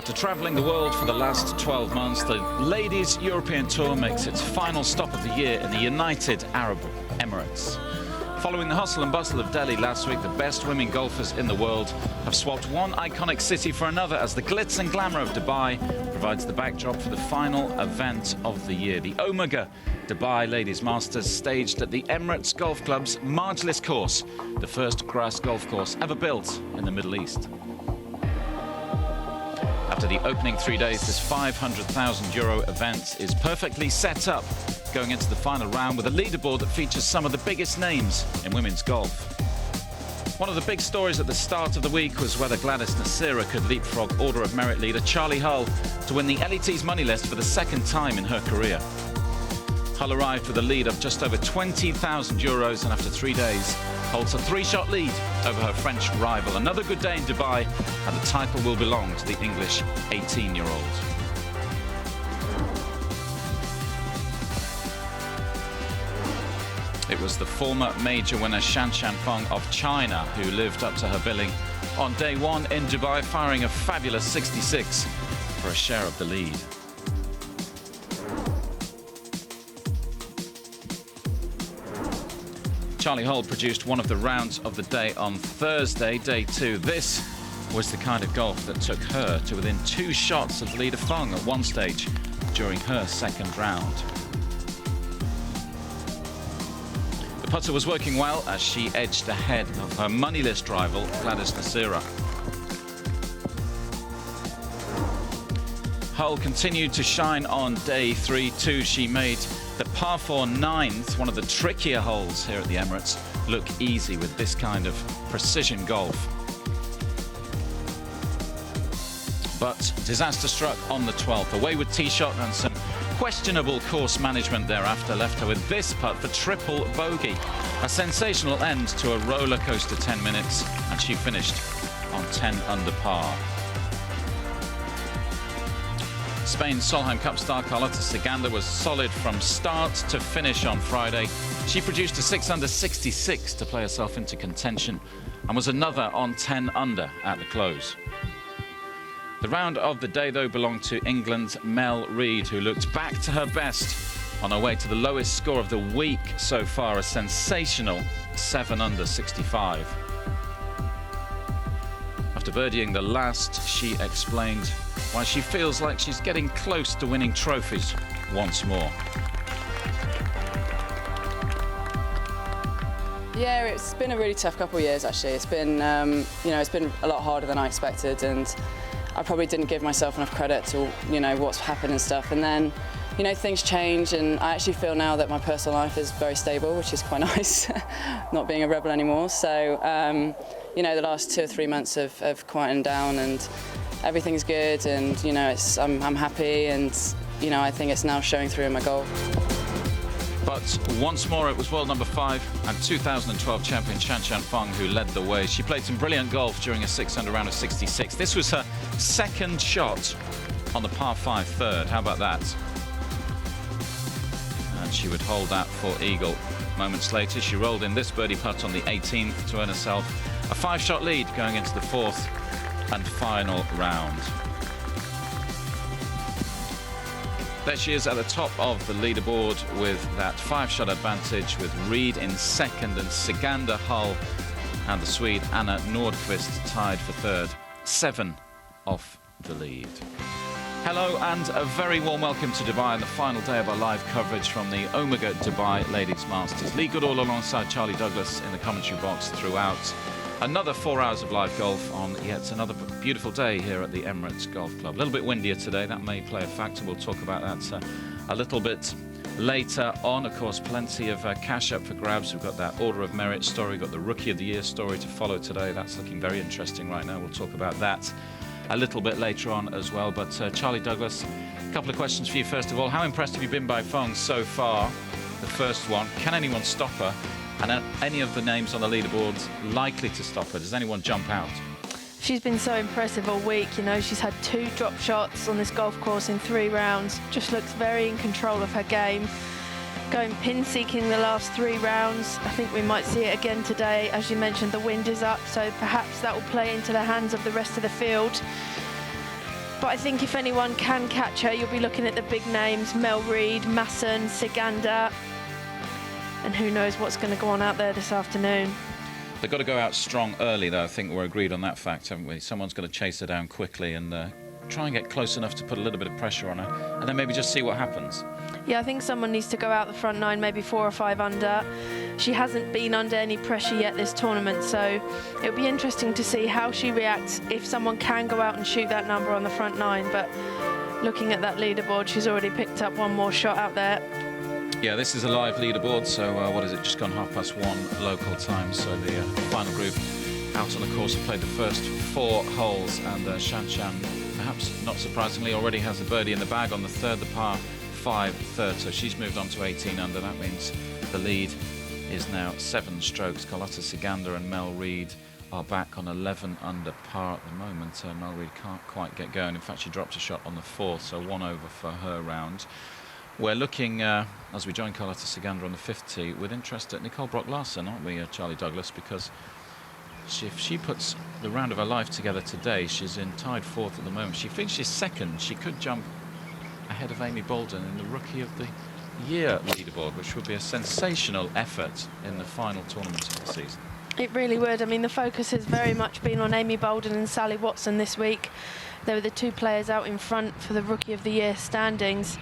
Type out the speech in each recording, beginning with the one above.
After travelling the world for the last 12 months, the Ladies European Tour makes its final stop of the year in the United Arab Emirates. Following the hustle and bustle of Delhi last week, the best women golfers in the world have swapped one iconic city for another as the glitz and glamour of Dubai provides the backdrop for the final event of the year. The Omega Dubai Ladies Masters, staged at the Emirates Golf Club's Marjlis course, the first grass golf course ever built in the Middle East. After the opening 3 days, this €500,000 event is perfectly set up going into the final round with a leaderboard that features some of the biggest names in women's golf. One of the big stories at the start of the week was whether Gladys Nasira could leapfrog Order of Merit leader Charlie Hull to win the LET's money list for the second time in her career. Hull arrived with a lead of just over €20,000 and after 3 days holds a 3-shot lead over her French rival. Another good day in Dubai, and the title will belong to the English 18-year-old. It was the former major winner Shan Shanfeng of China who lived up to her billing on day one in Dubai, firing a fabulous 66 for a share of the lead. Charlie Hull produced one of the rounds of the day on Thursday, day two. This was the kind of golf that took her to within 2 shots of Li Dafeng at one stage during her second round. The putter was working well as she edged ahead of her money list rival, Gladys Nasira. Hull continued to shine on day 3 too. She made the par 4 9th, one of the trickier holes here at the Emirates, look easy with this kind of precision golf. But disaster struck on the 12th. A wayward tee shot and some questionable course management thereafter left her with this putt for triple bogey. A sensational end to a roller coaster 10 minutes, and she finished on 10 under par. Spain's Solheim Cup star Carlota Ciganda was solid from start to finish on Friday. She produced a 6 under 66 to play herself into contention and was another on 10 under at the close. The round of the day, though, belonged to England's Mel Reid, who looked back to her best on her way to the lowest score of the week so far, a sensational 7 under 65. After birdieing the last, she explained why she feels like she's getting close to winning trophies once more. Yeah, it's been a really tough couple of years actually. It's been, it's been a lot harder than I expected, and I probably didn't give myself enough credit to, what's happened and stuff. And then, things change, and I actually feel now that my personal life is very stable, which is quite nice, not being a rebel anymore. So, the last 2 or 3 months have quietened down, and everything's good, and I'm happy, and I think it's now showing through in my golf. But once more, it was world number 5 and 2012 champion Shan Shanfeng who led the way. She played some brilliant golf during a 6 under round of 66. This was her second shot on the par 5 third. How about that? And she would hold that for eagle. Moments later, she rolled in this birdie putt on the 18th to earn herself a 5-shot lead going into the 4th and final round. There she is at the top of the leaderboard with that 5-shot advantage, with Reid in second and Ciganda, Hull and the Swede Anna Nordqvist tied for third, 7 off the lead. Hello and a very warm welcome to Dubai and the final day of our live coverage from the Omega Dubai Ladies Masters. Lee Goodall alongside Charlie Douglas in the commentary box throughout. Another 4 hours of live golf on yet another beautiful day here at the Emirates Golf Club. A little bit windier today, that may play a factor. We'll talk about that a little bit later on. Of course, plenty of cash up for grabs. We've got that Order of Merit story, we've got the Rookie of the Year story to follow today. That's looking very interesting right now. We'll talk about that a little bit later on as well. But Charlie Douglas, a couple of questions for you. First of all, how impressed have you been by Feng so far? The first one, can anyone stop her? And are any of the names on the leaderboard likely to stop her? Does anyone jump out? She's been so impressive all week. She's had 2 drop shots on this golf course in 3 rounds. Just looks very in control of her game. Going pin-seeking the last 3 rounds. I think we might see it again today. As you mentioned, the wind is up, so perhaps that will play into the hands of the rest of the field. But I think if anyone can catch her, you'll be looking at the big names, Mel Reid, Masson, Siganda, and who knows what's going to go on out there this afternoon. They've got to go out strong early, though. I think we're agreed on that fact, haven't we? Someone's got to chase her down quickly and try and get close enough to put a little bit of pressure on her, and then maybe just see what happens. Yeah, I think someone needs to go out the front 9, maybe 4 or 5 under. She hasn't been under any pressure yet this tournament, so it'll be interesting to see how she reacts if someone can go out and shoot that number on the front 9. But looking at that leaderboard, she's already picked up one more shot out there. Yeah, this is a live leaderboard, so what is it, just gone 1:30 local time, so the final group out on the course have played the first 4 holes, and Shan Shan, perhaps not surprisingly, already has a birdie in the bag on the third, the par 5 third, so she's moved on to 18 under. That means the lead is now 7 strokes. Carlota Ciganda and Mel Reid are back on 11 under par at the moment. Mel Reid can't quite get going. In fact, she dropped a shot on the 4th, so 1 over for her round. We're looking, as we join Carlota Ciganda on the 5th tee, with interest at Nicole Brock-Larsen, aren't we, Charlie Douglas? Because if she puts the round of her life together today, she's in tied 4th at the moment. She finishes 2nd. She could jump ahead of Amy Bolden in the Rookie of the Year leaderboard, which would be a sensational effort in the final tournament of the season. It really would. I mean, the focus has very much been on Amy Bolden and Sally Watson this week. They were the 2 players out in front for the Rookie of the Year standings.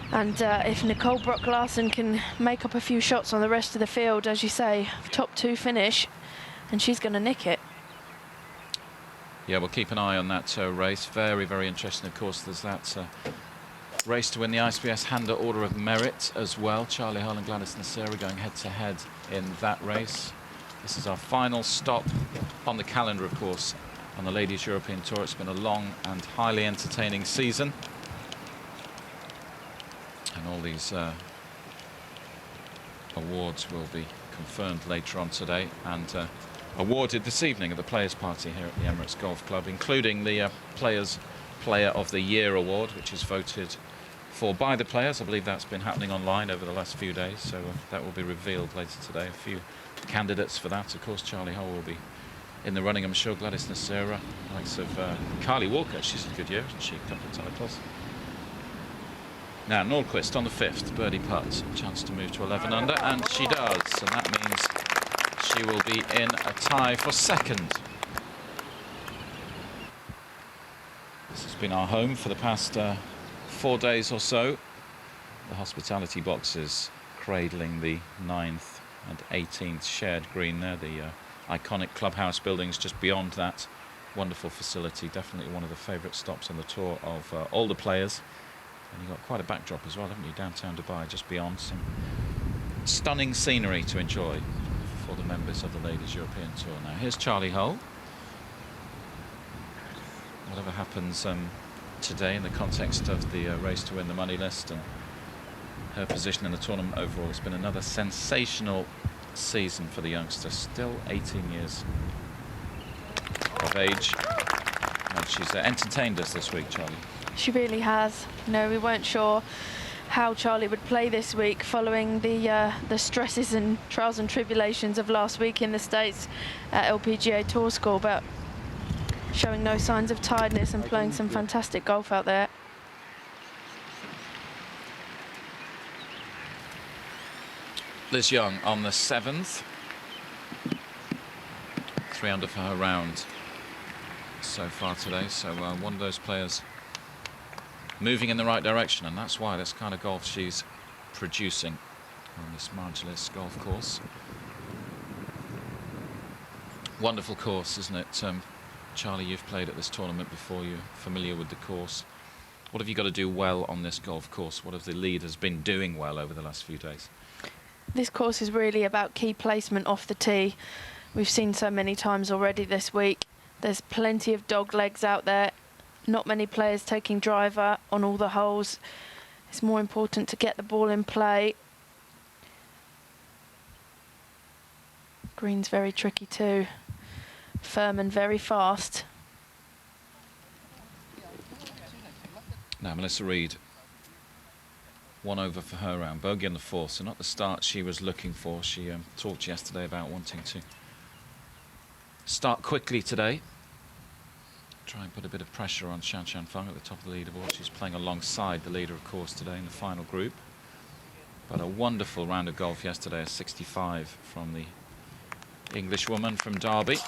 And if Nicole Brock-Larsen can make up a few shots on the rest of the field, as you say, top 2 finish, and she's going to nick it. Yeah, we'll keep an eye on that race. Very, very interesting. Of course, there's that race to win the ISPS Handa Order of Merit as well. Charlie Hull and Gladys Nasira going head-to-head in that race. This is our final stop on the calendar, of course, on the Ladies European Tour. It's been a long and highly entertaining season. And all these awards will be confirmed later on today and awarded this evening at the Players' Party here at the Emirates Golf Club, including the Players' Player of the Year award, which is voted for by the players. I believe that's been happening online over the last few days, so that will be revealed later today. A few candidates for that. Of course, Charlie Hull will be in the running, I'm sure. Gladys Nasira, likes of Carly Walker. She's had a good year, hasn't she? A couple of titles. Now, Nordqvist on the 5th, birdie putt, chance to move to 11 under, and she does, and that means she will be in a tie for 2nd. This has been our home for the past 4 days or so. The hospitality boxes cradling the 9th and 18th shared green there, the iconic clubhouse buildings just beyond that wonderful facility. Definitely one of the favourite stops on the tour of all the players. And you've got quite a backdrop as well, haven't you? Downtown Dubai, just beyond. Some stunning scenery to enjoy for the members of the Ladies European Tour. Now, here's Charlie Hull. Whatever happens today in the context of the race to win the money list and her position in the tournament overall, it's been another sensational season for the youngster. Still 18 years of age. And she's entertained us this week, Charlie. She really has. You know, we weren't sure how Charlie would play this week following the stresses and trials and tribulations of last week in the States at LPGA Tour School, but showing no signs of tiredness and playing some fantastic golf out there. Liz Young on the 7th. 3 under for her round so far today, so one of those players moving in the right direction, and that's why this kind of golf she's producing on this Margilis golf course. Wonderful course, isn't it? Charlie, you've played at this tournament before, you're familiar with the course. What have you got to do well on this golf course? What have the leaders been doing well over the last few days? This course is really about key placement off the tee. We've seen so many times already this week. There's plenty of dog legs out there. Not many players taking driver on all the holes. It's more important to get the ball in play. Green's very tricky too. Firm and very fast. Now, Melissa Reid, 1 over for her round. Bogey on the 4th, so not the start she was looking for. She talked yesterday about wanting to start quickly today. try and put a bit of pressure on Shan Feng at the top of the leaderboard. She's playing alongside the leader, of course, today in the final group. But a wonderful round of golf yesterday, a 65 from the English woman from Derby.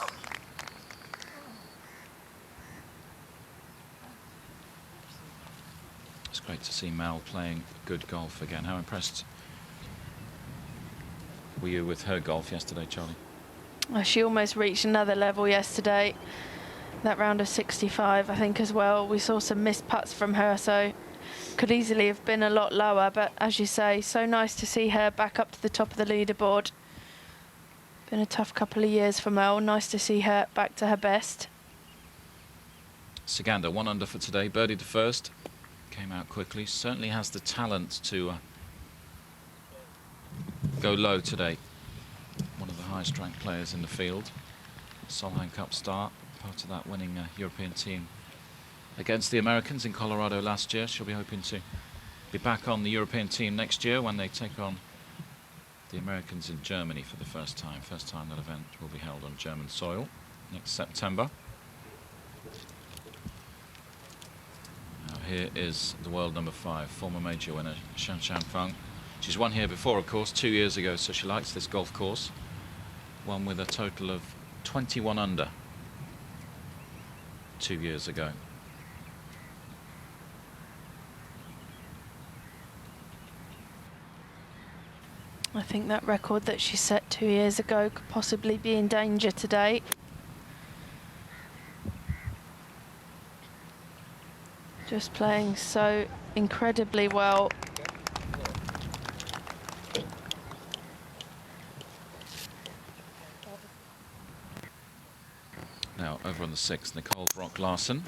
It's great to see Mel playing good golf again. How impressed were you with her golf yesterday, Charlie? Well, she almost reached another level yesterday. That round of 65, I think, as well. We saw some missed putts from her, so could easily have been a lot lower. But as you say, so nice to see her back up to the top of the leaderboard. Been a tough couple of years for Mel. Nice to see her back to her best. Saganda, 1 under for today. Birdied the first. Came out quickly. Certainly has the talent to go low today. One of the highest ranked players in the field. Solheim Cup start. Part of that winning European team against the Americans in Colorado last year. She'll be hoping to be back on the European team next year when they take on the Americans in Germany for the first time. First time that event will be held on German soil next September. Now here is the world number 5, former major winner Shan Feng. She's won here before, of course, 2 years ago, so she likes this golf course. Won with a total of 21 under 2 years ago. I think that record that she set 2 years ago could possibly be in danger today. Just playing so incredibly well. Now over on the 6th, Nicole Brock-Larsen.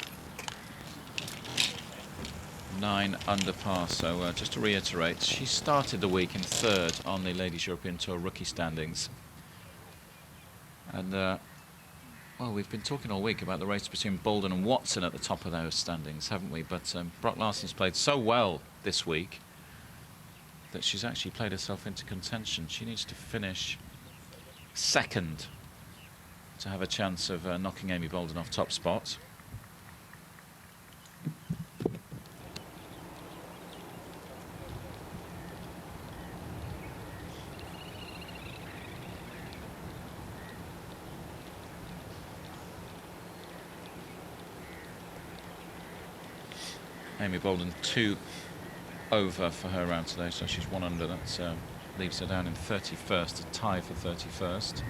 9 under par, so just to reiterate, she started the week in 3rd on the Ladies European Tour rookie standings. And, well, we've been talking all week about the race between Boulden and Watson at the top of those standings, haven't we? But Brock-Larsen's played so well this week that she's actually played herself into contention. She needs to finish 2nd to have a chance of knocking Amy Boulden off top spot. Amy Boulden 2 over for her round today, so she's 1 under. That leaves her down in 31st, a tie for 31st.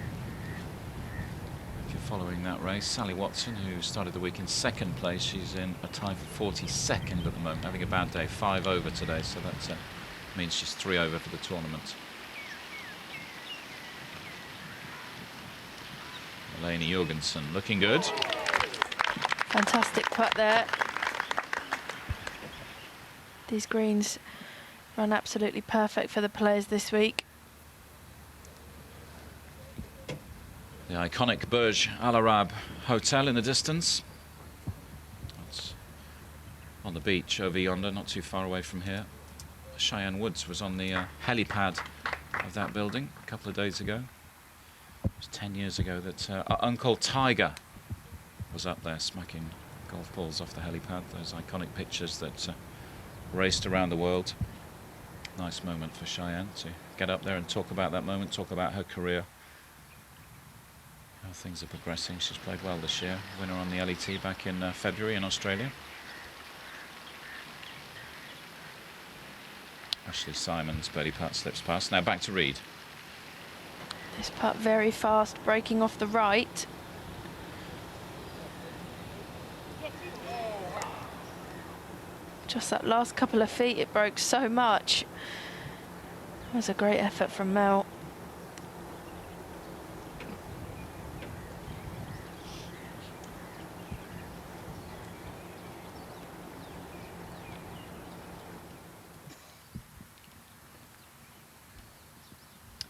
If you're following that race, Sally Watson, who started the week in 2nd place, she's in a tie for 42nd at the moment, having a bad day, 5 over today, so that means she's 3 over for the tournament. Eleni Jorgensen looking good. Fantastic putt there. These greens run absolutely perfect for the players this week. The iconic Burj Al Arab Hotel in the distance. It's on the beach over yonder, not too far away from here. Cheyenne Woods was on the helipad of that building a couple of days ago. It was 10 years ago that Uncle Tiger was up there smacking golf balls off the helipad. Those iconic pictures that raced around the world. Nice moment for Cheyenne to get up there and talk about that moment, talk about her career, how things are progressing. She's played well this year, winner on the LET back in February in Australia. Ashley Simon's birdie putt slips past. Now back to Reed. This putt very fast, breaking off the right. Just that last couple of feet, it broke so much. It was a great effort from Mel.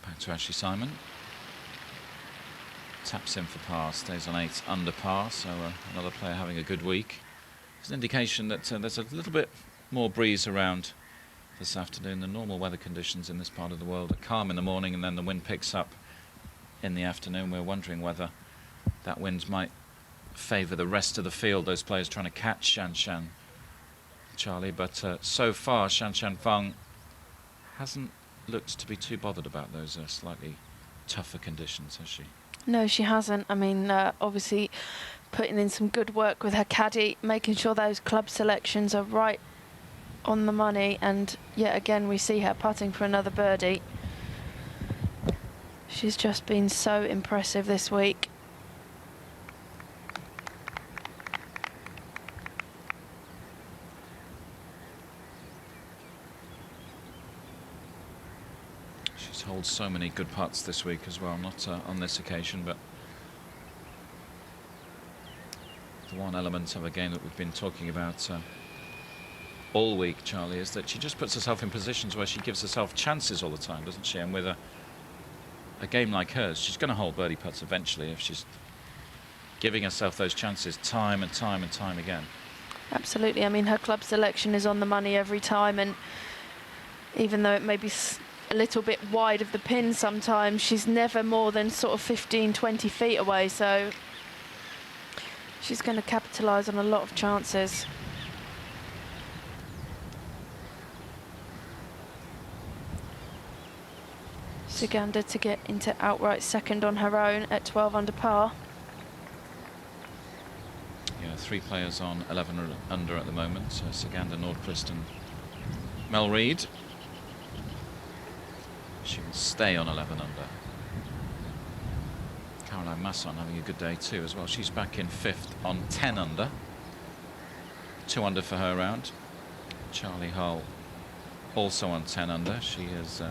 Back to Ashley Simon. Taps in for par, stays on 8 under par, so another player having a good week. It's an indication that there's a little bit more breeze around this afternoon. The normal weather conditions in this part of the world are calm in the morning and then the wind picks up in the afternoon. We're wondering whether that wind might favour the rest of the field, those players trying to catch Shan Shan, Charlie, but so far Shan Shan Fang hasn't looked to be too bothered about those slightly tougher conditions, has she? No, she hasn't. I mean, obviously putting in some good work with her caddy, making sure those club selections are right on the money, and yet again we see her putting for another birdie. She's just been so impressive this week. She's holed so many good putts this week as well, not on this occasion, but the one element of a game that we've been talking about all week, Charlie, is that she just puts herself in positions where she gives herself chances all the time, doesn't she? And with a game like hers, she's going to hold birdie putts eventually if she's giving herself those chances time and time and time again. Absolutely. I mean, her club selection is on the money every time, and even though it may be a little bit wide of the pin sometimes, she's never more than sort of 15, 20 feet away, so she's going to capitalise on a lot of chances. Sugandha to get into outright second on her own at 12 under par. Yeah, 3 players on 11 under at the moment. So Sugandha, Nordqvist and Mel Reid. She will stay on 11 under. Caroline Masson having a good day too as well. She's back in 5th on 10 under. 2 under for her round. Charlie Hull also on 10 under. She is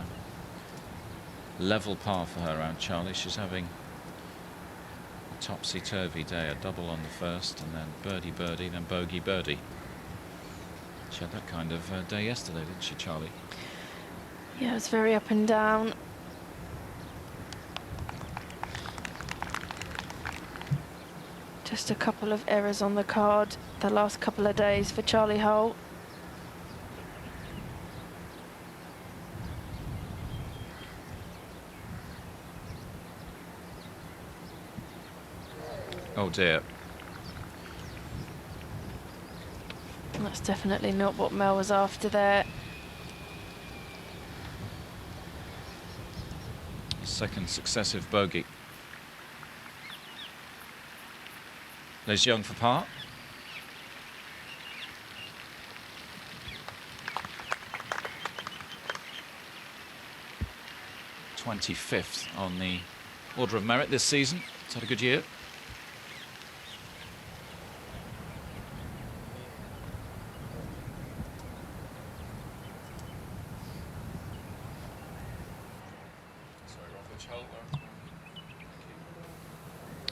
level par for her round, Charlie. She's having a topsy-turvy day, a double on the first, and then birdie, birdie, then bogey, birdie. She had that kind of day yesterday, didn't she, Charlie? Yeah, it's very up and down. Just a couple of errors on the card the last couple of days for Charlie Hull. Oh dear. That's definitely not what Mel was after there. Second successive bogey. Les Young for par. '25th on the Order of Merit this season. It's had a good year.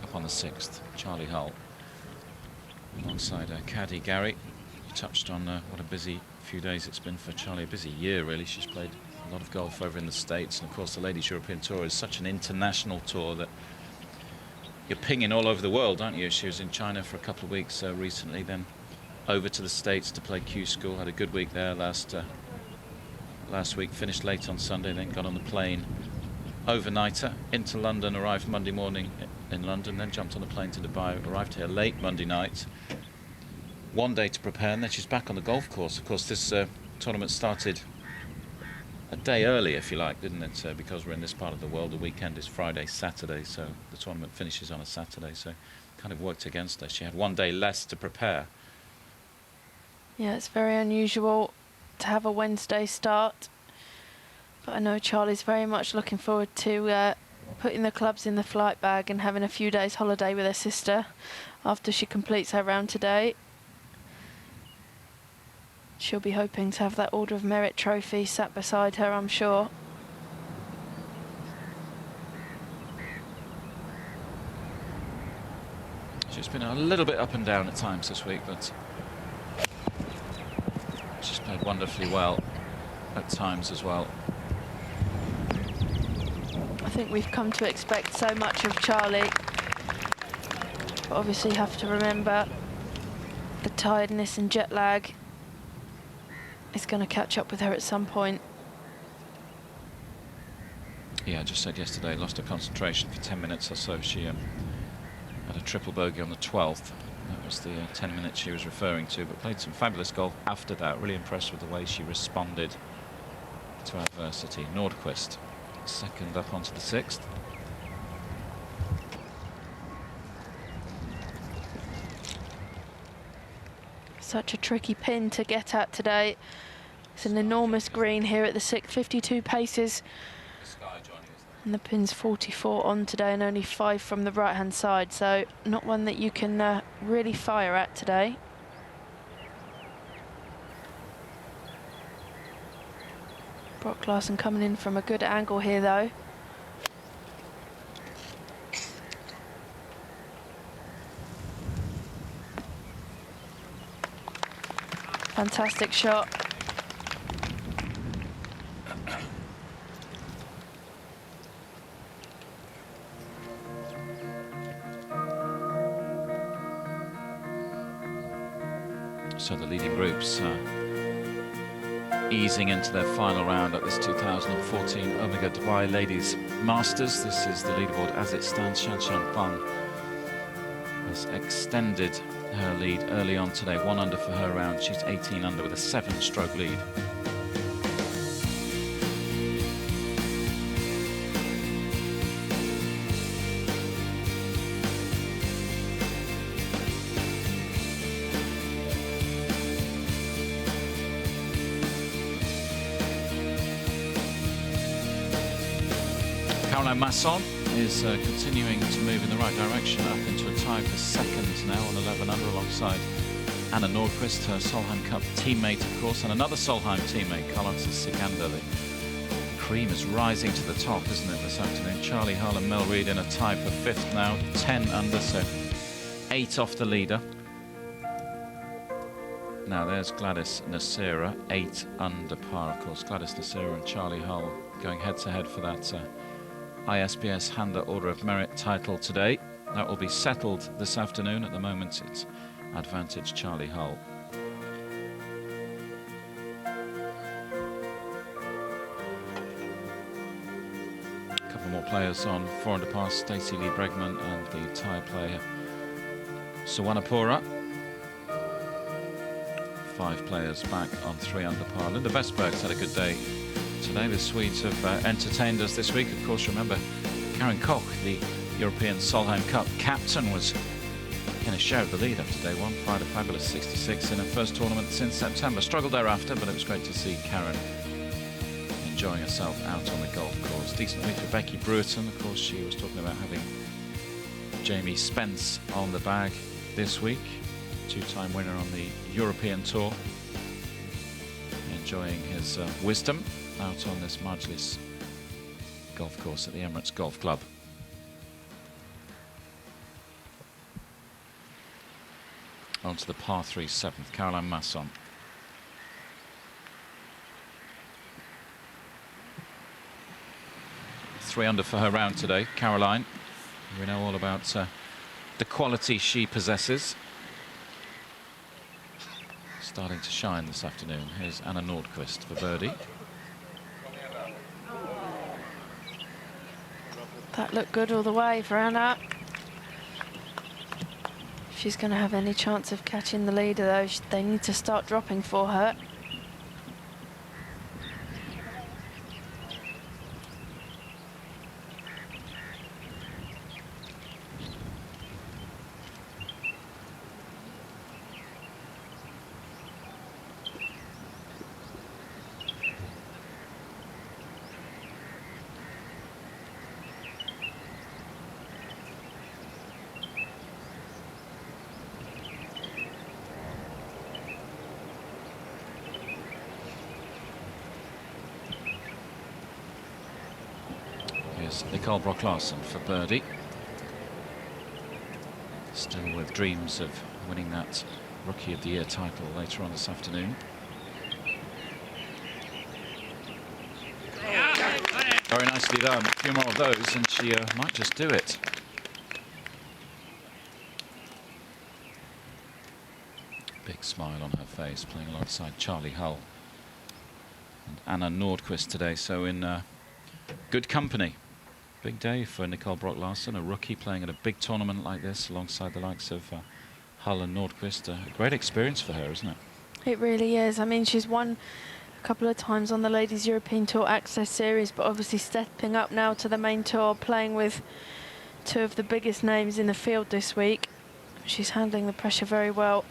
Up on the 6th, Charlie Hull, alongside caddy Gary. You touched on what a busy few days it's been for Charlie, a busy year really. She's played a lot of golf over in the States, and of course the Ladies European Tour is such an international tour that you're pinging all over the world, aren't you? She was in China for a couple of weeks recently, then over to the States to play Q School. Had a good week there last week, finished late on Sunday, then got on the plane overnighter into London, arrived Monday morning in London, then jumped on the plane to Dubai, arrived here late Monday night. One day to prepare, and then she's back on the golf course. Of course, this tournament started a day early, if you like, didn't it? Because we're in this part of the world, the weekend is Friday, Saturday, so the tournament finishes on a Saturday, so kind of worked against her. She had one day less to prepare. Yeah, it's very unusual to have a Wednesday start, but I know Charlie's very much looking forward to putting the clubs in the flight bag and having a few days holiday with her sister after she completes her round today. She'll be hoping to have that Order of Merit trophy sat beside her, I'm sure. She's been a little bit up and down at times this week, but she's played wonderfully well at times as well. I think we've come to expect so much of Charlie, but obviously have to remember the tiredness and jet lag is going to catch up with her at some point. Yeah, I just said yesterday, lost her concentration for 10 minutes or so. She Had a triple bogey on the 12th. That was the 10 minutes she was referring to, but played some fabulous golf after that. Really impressed with the way she responded to adversity. Nordqvist, second up onto the 6th. Such a tricky pin to get at today. It's an enormous green here at the 6th, 52 paces. And the pin's 44 on today and only 5 from the right-hand side, so not one that you can really fire at today. Brock Larson coming in from a good angle here, though. Fantastic shot. So the leading groups easing into their final round at this 2014 Omega Dubai Ladies Masters. This is the leaderboard as it stands. Shanshan Fang has extended her lead early on today. 1 under for her round. She's 18 under with a 7-stroke lead. Caroline Masson is continuing to move in the right direction, up into a tie for second now on 11 under alongside Anna Nordqvist, her Solheim Cup teammate, of course, and another Solheim teammate, Carlota Ciganda. The cream is rising to the top, isn't it, this afternoon? Charlie Hull and Mel Reid in a tie for 5th now, 10 under, so 8 off the leader. Now there's Gladys Nasira, 8 under par, of course. Gladys Nasira and Charlie Hull going head-to-head for that ISPS Handa Order of Merit title today. That will be settled this afternoon. At the moment it's advantage Charlie Hull. A couple more players on 4 under par, Stacey Lee Bregman and the Thai player Suwanapura. 5 players back on 3 under par. Linda Vestberg's had a good day today. The Swedes have entertained us this week. Of course, remember, Karen Koch, the European Solheim Cup captain, was in a share of the lead after day 1. Fired a fabulous 66 in her first tournament since September. Struggled thereafter, but it was great to see Karen enjoying herself out on the golf course. Decent week for Becky Brewerton. Of course, she was talking about having Jamie Spence on the bag this week. 2-time winner on the European Tour. Enjoying his wisdom out on this Majlis golf course at the Emirates Golf Club. On to the par 3 7th, Caroline Masson. Three under for her round today, Caroline. We know all about the quality she possesses. Starting to shine this afternoon. Here's Anna Nordqvist for birdie. That looked good all the way for Anna. If she's going to have any chance of catching the leader, though, they need to start dropping for her. Nicole Brock Larson for birdie. Still with dreams of winning that Rookie of the Year title later on this afternoon. Very nicely done. A few more of those and she might just do it. Big smile on her face, playing alongside Charlie Hull and Anna Nordqvist today, so in good company. Big day for Nicole Brock-Larsen, a rookie playing at a big tournament like this alongside the likes of Hull and Nordqvist. A great experience for her, isn't it? It really is. I mean, she's won a couple of times on the Ladies European Tour Access Series, but obviously stepping up now to the main tour, playing with two of the biggest names in the field this week. She's handling the pressure very well.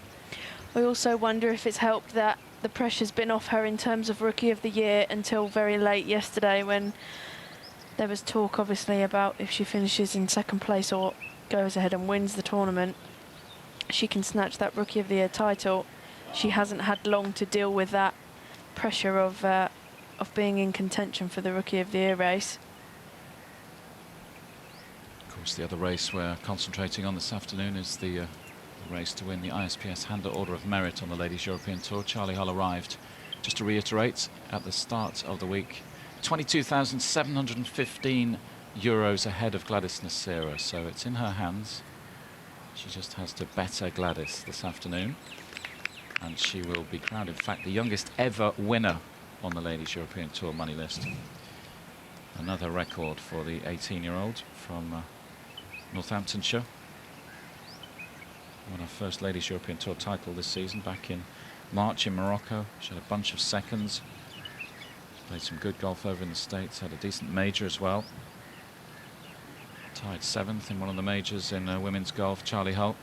I also wonder if it's helped that the pressure's been off her in terms of Rookie of the Year until very late yesterday, when there was talk, obviously, about if she finishes in second place or goes ahead and wins the tournament, she can snatch that Rookie of the Year title. She hasn't had long to deal with that pressure of being in contention for the Rookie of the Year race. Of course, the other race we're concentrating on this afternoon is the race to win the ISPS Handler Order of Merit on the Ladies European Tour. Charlie Hull arrived, just to reiterate, at the start of the week, 22,715 euros ahead of Gladys Nocera, so it's in her hands. She just has to better Gladys this afternoon, and she will be crowned, in fact, the youngest ever winner on the Ladies European Tour money list. Another record for the 18-year-old from Northamptonshire. Won her first Ladies European Tour title this season back in March in Morocco. She had a bunch of seconds. Played some good golf over in the States, had a decent major as well. Tied 7th in one of the majors in women's golf, Charlie Hull.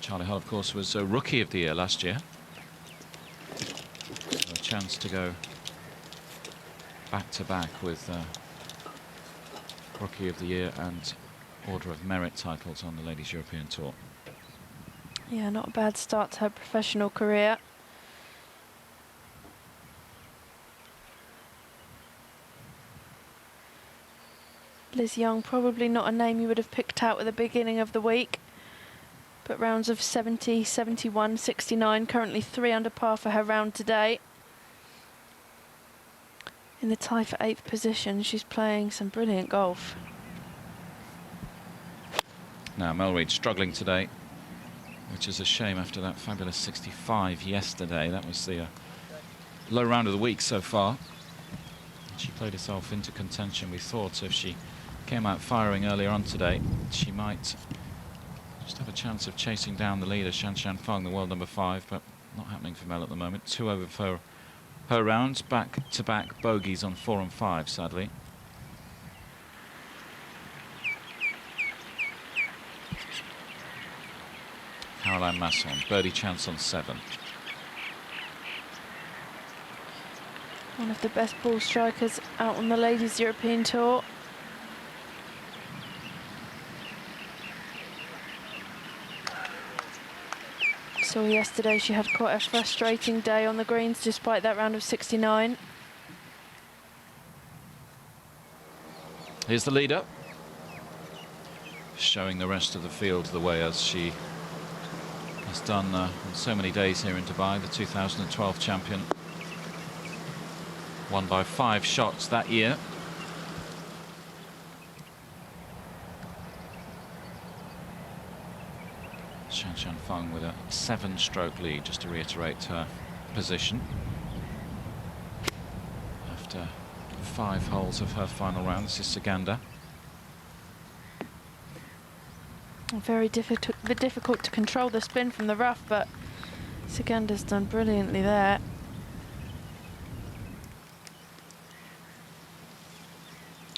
Charlie Hull, of course, was a Rookie of the Year last year. So a chance to go back-to-back with Rookie of the Year and Order of Merit titles on the Ladies European Tour. Yeah, not a bad start to her professional career. Liz Young, probably not a name you would have picked out at the beginning of the week, but rounds of 70, 71, 69, currently 3 under par for her round today. In the tie for 8th position, she's playing some brilliant golf. Now Mel Reid struggling today, which is a shame after that fabulous 65 yesterday. That was the low round of the week so far. And she played herself into contention. We thought if she came out firing earlier on today, she might just have a chance of chasing down the leader, Shan Shan Feng, the world number 5, but not happening for Mel at the moment. 2 over for her rounds, back-to-back bogeys on 4 and 5, sadly. Caroline Masson, birdie chance on 7. One of the best ball strikers out on the Ladies European Tour. Saw yesterday she had quite a frustrating day on the greens despite that round of 69. Here's the leader, showing the rest of the field the way, as she has done on so many days here in Dubai. The 2012 champion won by 5 shots that year. Shan Shan Feng with a 7-stroke lead, just to reiterate her position after 5 holes of her final round. This is Saganda. Very difficult to control the spin from the rough, but Saganda's done brilliantly there.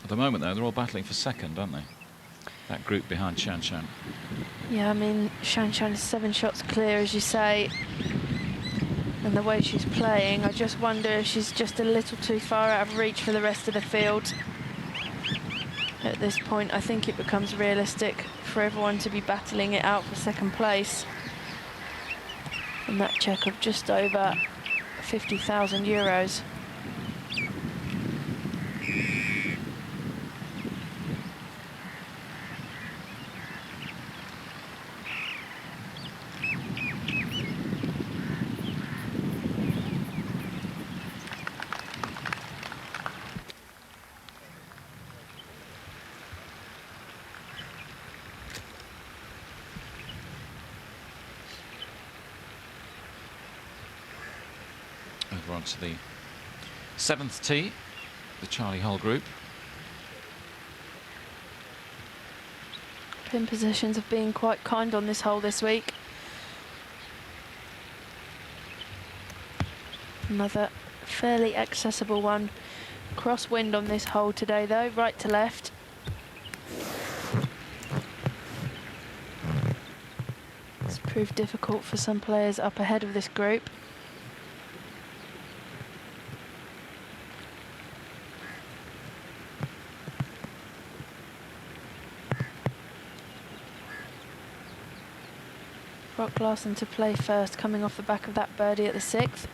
At the moment, though, they're all battling for second, aren't they? That group behind Shan Shan. Yeah, I mean, Shan Shan is 7 shots clear, as you say. And the way she's playing, I just wonder if she's just a little too far out of reach for the rest of the field. At this point, I think it becomes realistic for everyone to be battling it out for second place. And that check of just over 50,000 euros. Over onto the 7th tee, the Charlie Hull group. Pin positions have been quite kind on this hole this week. Another fairly accessible one. Crosswind on this hole today though, right to left. It's proved difficult for some players up ahead of this group. Brock Larson to play first, coming off the back of that birdie at the 6th.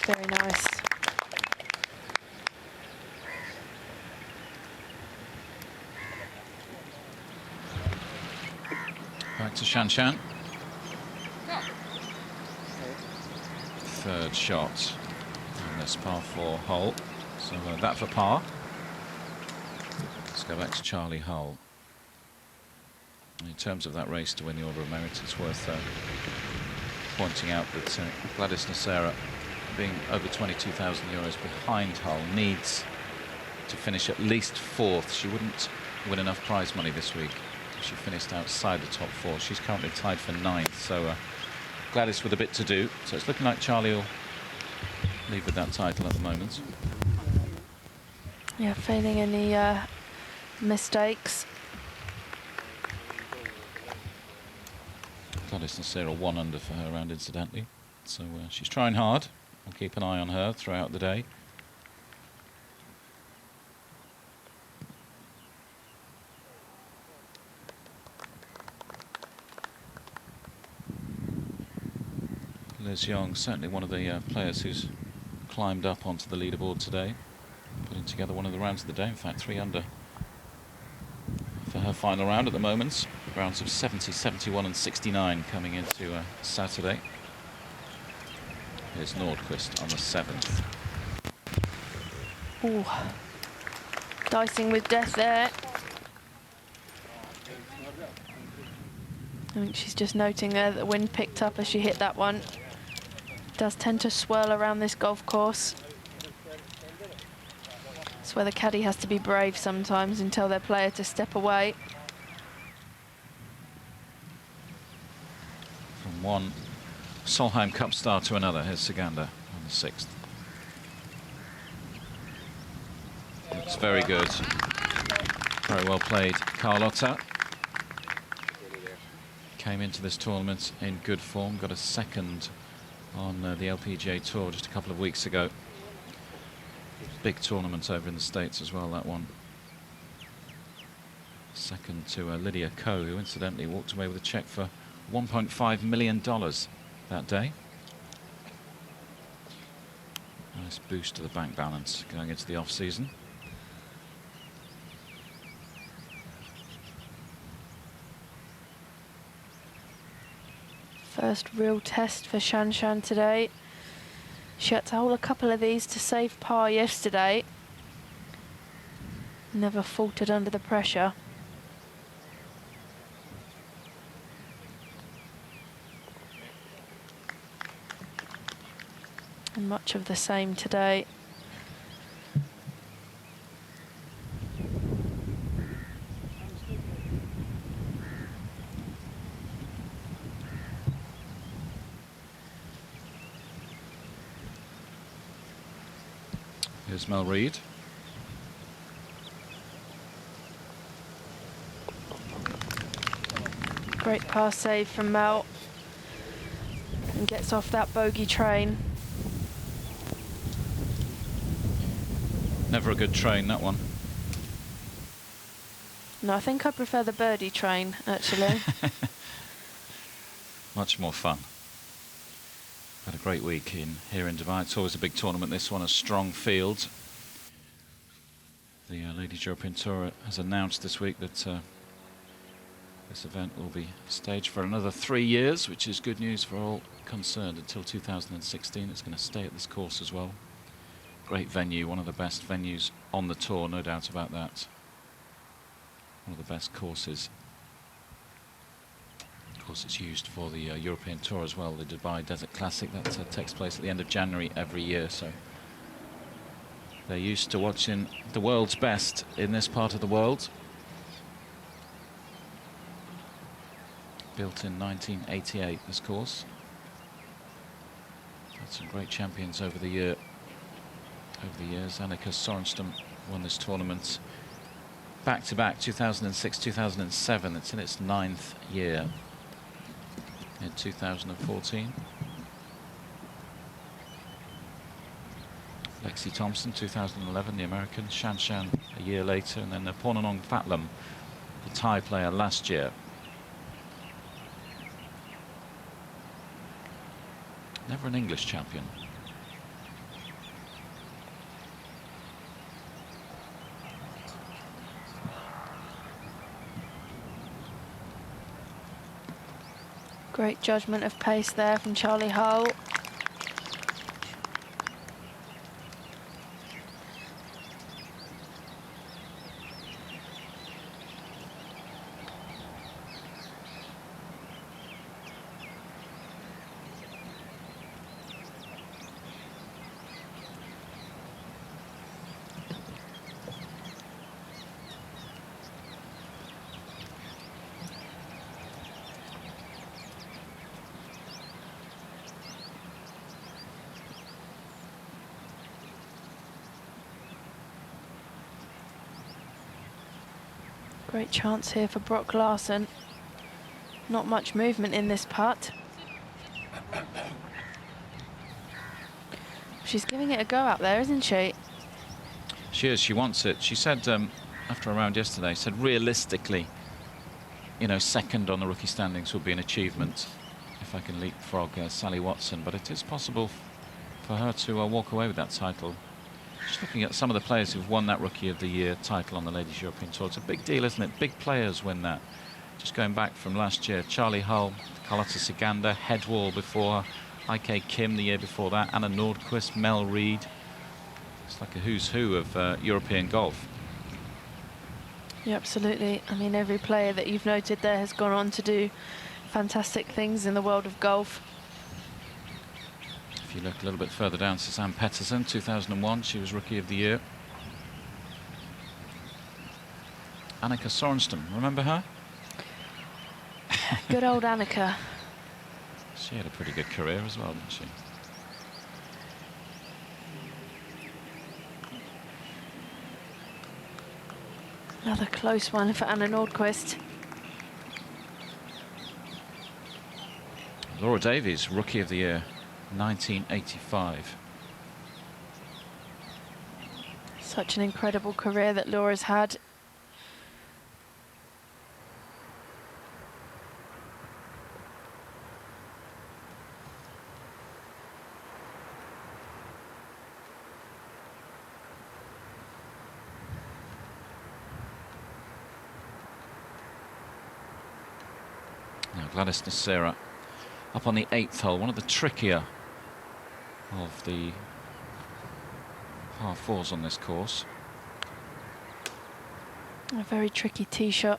Very nice. Back to Shan Shan. Third shot on this par 4 hole. So that for par. Let's go back to Charlie Hull. In terms of that race to win the Order of Merit, it's worth pointing out that Gladys Nocera, being over €22,000 behind Hull, needs to finish at least 4th. She wouldn't win enough prize money this week if she finished outside the top 4. She's currently tied for 9th, so Gladys with a bit to do. So it's looking like Charlie will leave with that title at the moment. Yeah, failing any mistakes. Gladys Nocera 1 under for her round, incidentally. So she's trying hard. I'll keep an eye on her throughout the day. Liz Young, certainly one of the players who's climbed up onto the leaderboard today, putting together one of the rounds of the day. In fact, 3 under for her final round at the moment. Rounds of 70, 71 and 69 coming into Saturday. Here's Nordqvist on the 7th. Ooh. Dicing with death there. I think she's just noting there that the wind picked up as she hit that one. It does tend to swirl around this golf course. It's where the caddy has to be brave sometimes and tell their player to step away. From one Solheim Cup star to another, here's Saganda on the 6th. It's very good. Very well played, Carlotta. Came into this tournament in good form, got a 2nd on the LPGA Tour just a couple of weeks ago. Big tournament over in the States as well, that one. 2nd to Lydia Ko, who incidentally walked away with a cheque for $1.5 million that day. Nice boost to the bank balance going into the off-season. First real test for Shan Shan today. She had to hold a couple of these to save par yesterday. Never faltered under the pressure. And much of the same today. Here's Mel Reid. Great pass save from Mel. And gets off that bogey train. Never a good train, that one. No, I think I prefer the birdie train, actually. Much more fun. Had a great week here in Dubai. It's always a big tournament, this one, a strong field. The Ladies European Tour has announced this week that This event will be staged for another 3 years, which is good news for all concerned. Until 2016, it's going to stay at this course as well. Great venue, one of the best venues on the tour, no doubt about that. One of the best courses. Of course, it's used for the European Tour as well, the Dubai Desert Classic that takes place at the end of January every year. So they're used to watching the world's best in this part of the world. Built in 1988, this course. Had some great champions over the years. Annika Sorenstam won this tournament back-to-back, 2006, 2007. It's in its 9th year in 2014. Lexi Thompson, 2011, the American. Shan Shan a year later, and then Pornanong Fatlam, the Thai player, last year. Never an English champion. Great judgment of pace there from Charlie Hull. Great chance here for Brock Larson. Not much movement in this putt. She's giving it a go out there, isn't she? She is, she wants it. She said after a round yesterday, said realistically, you know, second on the rookie standings would be an achievement if I can leapfrog Sally Watson, but it is possible for her to walk away with that title. Just looking at some of the players who've won that Rookie of the Year title on the Ladies European Tour, it's a big deal, isn't it? Big players win that. Just going back from last year, Charlie Hull, Carlota Ciganda, Headwall before her, IK Kim the year before that, Anna Nordqvist, Mel Reid. It's like a who's who of European golf. Yeah, absolutely. I mean, every player that you've noted there has gone on to do fantastic things in the world of golf. If you look a little bit further down, Suzanne Petterson, 2001, she was Rookie of the Year. Annika Sorenstam, remember her? Good old Annika. She had a pretty good career as well, didn't she? Another close one for Anna Nordqvist. Laura Davies, Rookie of the Year, 1985. Such an incredible career that Laura's had. Now Gladys Nocera up on the 8th hole, one of the trickier of the par fours on this course. A very tricky tee shot.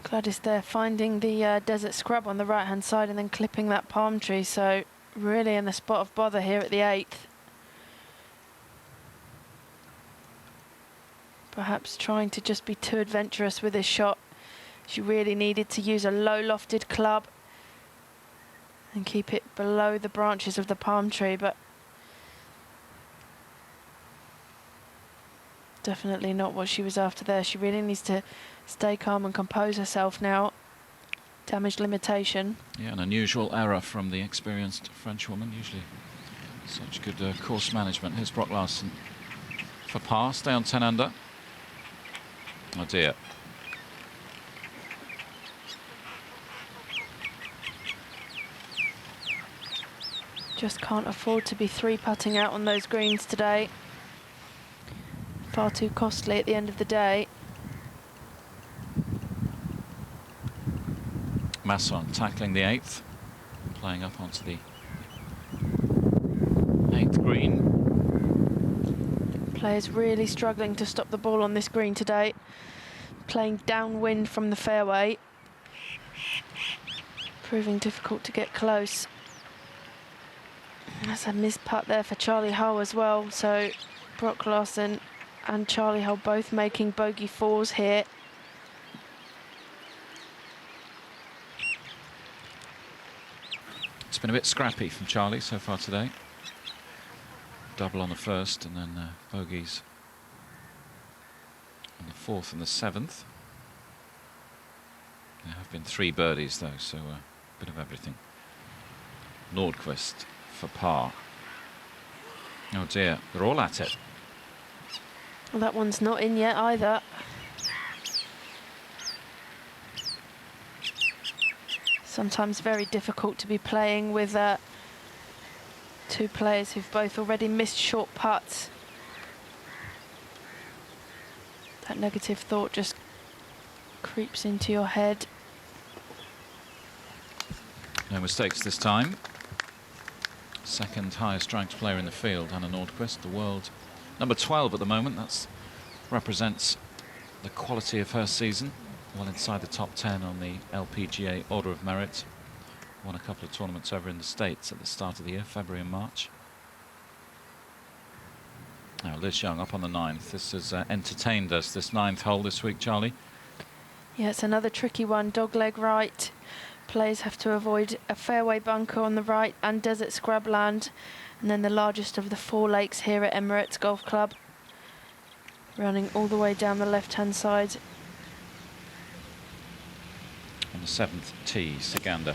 Gladys there finding the desert scrub on the right hand side and then clipping that palm tree, so really in the spot of bother here at the 8th. Perhaps trying to just be too adventurous with this shot. She really needed to use a low lofted club and keep it below the branches of the palm tree, but definitely not what she was after there. She really needs to stay calm and compose herself now. Damage limitation. Yeah, an unusual error from the experienced French woman. Usually such good course management. Here's Brock Larson for par, stay on 10 under. Oh dear. Just can't afford to be three-putting out on those greens today. Far too costly at the end of the day. Masson tackling the 8th, playing up onto the 8th green. Players really struggling to stop the ball on this green today. Playing downwind from the fairway. Proving difficult to get close. That's a missed putt there for Charlie Hull as well. So Brock Larson and Charlie Hull both making bogey 4s here. It's been a bit scrappy from Charlie so far today. Double on the 1st and then bogeys on the 4th and the 7th. There have been 3 birdies though, so a bit of everything. Nordqvist for par. Oh dear, they're all at it. Well, that one's not in yet either. Sometimes very difficult to be playing with 2 players who've both already missed short putts. That negative thought just creeps into your head. No mistakes this time. Second highest ranked player in the field, Anna Nordqvist, the world number 12 at the moment. That represents the quality of her season. Well inside the top 10 on the LPGA Order of Merit. Won a couple of tournaments over in the States at the start of the year, February and March. Now Liz Young up on the 9th. This has entertained us, this 9th hole this week, Charlie. Yeah, it's another tricky one. Dogleg right. Players have to avoid a fairway bunker on the right and desert scrubland. And then the largest of the 4 lakes here at Emirates Golf Club. Running all the way down the left-hand side. On the 7th tee, Sagander.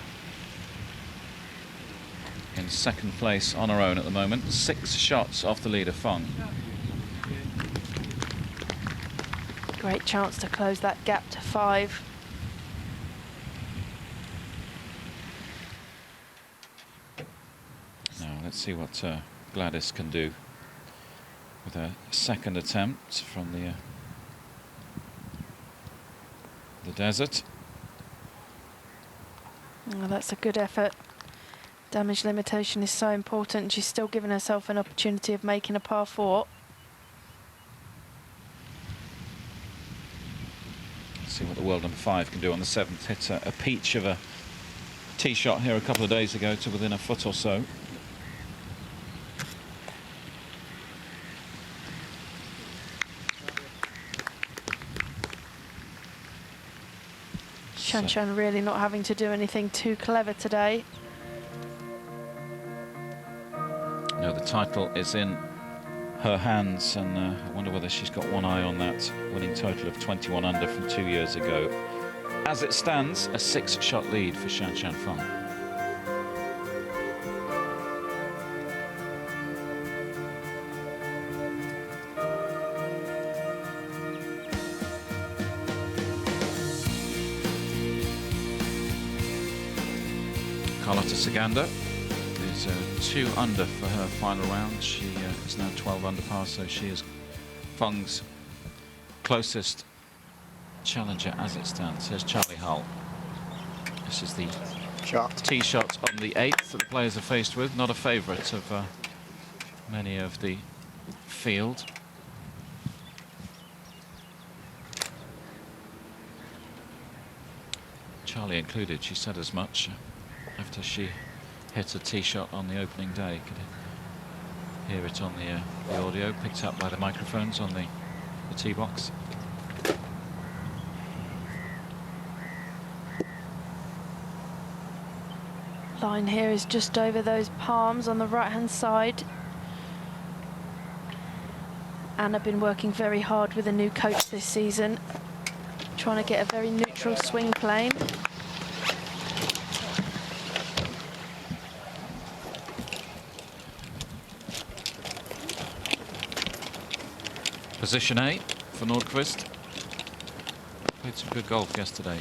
In second place on her own at the moment. 6 shots off the leader, Fung. Great chance to close that gap to 5. Now let's see what Gladys can do with a second attempt from the desert. Oh, that's a good effort. Damage limitation is so important. She's still giving herself an opportunity of making a par 4. Let's see what the world number 5 can do on the 7th. Hit a peach of a tee shot here a couple of days ago to within a foot or so. Shanshan really not having to do anything too clever today. No, the title is in her hands, and I wonder whether she's got one eye on that winning total of 21 under from 2 years ago. As it stands, a 6-shot lead for Shanshan Fung. Carlota Sagander is 2 under for her final round. She is now 12 under par, so she is Fung's closest challenger as it stands. Here's Charlie Hull. This is the tee shot on the 8th that the players are faced with. Not a favourite of many of the field. Charlie included, she said as much after she hit a tee shot on the opening day. Could hear it on the audio, picked up by the microphones on the tee box. Line here is just over those palms on the right-hand side. Anna been working very hard with a new coach this season, trying to get a very neutral swing plane. Position 8 for Nordqvist. Played some good golf yesterday.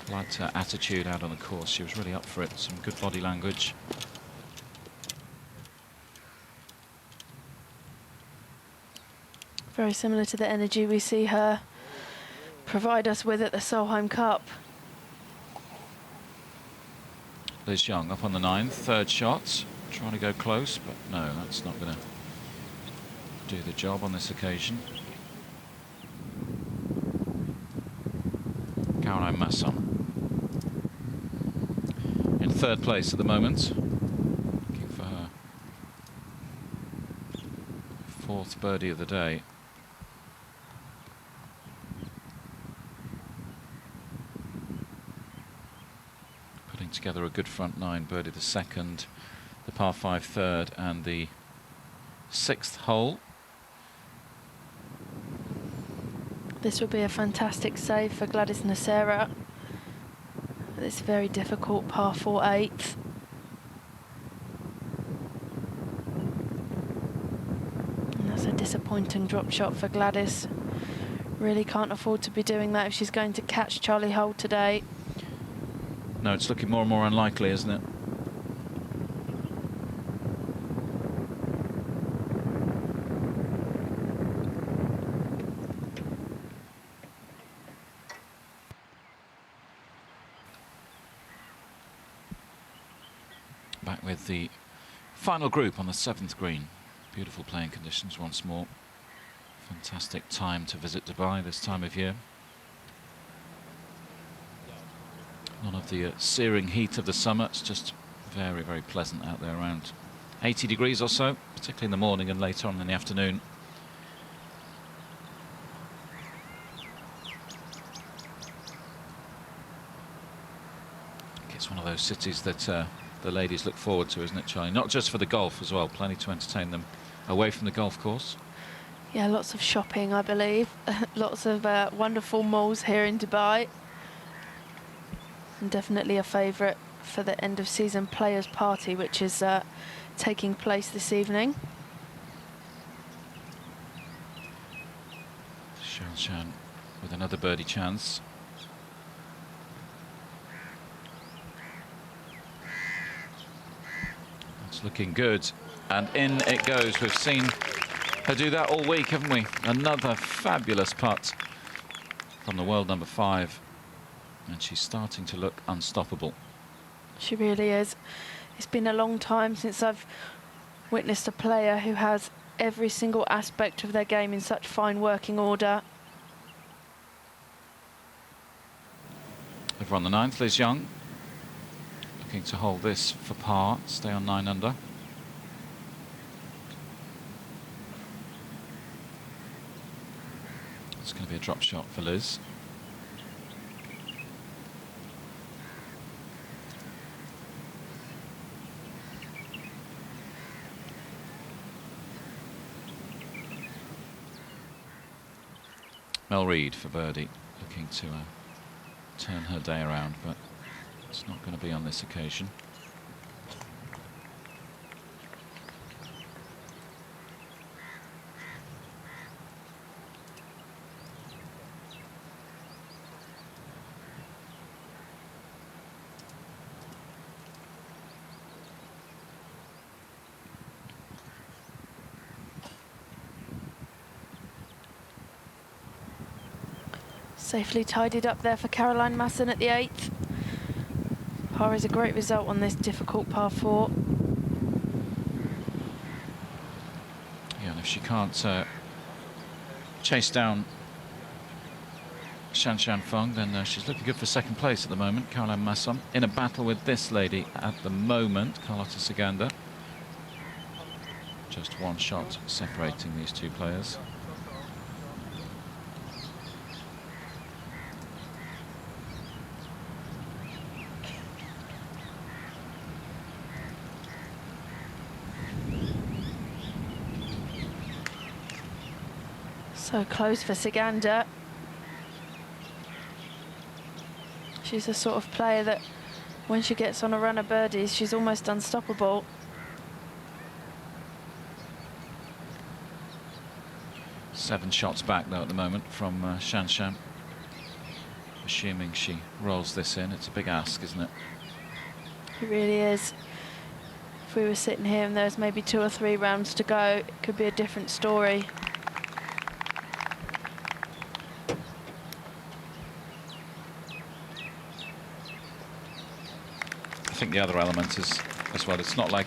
Liked her attitude out on the course. She was really up for it. Some good body language. Very similar to the energy we see her provide us with at the Solheim Cup. Liz Young up on the 9, third shot, trying to go close, but no, that's not going to do the job on this occasion. Caroline Masson in third place at the moment, looking for her fourth birdie of the day. Putting together a good front 9, birdie the second, the par 5 third, and the 6th hole. This would be a fantastic save for Gladys Nocera. This very difficult par 4 8th. And that's a disappointing drop shot for Gladys. Really can't afford to be doing that if she's going to catch Charlie Hull today. No, it's looking more and more unlikely, isn't it? Back with the final group on the 7th green. Beautiful playing conditions once more. Fantastic time to visit Dubai this time of year. None of the searing heat of the summer. It's just very, very pleasant out there, around 80 degrees or so, particularly in the morning and later on in the afternoon. It's one of those cities that the ladies look forward to, isn't it, Charlie? Not just for the golf as well, plenty to entertain them away from the golf course. Yeah, lots of shopping, I believe. Lots of wonderful malls here in Dubai. And definitely a favourite for the end of season players party, which is taking place this evening. Shanshan with another birdie chance. It's looking good, and in it goes. We've seen her do that all week, haven't we? Another fabulous putt from the world number 5, and she's starting to look unstoppable. She really is. It's been a long time since I've witnessed a player who has every single aspect of their game in such fine working order. Over on the 9th, Liz Young, looking to hold this for par, stay on 9 under. It's going to be a drop shot for Liz. Mel Reid for birdie, looking to turn her day around, but it's not going to be on this occasion. Safely tidied up there for Caroline Masson at the 8th. Par is a great result on this difficult par 4. Yeah, and if she can't chase down Shanshan Feng, then she's looking good for second place at the moment. Caroline Masson in a battle with this lady at the moment, Carlota Ciganda. Just one shot separating these two players. So close for Ciganda. She's the sort of player that when she gets on a run of birdies, she's almost unstoppable. Seven shots back though at the moment from Shanshan. Assuming she rolls this in, it's a big ask, isn't it? It really is. If we were sitting here and there's maybe 2 or 3 rounds to go, it could be a different story. I think the other element is as well. It's not like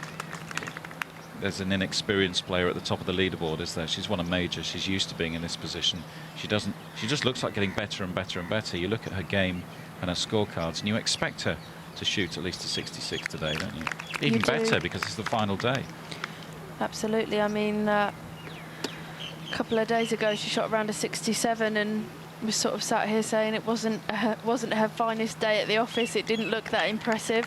there's an inexperienced player at the top of the leaderboard, is there? She's won a major. She's used to being in this position. She just looks like getting better and better and better. You look at her game and her scorecards, and you expect her to shoot at least a 66 today, don't you? Even better, because it's the final day. Absolutely. I mean, a couple of days ago she shot around a 67, and we sort of sat here saying it wasn't her finest day at the office. It didn't look that impressive.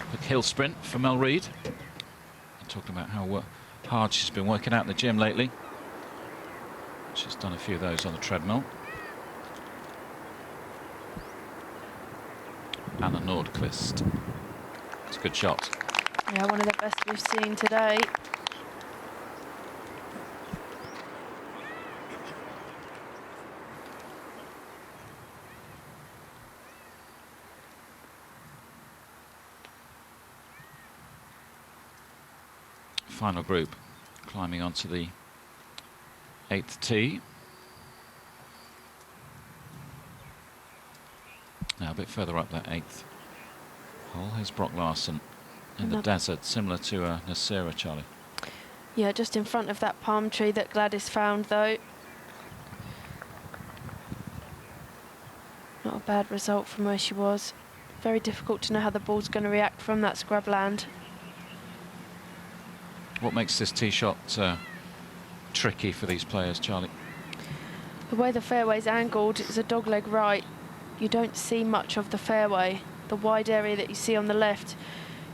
Quick hill sprint for Mel Reid. Talking about how hard she's been working out in the gym lately. She's done a few of those on the treadmill. Anna Nordqvist. It's a good shot. Yeah, one of the best we've seen today. Final group climbing onto the 8th tee. Now a bit further up that 8th hole, here's Brock Larson in the desert, similar to Nasira, Charlie. Yeah, just in front of that palm tree that Gladys found, though. Not a bad result from where she was. Very difficult to know how the ball's going to react from that scrubland. What makes this tee shot tricky for these players, Charlie? The way the fairway's angled, it's a dogleg right. You don't see much of the fairway. The wide area that you see on the left,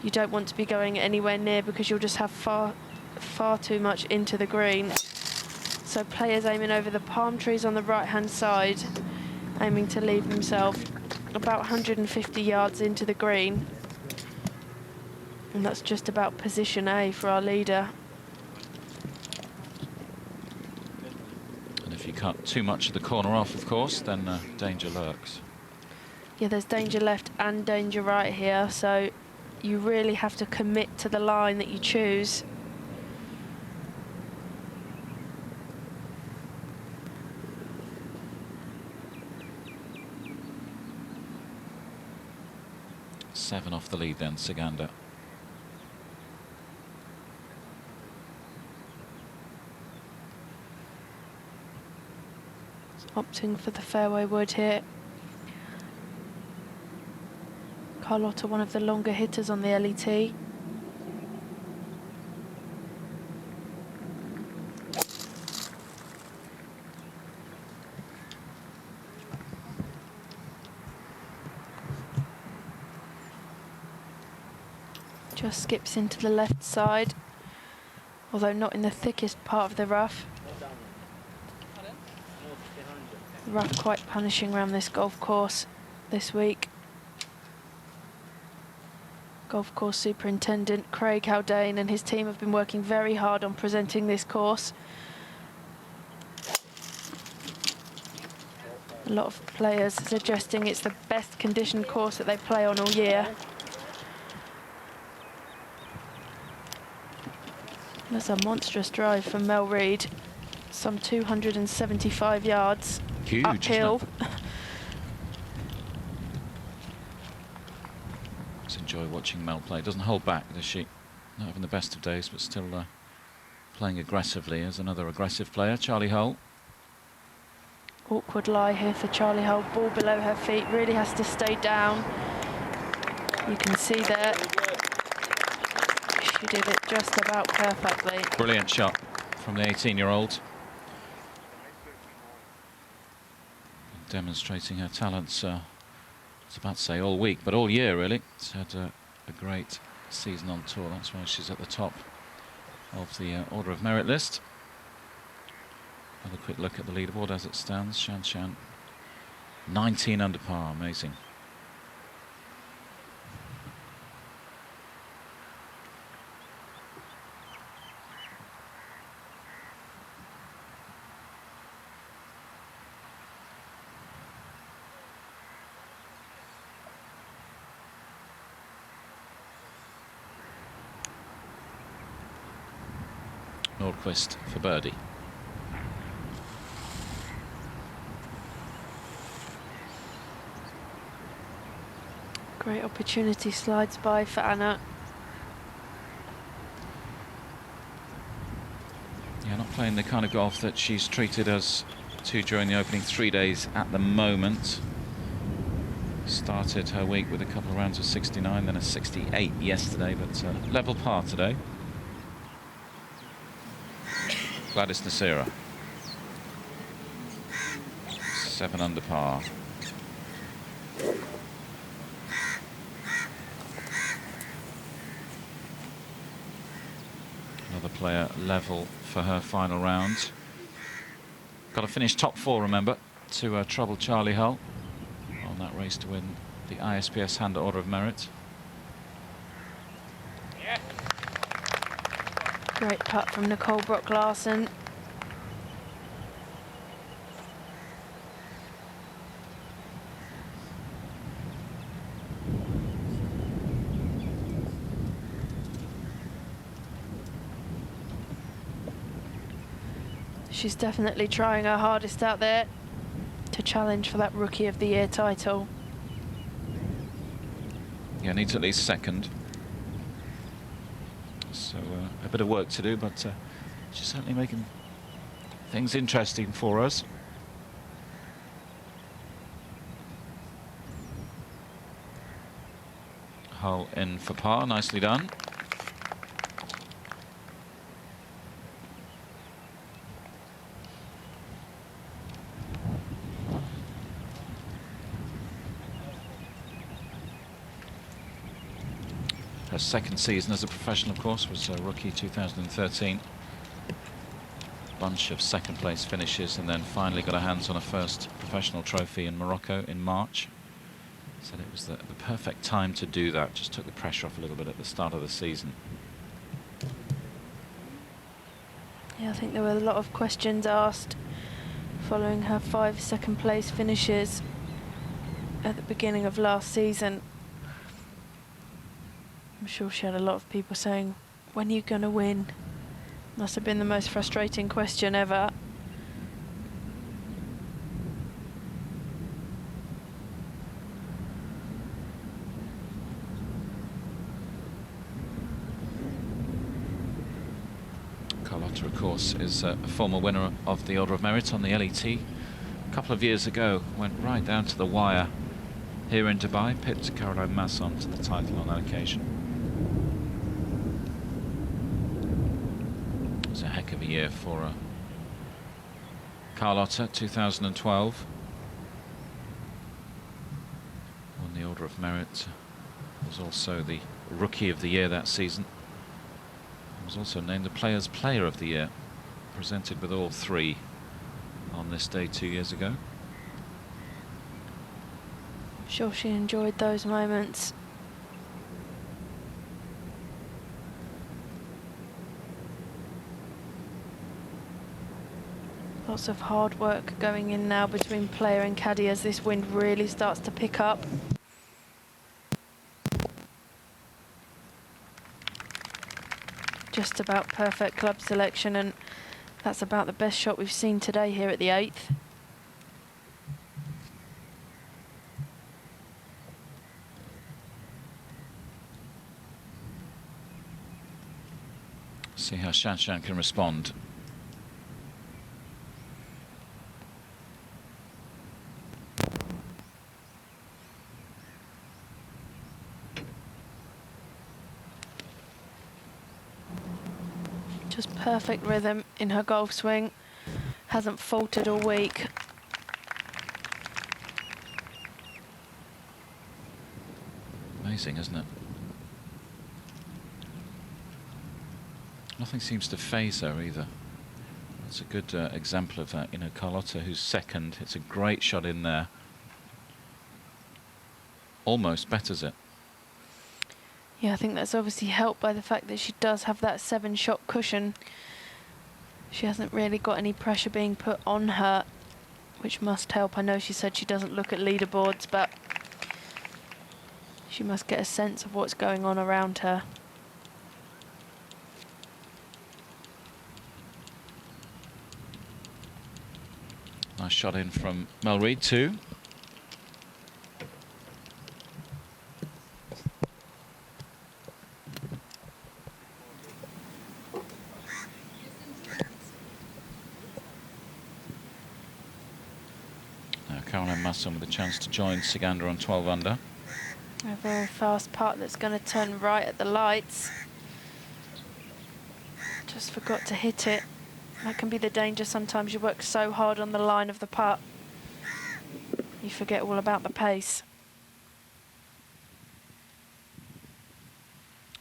you don't want to be going anywhere near, because you'll just have far too much into the green. So players aiming over the palm trees on the right-hand side, aiming to leave themselves about 150 yards into the green. And that's just about position A for our leader. And if you cut too much of the corner off, of course, then danger lurks. Yeah, there's danger left and danger right here, so you really have to commit to the line that you choose. Seven off the lead then, Saganda. Opting for the fairway wood here. Carlotta, one of the longer hitters on the LET. Just skips into the left side, although not in the thickest part of the rough. The rough quite punishing around this golf course this week. Golf course superintendent Craig Haldane and his team have been working very hard on presenting this course. A lot of players suggesting it's the best conditioned course that they play on all year. That's a monstrous drive from Mel Reid, some 275 yards. Huge, uphill. Just enjoy watching Mel play. Doesn't hold back, does she? Not having the best of days, but still playing aggressively as another aggressive player, Charlie Hull. Awkward lie here for Charlie Hull. Ball below her feet, really has to stay down. You can see there. She did it just about perfectly. Brilliant shot from the 18-year-old. Demonstrating her talents, I was about to say all week, but all year really. She's had a great season on tour. That's why she's at the top of the Order of Merit list. Another quick look at the leaderboard as it stands. Shan Shan, 19 under par, amazing. Nordqvist for birdie. Great opportunity slides by for Anna. Yeah, not playing the kind of golf that she's treated us to during the opening 3 days at the moment. Started her week with a couple of rounds of 69, then a 68 yesterday, but level par today. Gladys Nasira, 7 under par. Another player level for her final round. Got to finish top 4, remember, to trouble Charlie Hull on that race to win the ISPS Hand Order of Merit. Great putt from Nicole Brock-Larsen. She's definitely trying her hardest out there to challenge for that Rookie of the Year title. Yeah, needs at least second. So a bit of work to do, but she's certainly making things interesting for us. Hull in for par, nicely done. Her second season as a professional, of course, was Rookie 2013. Bunch of second place finishes, and then finally got her hands on a first professional trophy in Morocco in March. Said it was the perfect time to do that. Just took the pressure off a little bit at the start of the season. Yeah, I think there were a lot of questions asked following her 5 second place finishes at the beginning of last season. I'm sure she had a lot of people saying, when are you going to win? Must have been the most frustrating question ever. Carlotta, of course, is a former winner of the Order of Merit on the LET. A couple of years ago, went right down to the wire here in Dubai, pipped Caroline Masson to the title on that occasion. It was a heck of a year for Carlotta, 2012. Won the Order of Merit. Was also the Rookie of the Year that season. Was also named the Players' Player of the Year. Presented with all 3 on this day 2 years ago. I'm sure she enjoyed those moments. Lots of hard work going in now between player and caddy as this wind really starts to pick up. Just about perfect club selection, and that's about the best shot we've seen today here at the 8th. See how Shanshan can respond. Just perfect rhythm in her golf swing. Hasn't faltered all week. Amazing, isn't it? Nothing seems to faze her either. That's a good example of that. You know, Carlotta, who's second, it's a great shot in there. Almost betters it. Yeah, I think that's obviously helped by the fact that she does have that 7-shot cushion. She hasn't really got any pressure being put on her, which must help. I know she said she doesn't look at leaderboards, but she must get a sense of what's going on around her. Nice shot in from Mel Reid too. Caroline Masson with a chance to join Sikander on 12 under. A very fast putt that's going to turn right at the lights. Just forgot to hit it. That can be the danger sometimes. You work so hard on the line of the putt, you forget all about the pace.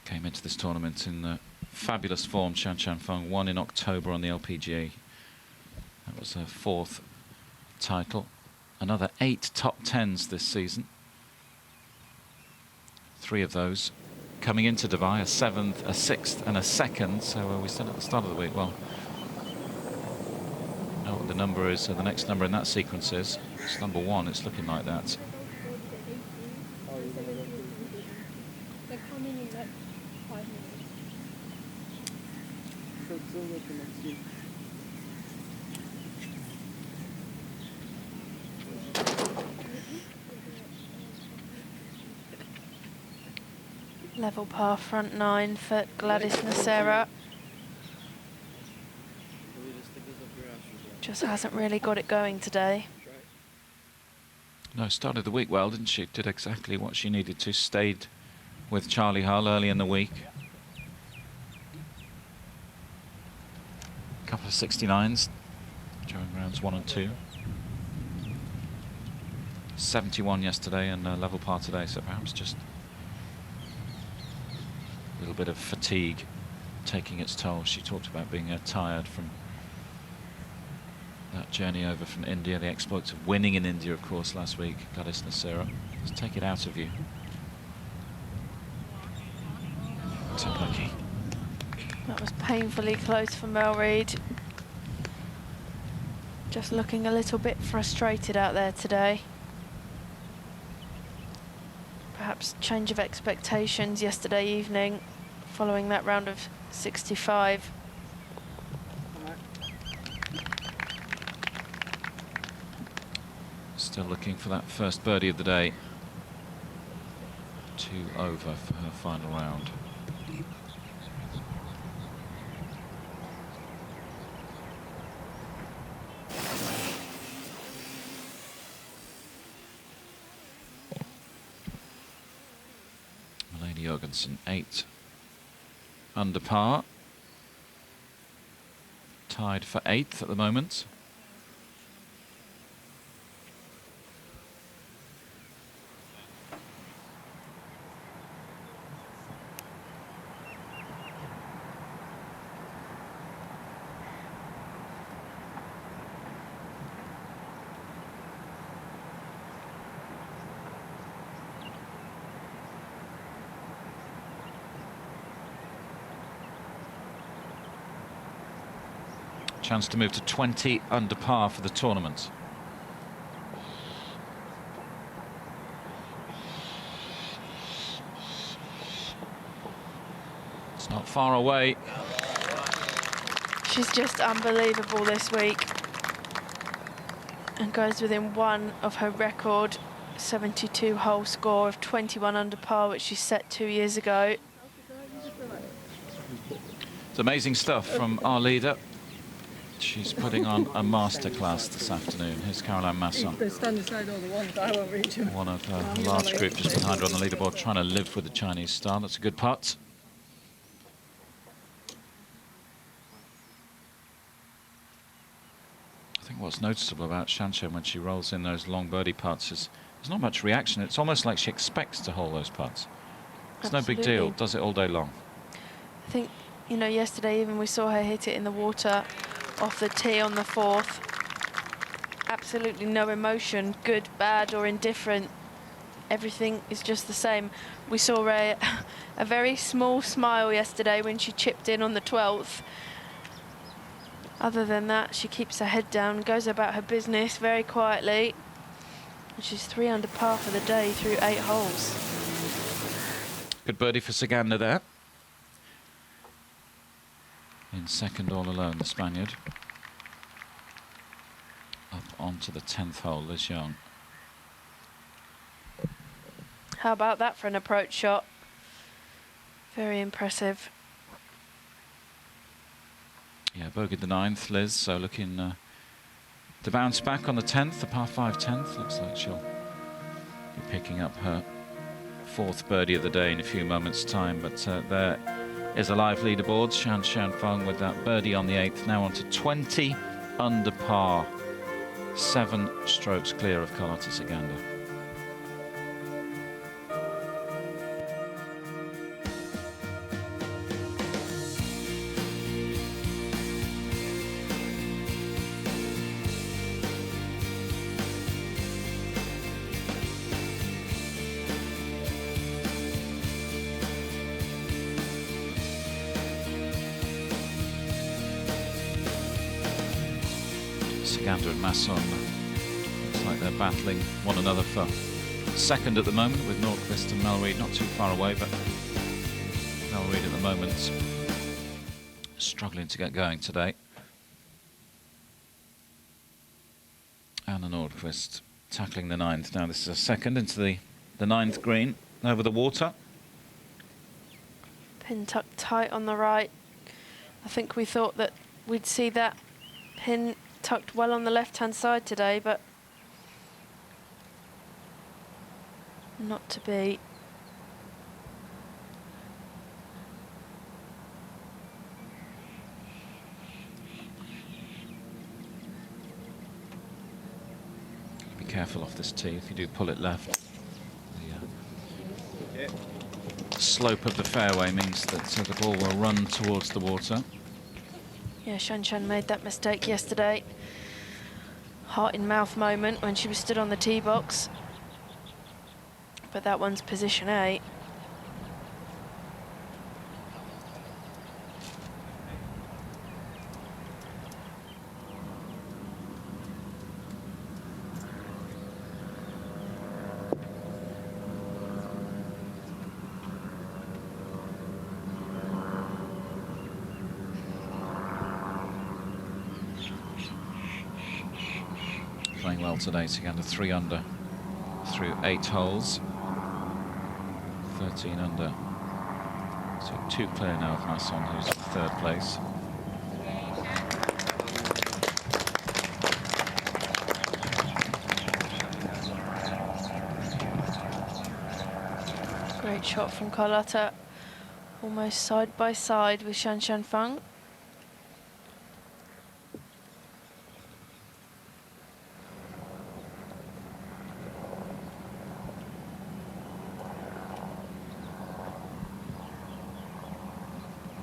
Came into this tournament in fabulous form. Chan Chan Fung won in October on the LPGA. That was her 4th title. Another 8 top 10s this season. 3 of those coming into Dubai, a 7th, a 6th and a 2nd. So we're still at the start of the week. Well, I know what the number is, so the next number in that sequence is. It's number 1, it's looking like that. They're coming in like 5 minutes. So it's all looking next week. Level par front 9 for Gladys Nocera. Just hasn't really got it going today. No, started the week well, didn't she? Did exactly what she needed to. Stayed with Charlie Hull early in the week. A couple of 69s during rounds 1 and 2. 71 yesterday and level par today, so perhaps just a little bit of fatigue taking its toll. She talked about being tired from that journey over from India, the exploits of winning in India, of course, last week. Gladys Nocera. Just take it out of you. It's unlucky. That was painfully close for Mel Reid. Just looking a little bit frustrated out there today. Perhaps change of expectations yesterday evening following that round of 65. Still looking for that first birdie of the day. 2 over for her final round. Malene Jorgensen, 8 under par. Tied for 8th at the moment. Chance to move to 20 under par for the tournament. It's not far away. She's just unbelievable this week and goes within 1 of her record 72 hole score of 21 under par, which she set 2 years ago. It's amazing stuff from our leader. She's putting on a masterclass this afternoon. Here's Caroline Masson. They stand aside all the ones, I won't reach them. One of her large group just behind her on the leaderboard, trying to live with the Chinese style. That's a good putt. I think what's noticeable about Shanchen when she rolls in those long birdie putts is there's not much reaction. It's almost like she expects to hole those putts. It's no big deal. Does it all day long. I think, you know, yesterday even we saw her hit it in the water off the tee on the 4th. Absolutely no emotion, good, bad or indifferent. Everything is just the same. We saw a very small smile yesterday when she chipped in on the 12th. Other than that, she keeps her head down, goes about her business very quietly. And she's 3 under par for the day through 8 holes. Good birdie for Sikander there. In second all alone, the Spaniard. Up onto the 10th hole, Liz Young. How about that for an approach shot? Very impressive. Yeah, bogeyed the 9th, Liz, so looking to bounce back on the 10th, the par 5 10th. Looks like she'll be picking up her 4th birdie of the day in a few moments' time. But there is a live leaderboard. Shan Shanfeng with that birdie on the 8th, now on to 20 under par, 7 strokes clear of Carlota Ciganda. Ciganda and Masson, looks like they're battling one another for second at the moment, with Nordqvist and Melreid not too far away, but Melreid at the moment struggling to get going today. Anna Nordqvist tackling the 9th. Now this is a second into the 9th green, over the water. Pin tucked tight on the right. I think we thought that we'd see that pin tucked well on the left-hand side today, but not to be. Be careful off this tee if you do pull it left. The slope of the fairway means that the ball will run towards the water. Yeah, Shan Shan made that mistake yesterday. Heart in mouth moment when she was stood on the tee box. But that one's position 8. Playing well today, Ciganda 3 under through 8 holes. 13 under. So 2 clear now of Masson, who's in 3rd place. Great shot from Carlota. Almost side by side with Shan Shanfeng.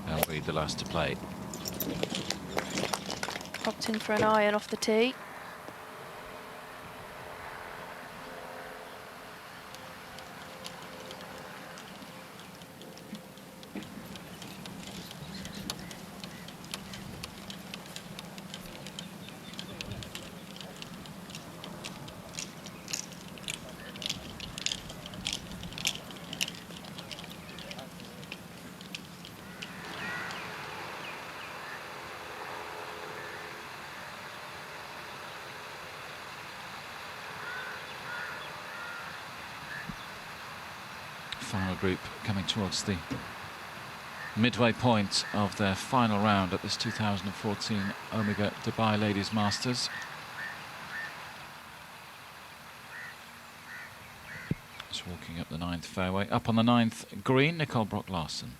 Melreid the last to play. Popped in for an iron off the tee. Final group coming towards the midway point of their final round at this 2014 Omega Dubai Ladies Masters. Just walking up the 9th fairway. Up on the 9th green, Nicole Brock-Larsen.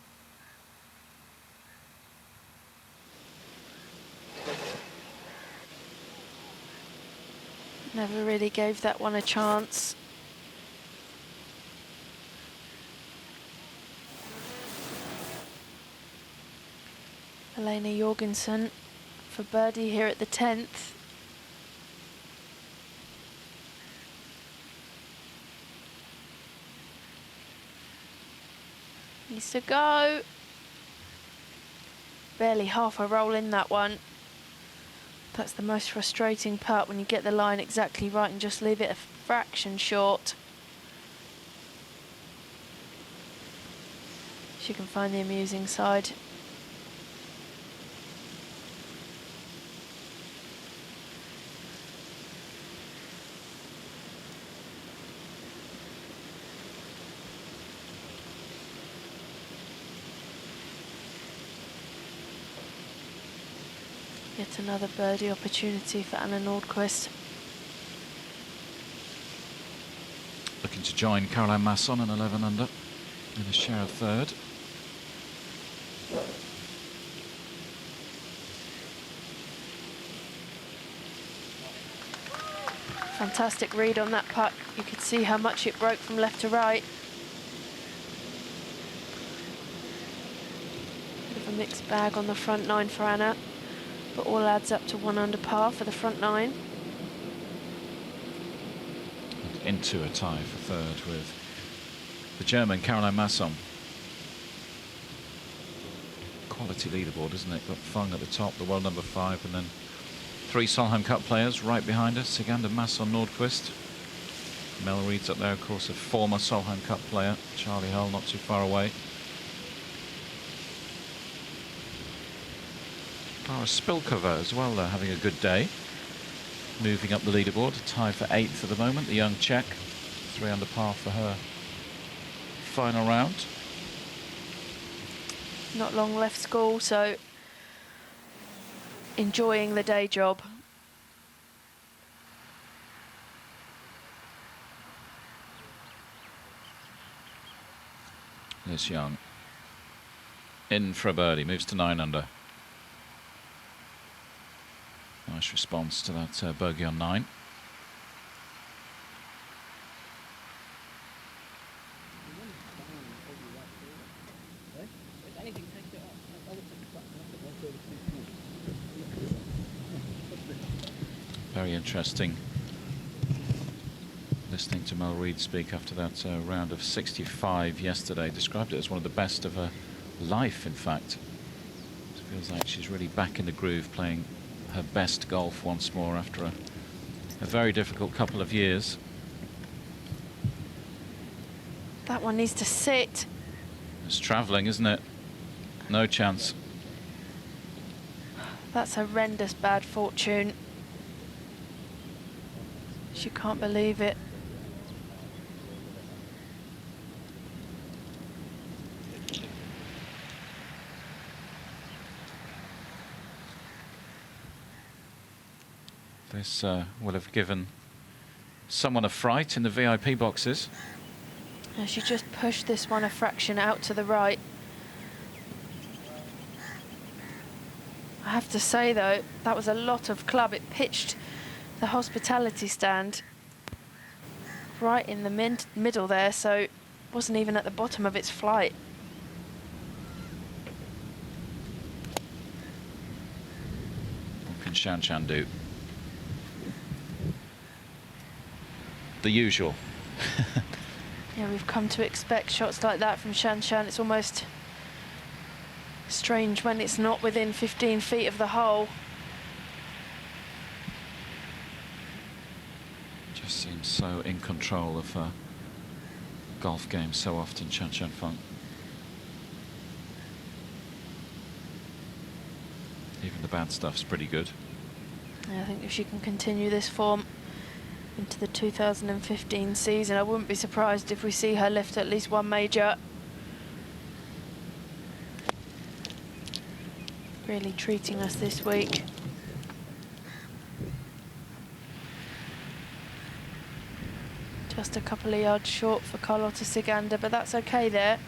Never really gave that one a chance. Elena Jorgensen for birdie here at the 10th. Needs to go. Barely half a roll in that one. That's the most frustrating part, when you get the line exactly right and just leave it a fraction short. She can find the amusing side. Yet another birdie opportunity for Anna Nordqvist. Looking to join Caroline Masson in 11 under in a share of third. Fantastic read on that putt. You could see how much it broke from left to right. Bit of a mixed bag on the front nine for Anna, but all adds up to 1 under par for the front nine. And into a tie for third with the German Caroline Masson. Quality leaderboard, isn't it? Got Fung at the top, the world number 5, and then 3 Solheim Cup players right behind us. Sagander, Masson, Nordqvist. Mel Reid's up there, of course, a former Solheim Cup player. Charlie Hull not too far away. Klara Spilkova as well, having a good day. Moving up the leaderboard, a tie for 8th at the moment. The young Czech, 3 under par for her final round. Not long left school, so enjoying the day job. Liz Young in for a birdie, moves to 9 under. Nice response to that bogey on 9. Very interesting listening to Mel Reid speak after that round of 65 yesterday. Described it as one of the best of her life, in fact. It feels like she's really back in the groove, playing her best golf once more after a very difficult couple of years. That one needs to sit. It's travelling, isn't it? No chance. That's horrendous bad fortune. She can't believe it. This will have given someone a fright in the VIP boxes. And she just pushed this one a fraction out to the right. I have to say, though, that was a lot of club. It pitched the hospitality stand right in the middle there, so it wasn't even at the bottom of its flight. What can Shan Shan do? The usual. Yeah, we've come to expect shots like that from Shan Shan. It's almost strange when it's not within 15 feet of the hole. Just seems so in control of her golf game so often, Shan Shan Fung. Even the bad stuff's pretty good. Yeah, I think if she can continue this form into the 2015 season, I wouldn't be surprised if we see her lift at least one major. Really treating us this week. Just a couple of yards short for Carlota Sagander, but that's okay there.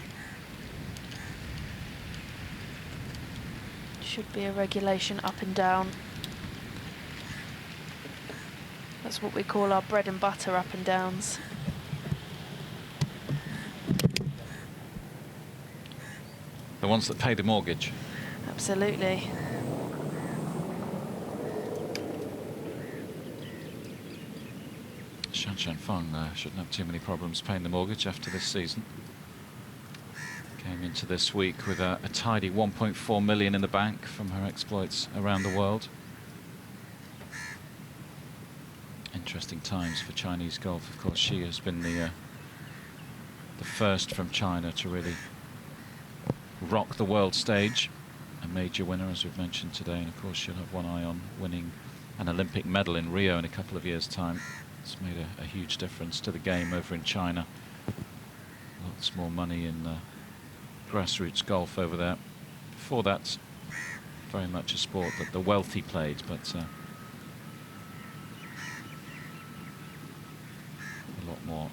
Should be a regulation up and down. That's what we call our bread and butter up and downs. The ones that pay the mortgage. Absolutely. Shan Shan Fung shouldn't have too many problems paying the mortgage after this season. Came into this week with a tidy 1.4 million in the bank from her exploits around the world. Interesting times for Chinese golf. Of course, she has been the first from China to really rock the world stage. A major winner, as we've mentioned today, and of course she'll have one eye on winning an Olympic medal in Rio in a couple of years' time. It's made a huge difference to the game over in China. Lots more money in grassroots golf over there. Before that, very much a sport that the wealthy played, but a lot more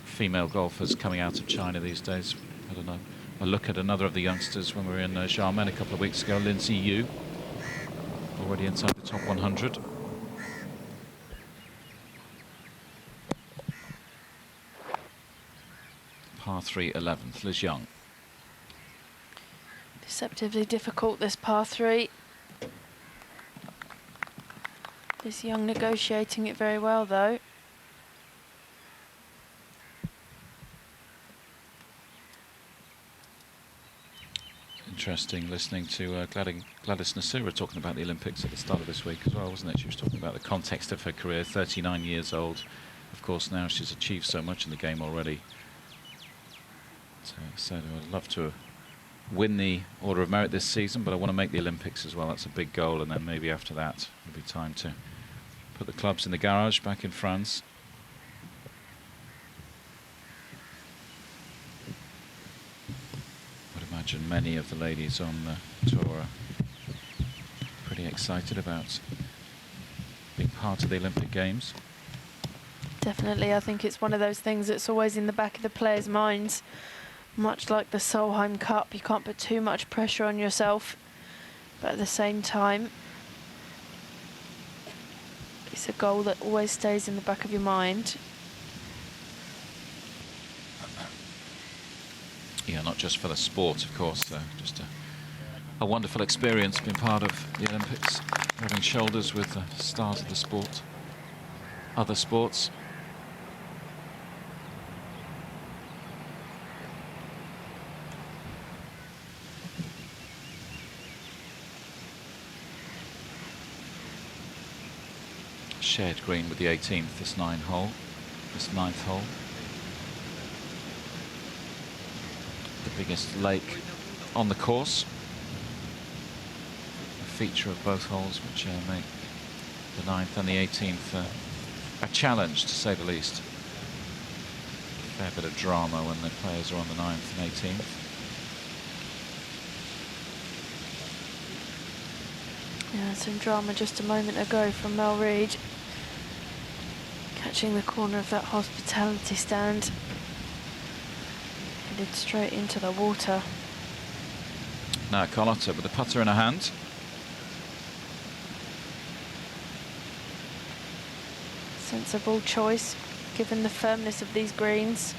female golfers coming out of China these days. I don't know. I look at another of the youngsters when we were in Xiamen a couple of weeks ago, Lin Ziyu, already inside the top 100. Par 3 11th, Liz Young. Deceptively difficult, this par 3. Liz Young negotiating it very well, though. Interesting listening to Gladys Nasira talking about the Olympics at the start of this week as well, wasn't it? She was talking about the context of her career, 39 years old. Of course, now she's achieved so much in the game already. So said, I'd love to win the Order of Merit this season, but I want to make the Olympics as well. That's a big goal, and then maybe after that it'll be time to put the clubs in the garage back in France. I'd imagine many of the ladies on the tour are pretty excited about being part of the Olympic Games. Definitely, I think it's one of those things that's always in the back of the players' minds. Much like the Solheim Cup, you can't put too much pressure on yourself, but at the same time, it's a goal that always stays in the back of your mind. Yeah, not just for the sport, of course, just a wonderful experience being part of the Olympics, rubbing shoulders with the stars of the sport, other sports. Shared green with the 18th, this ninth hole. The biggest lake on the course. A feature of both holes, which make the 9th and the 18th a challenge, to say the least. A fair bit of drama when the players are on the 9th and 18th. Yeah, some drama just a moment ago from Mel Reid. Catching the corner of that hospitality stand. Headed straight into the water. Now Carlotta with the putter in her hand. Sensible choice, given the firmness of these greens.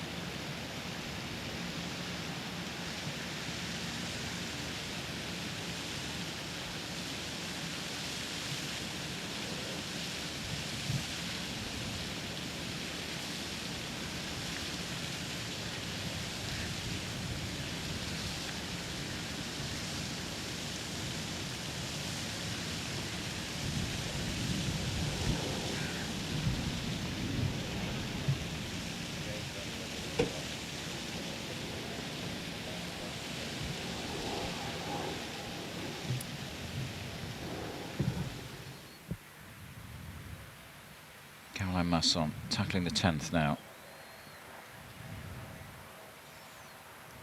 Caroline Masson tackling the 10th now.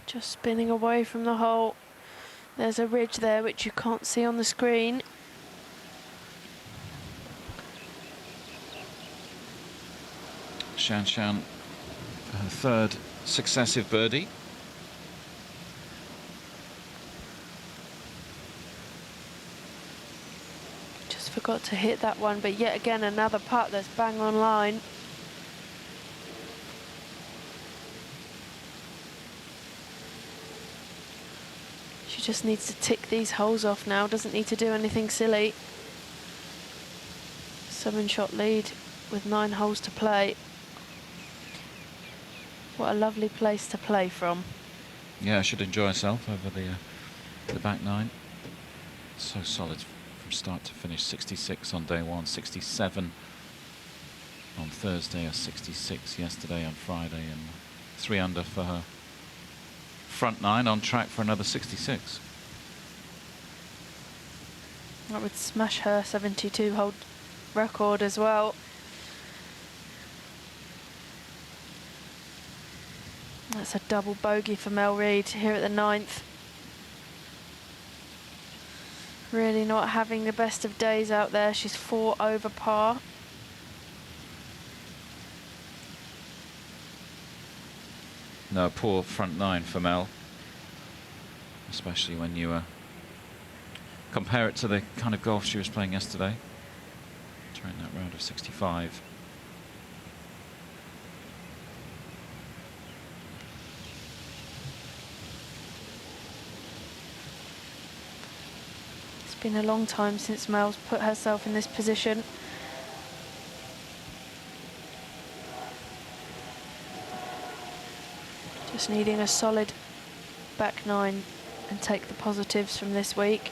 Just spinning away from the hole. There's a ridge there which you can't see on the screen. Shan Shan for her third successive birdie. Just forgot to hit that one, but yet again another putt that's bang on line. She just needs to tick these holes off now, doesn't need to do anything silly. 7-shot lead with 9 holes to play. What a lovely place to play from. Yeah, should enjoy herself over the back 9. So solid from start to finish. 66 on day 1, 67 on Thursday, a 66 yesterday on Friday, and 3 under for her front 9, on track for another 66. That would smash her 72-hole record as well. That's a double bogey for Mel Reid here at the 9th. Really not having the best of days out there. She's 4 over par. No, poor front nine for Mel, especially when you compare it to the kind of golf she was playing yesterday during that round of 65. It's been a long time since Mel's put herself in this position. Just needing a solid back nine and take the positives from this week.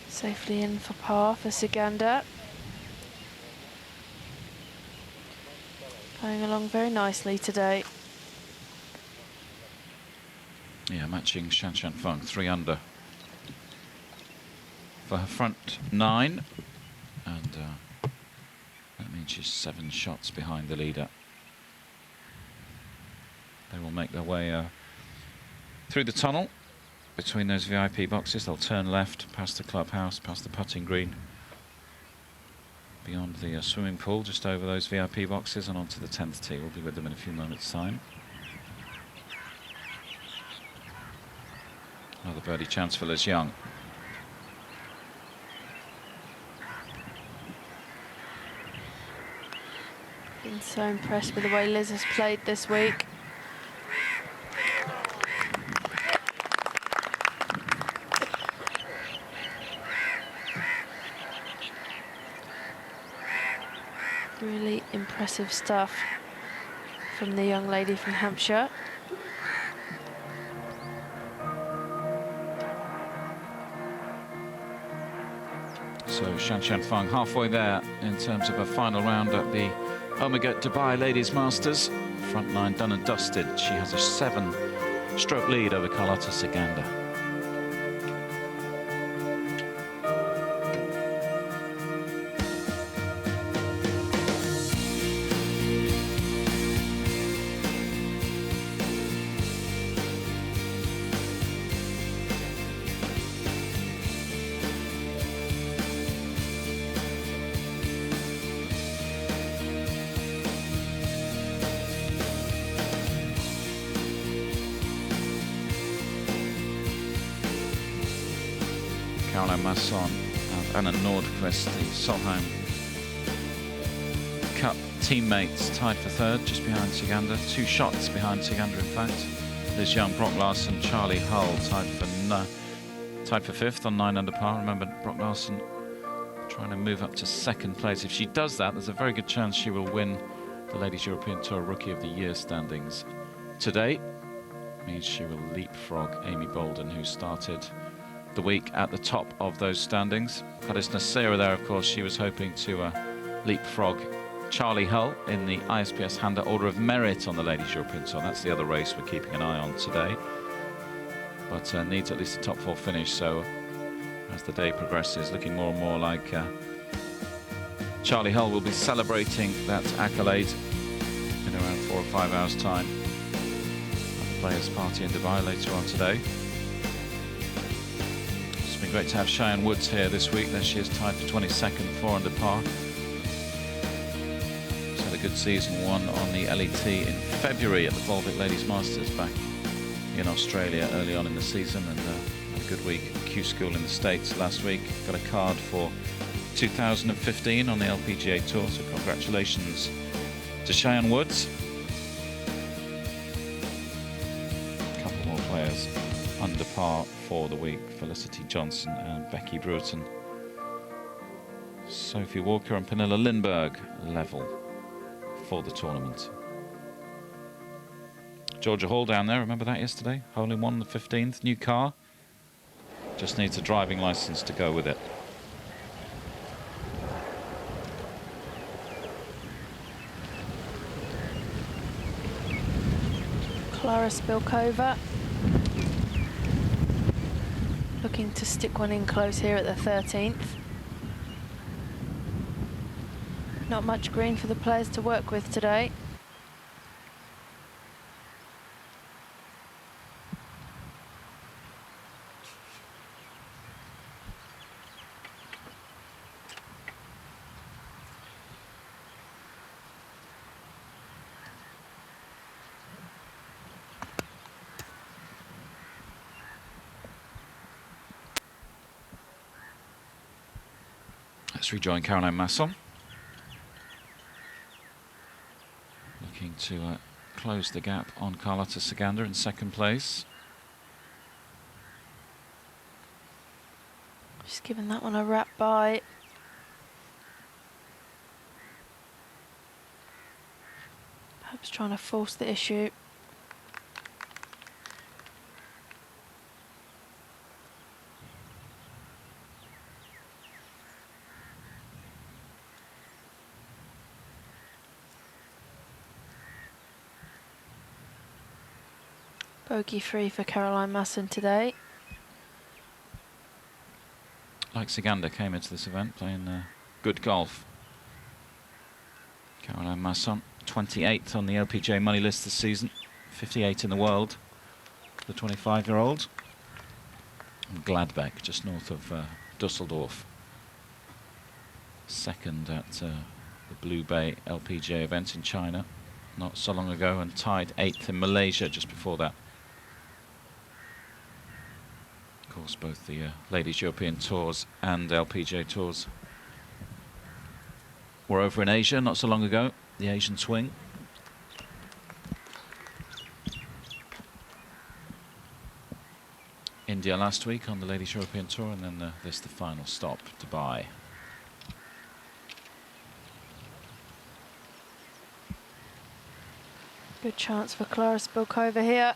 Safely in for par for Sikander. Going along very nicely today. Yeah, matching Shan Shan Feng, 3 under for her front nine, and that means she's 7 shots behind the leader. They will make their way through the tunnel between those VIP boxes. They'll turn left past the clubhouse, past the putting green, beyond the swimming pool, just over those VIP boxes, and onto the 10th tee. We'll be with them in a few moments' time. Another birdie chance for Liz Young. Been so impressed with the way Liz has played this week. Really impressive stuff from the young lady from Hampshire. So Shan Shan Feng halfway there in terms of a final round at the Omega Dubai Ladies Masters. Front nine done and dusted. She has a 7-stroke lead over Carlota Sikander. Caroline Masson and Anna Nordqvist, the Solheim Cup teammates, tied for 3rd, just behind Sikander. 2 shots behind Sikander, in fact. Liz Young, Brock Larson, Charlie Hull tied for 5th on 9 under par. Remember, Brock Larson trying to move up to 2nd place. If she does that, there's a very good chance she will win the Ladies European Tour Rookie of the Year standings today. Means she will leapfrog Amy Bolden, who started the week at the top of those standings. Gladys Nasira there, of course, she was hoping to leapfrog Charlie Hull in the ISPS Handa Order of Merit on the Ladies European Tour. That's the other race we're keeping an eye on today. But needs at least a top 4 finish, so as the day progresses, looking more and more like Charlie Hull will be celebrating that accolade in around 4 or 5 hours' time at the Players' Party in Dubai later on today. It's been great to have Cheyenne Woods here this week. There she is, tied for 22nd, 4 under par. She's had a good season, won on the LET in February at the Volvic Ladies Masters back in Australia early on in the season, and had a good week at Q School in the States last week. Got a card for 2015 on the LPGA Tour, so congratulations to Cheyenne Woods. A couple more players under par for the week: Felicity Johnson and Becky Bruton. Sophie Walker and Pernilla Lindberg level for the tournament. Georgia Hall down there, remember that yesterday? Hole in one on the 15th, new car. Just needs a driving license to go with it. Klara Spilkova looking to stick one in close here at the 13th. Not much green for the players to work with today. Let's rejoin Caroline Masson. Looking to close the gap on Carlota Ciganda in second place. Just giving that one a wrap by. Perhaps trying to force the issue. Bogey free for Caroline Masson today. Like Ciganda came into this event playing good golf. Caroline Masson, 28th on the LPGA money list this season, 58 in the world, the 25-year-old. And Gladbeck, just north of Dusseldorf. Second at the Blue Bay LPGA event in China not so long ago, and tied 8th in Malaysia just before that. Of course, both the Ladies European Tours and LPGA Tours were over in Asia not so long ago, the Asian swing. India last week on the Ladies European Tour, and then this the final stop, Dubai. Good chance for Clara Spilkova here.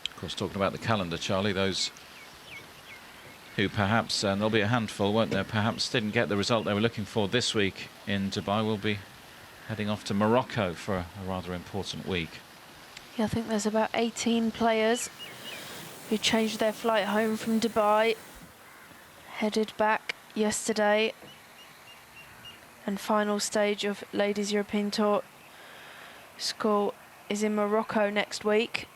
Of course, talking about the calendar, Charlie, those who perhaps, and there'll be a handful, won't there, perhaps didn't get the result they were looking for this week in Dubai, will be heading off to Morocco for a rather important week. Yeah, I think there's about 18 players who changed their flight home from Dubai, headed back yesterday, and final stage of Ladies European Tour school is in Morocco next week,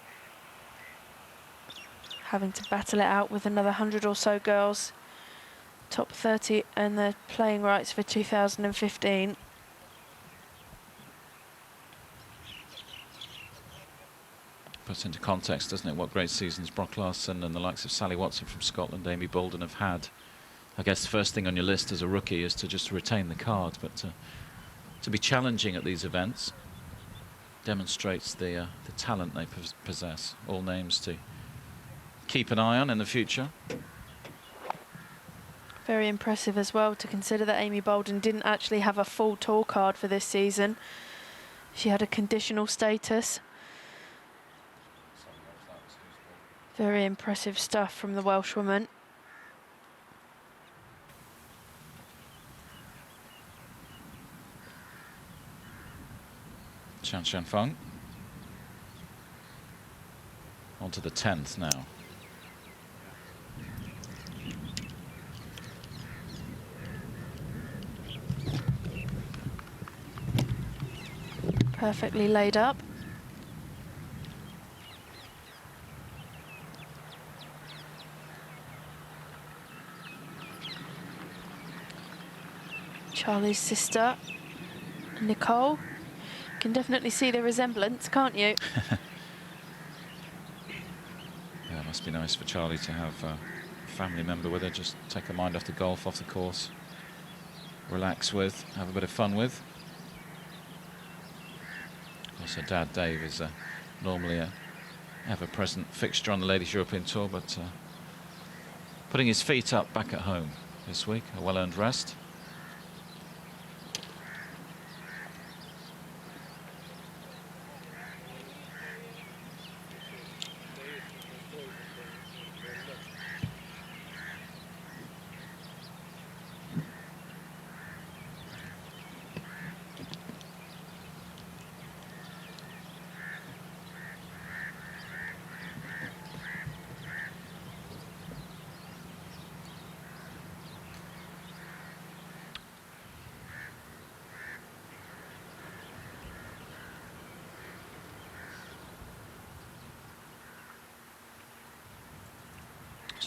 having to battle it out with another 100 or so girls, top 30 and the playing rights for 2015. Puts into context, doesn't it, what great seasons Brock Larson and the likes of Sally Watson from Scotland, Amy Bolden have had. I guess the first thing on your list as a rookie is to just retain the card, but to be challenging at these events demonstrates the talent they possess. All names to keep an eye on in the future. Very impressive as well to consider that Amy Bolden didn't actually have a full tour card for this season. She had a conditional status. Very impressive stuff from the Welshwoman. Chan Shanfeng. On to the 10th now. Perfectly laid up. Charlie's sister, Nicole. Can definitely see the resemblance, can't you? Yeah, it must be nice for Charlie to have a family member with her, just take her mind off the golf, off the course, relax with, have a bit of fun with. Of course, her dad, Dave, is normally a ever-present fixture on the Ladies European Tour, but putting his feet up back at home this week, a well-earned rest.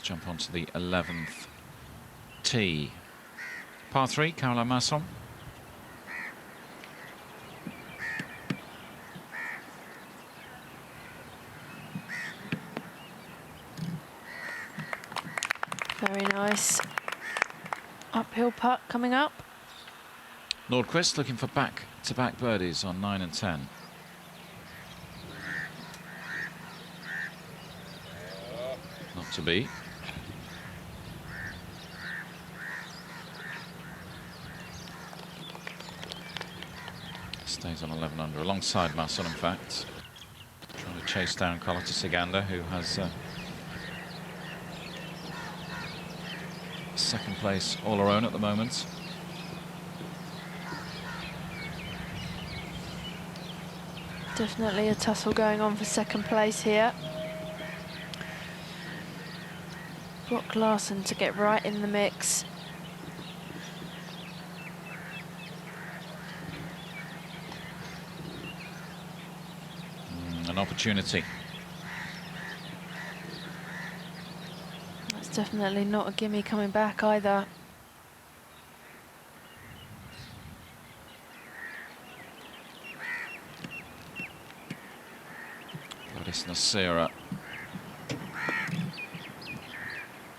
Jump onto the 11th tee. Par 3, Caroline Masson. Very nice. Uphill putt coming up. Nordqvist looking for back-to-back birdies on 9 and 10. Not to be. Stays on 11 under, alongside Masson, in fact. Trying to chase down Coletta Ciganda, who has second place all her own at the moment. Definitely a tussle going on for second place here. Brock Larson to get right in the mix. An opportunity. That's definitely not a gimme coming back either. Gladys Nasira.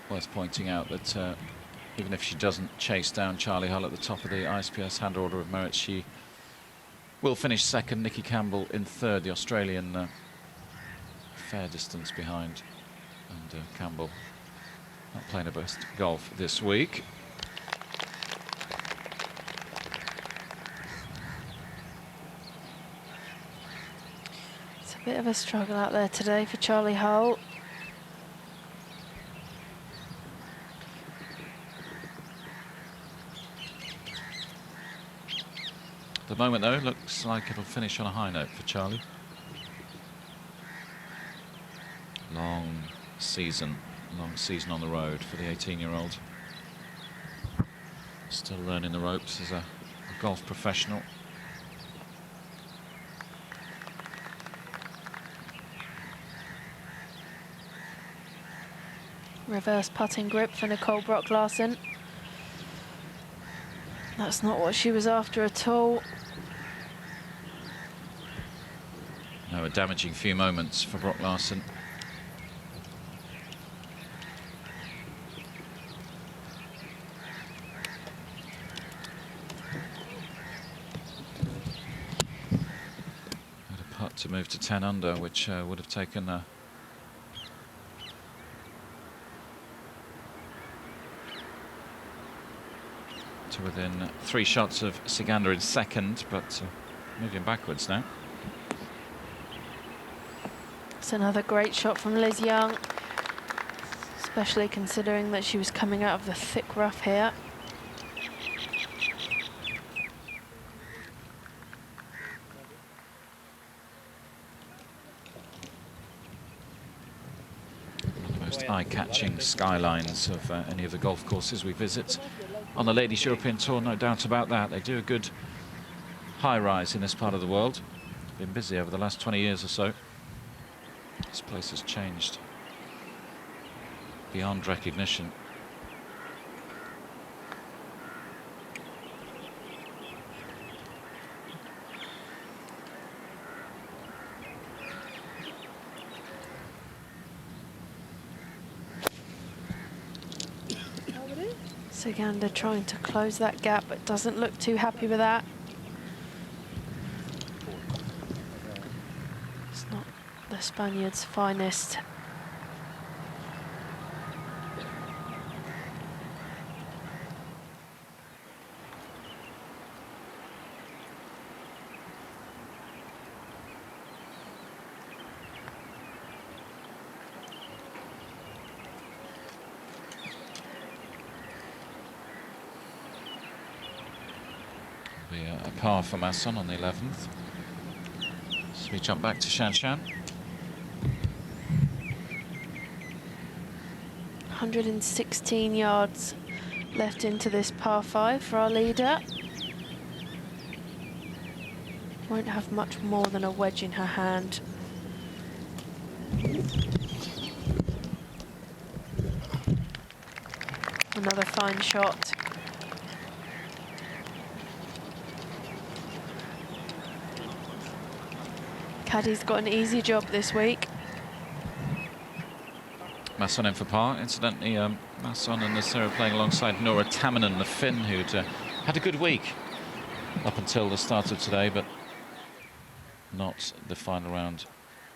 Worth pointing out that even if she doesn't chase down Charlie Hull at the top of the ISPS hand order of merit, she will finish second. Nikki Campbell in third, the Australian fair distance behind. And Campbell not playing her best golf this week. It's a bit of a struggle out there today for Charlie Hull. At the moment, though, looks like it'll finish on a high note for Charlie. Long season on the road for the 18-year-old. Still learning the ropes as a golf professional. Reverse putting grip for Nicole Brock Larson. That's not what she was after at all. No, a damaging few moments for Brock Larson. Had a putt to move to 10 under, which would have taken to within 3 shots of Ciganda in second, but moving backwards now. It's another great shot from Liz Young, especially considering that she was coming out of the thick rough here. One of the most eye-catching skylines of any of the golf courses we visit on the Ladies European Tour, no doubt about that. They do a good high-rise in this part of the world. Been busy over the last 20 years or so. This place has changed beyond recognition. Ciganda trying to close that gap, but doesn't look too happy with that. It's not the Spaniard's finest. Be a par for Masson on the 11th. So we jump back to Shanshan. 116 yards left into this par 5 for our leader. Won't have much more than a wedge in her hand. Another fine shot. Caddy's got an easy job this week. Masson in for par. Incidentally, Masson and Nasira playing alongside Nora Tamanen, the Finn, who'd had a good week up until the start of today, but not the final round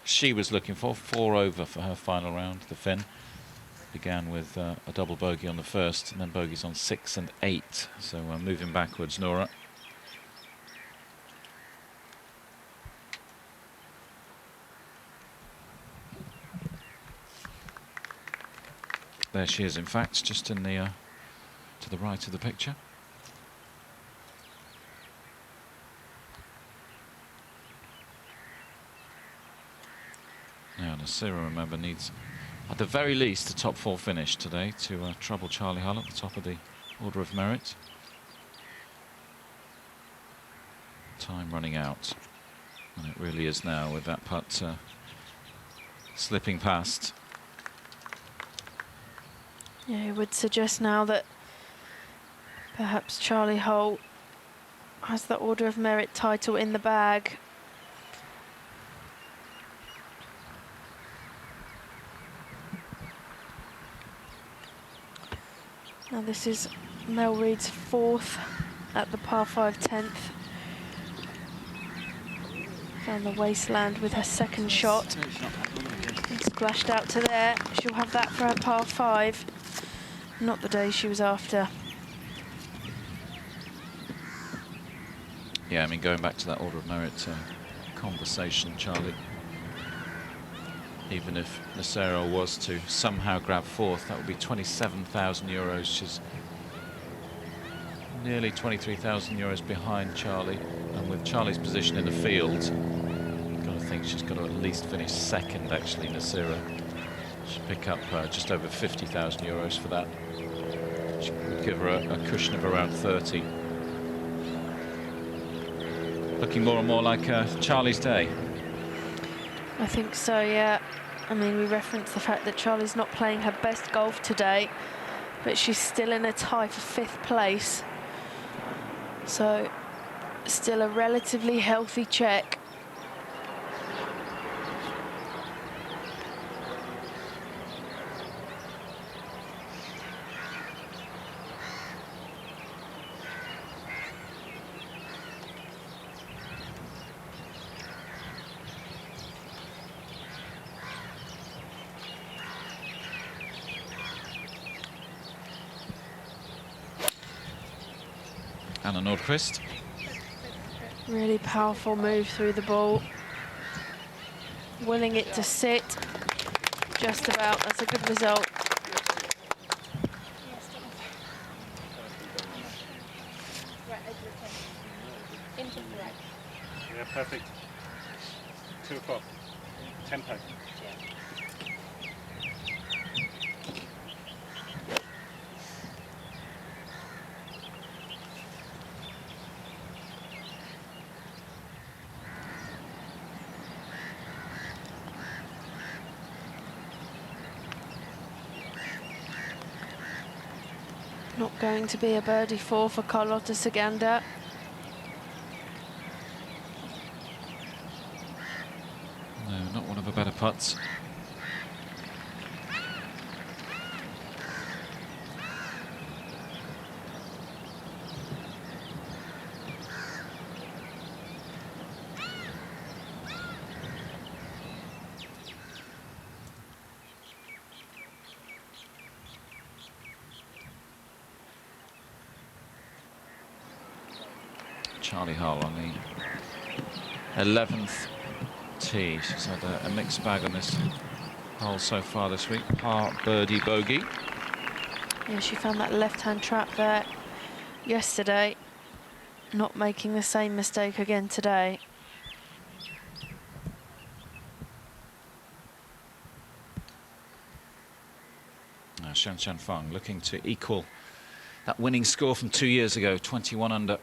she was looking for. 4 over for her final round. The Finn began with a double bogey on the first, and then bogeys on 6 and 8. So moving backwards, Nora. There she is, in fact, just in the to the right of the picture. Now, Nasira, remember, needs at the very least a top 4 finish today to trouble Charlie Hull at the top of the order of merit. Time running out, and it really is now with that putt slipping past. Yeah, it would suggest now that perhaps Charlie Hull has the Order of Merit title in the bag. Now this is Mel Reid's 4th at the par 5 10th. Found the wasteland with her 2nd shot. And splashed out to there. She'll have that for her par 5. Not the day she was after. Yeah, I mean, going back to that Order of Merit conversation, Charlie, even if Nasira was to somehow grab 4th, that would be 27,000 euros. She's nearly 23,000 euros behind Charlie, and with Charlie's position in the field, you've got to think she's got to at least finish 2nd, actually, Nasira. She'll pick up just over 50,000 euros for that. Which would give her a cushion of around 30. Looking more and more like Charlie's day. I think so, yeah. I mean, we referenced the fact that Charlie's not playing her best golf today, but she's still in a tie for 5th place. So, still a relatively healthy check. Anna Nordqvist. Really powerful move through the ball. Willing it to sit. Just about. That's a good result. Yeah, perfect. 2 o'clock. Tempo. Not going to be a birdie 4 for Carlota Ciganda. No, not one of her better putts. Charlie Hull on the 11th tee. She's had a mixed bag on this hole so far this week. Par, birdie, bogey. Yeah, she found that left-hand trap there yesterday. Not making the same mistake again today. Now Shan Shan Feng looking to equal that winning score from 2 years ago, 21 under.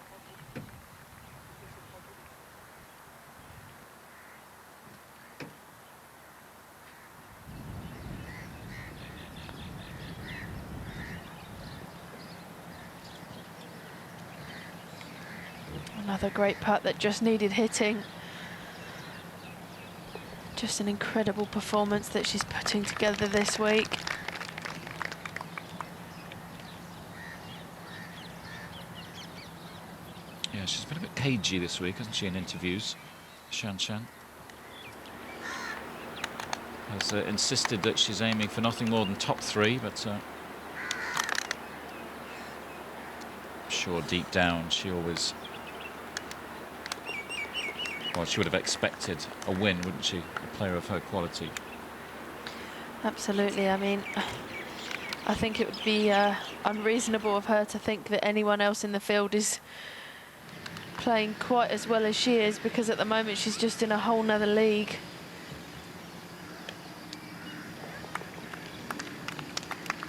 Another great putt that just needed hitting. Just an incredible performance that she's putting together this week. Yeah, she's been a bit cagey this week, hasn't she, in interviews? Shan Shan has insisted that she's aiming for nothing more than top 3, but I'm sure deep down she always... Well, she would have expected a win, wouldn't she? A player of her quality. Absolutely. I mean, I think it would be unreasonable of her to think that anyone else in the field is playing quite as well as she is, because at the moment she's just in a whole nother league.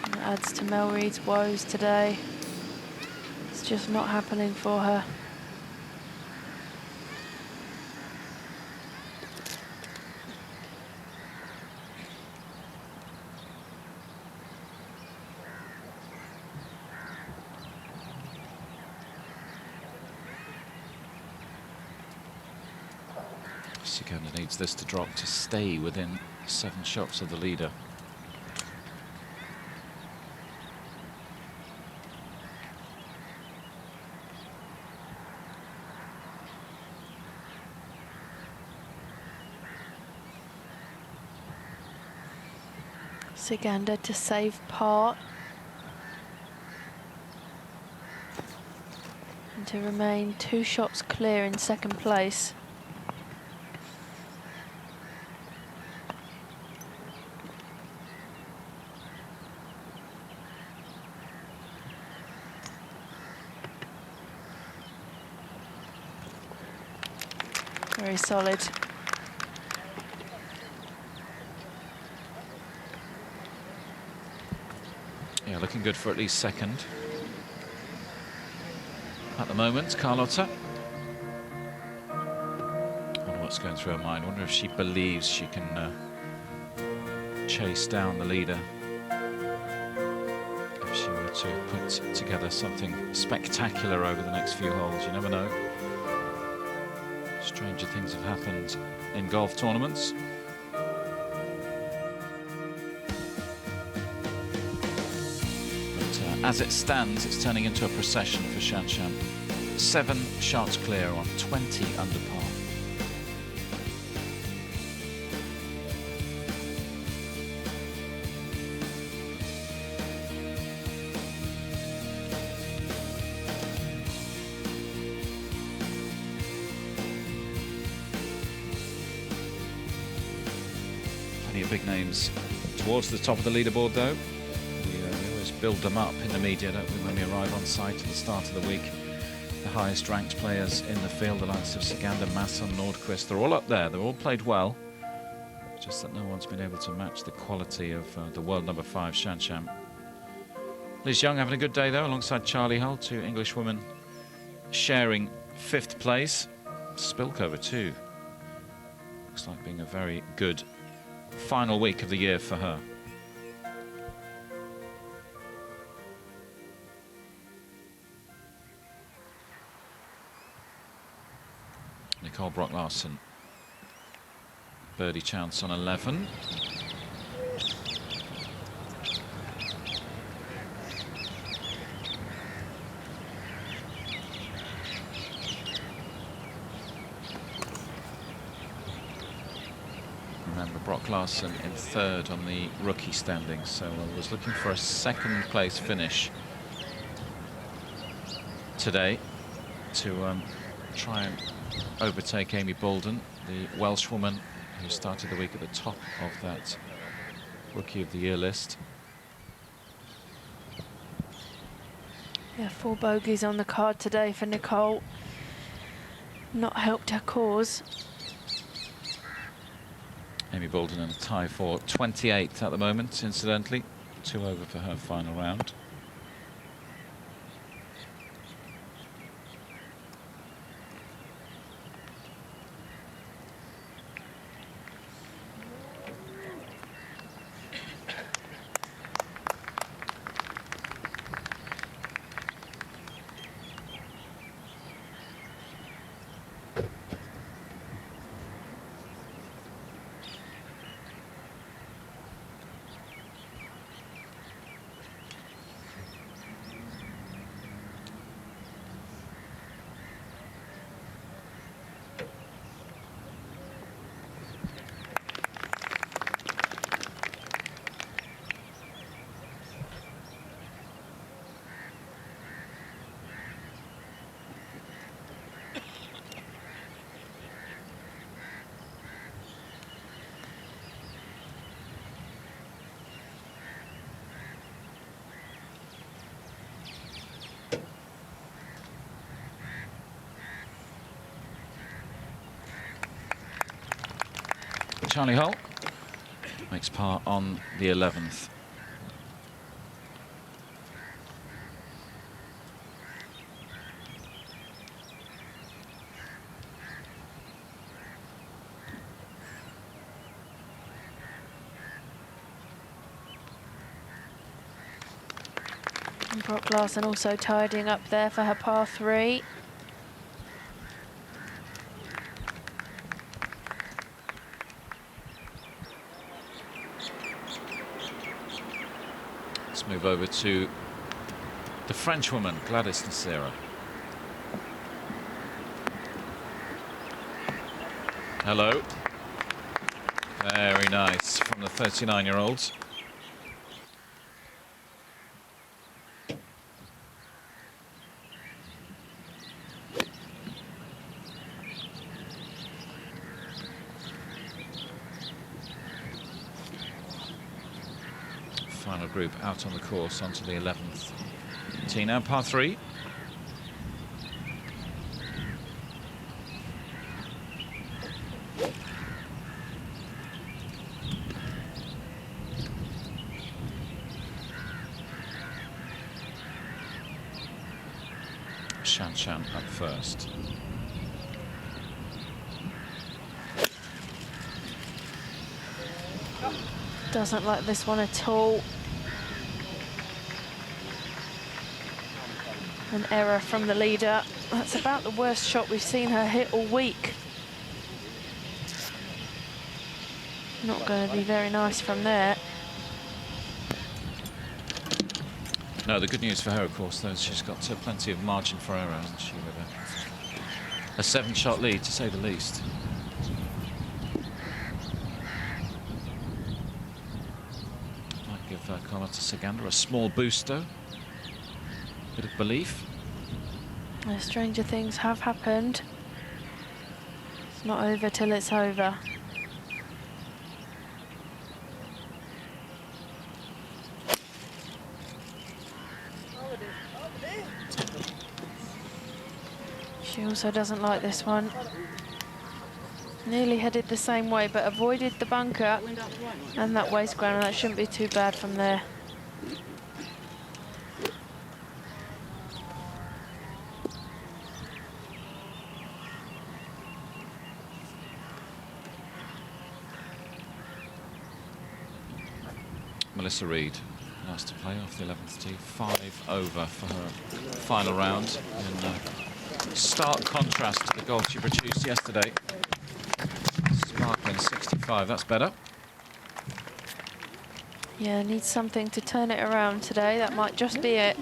And that adds to Mel Reid's woes today. It's just not happening for her. Siganda needs this to drop to stay within 7 shots of the leader. Siganda to save par and to remain 2 shots clear in second place. Very solid. Yeah, looking good for at least second. At the moment, Carlotta. I wonder what's going through her mind. I wonder if she believes she can chase down the leader. If she were to put together something spectacular over the next few holes, you never know. Stranger things have happened in golf tournaments. But as it stands, it's turning into a procession for Shan Shan. 7 shots clear on 20 under par. Plenty of big names towards the top of the leaderboard, though. We always build them up in the media, don't we, when we arrive on site at the start of the week. The highest ranked players in the field, the likes of Siganda, Masson, Nordqvist, they're all up there. They're all played well. Just that no one's been able to match the quality of the world number 5, Shan Shan. Liz Young having a good day, though, alongside Charlie Hull, 2 English women sharing 5th place. Spilkover, too. Looks like being a very good final week of the year for her. Nicole Brock-Larsen, birdie chance on 11. Remember, Brock-Larsen in 3rd on the rookie standings, so I was looking for a 2nd place finish today to try and overtake Amy Bolden, the Welsh woman who started the week at the top of that Rookie of the Year list. Yeah, 4 bogeys on the card today for Nicole. Not helped her cause. Amy Bolden in a tie for 28th at the moment, incidentally. 2 over for her final round. Charlie Hull makes par on the 11th. And Brooke Larson also tidying up there for her par 3. Let's move over to the Frenchwoman, Gladys Nocera. Hello. Very nice from the 39-year-olds. Final group out on the course onto the 11th tee now, par 3. Shan Shan up first. Doesn't like this one at all. An error from the leader. That's about the worst shot we've seen her hit all week. Not going to be very nice from there. No, the good news for her, of course, though, is she's got plenty of margin for error, hasn't she, with a 7-shot lead, to say the least. Might give Carlota Ciganda a small boost, though. Bit of belief. Stranger things have happened. It's not over till it's over. She also doesn't like this one. Nearly headed the same way, but avoided the bunker and that waste ground, and that shouldn't be too bad from there. Melissa Reid has to play off the 11th tee. 5 over for her final round, in stark contrast to the golf she produced yesterday. Sparkling 65, that's better. Yeah, needs something to turn it around today. That might just be it.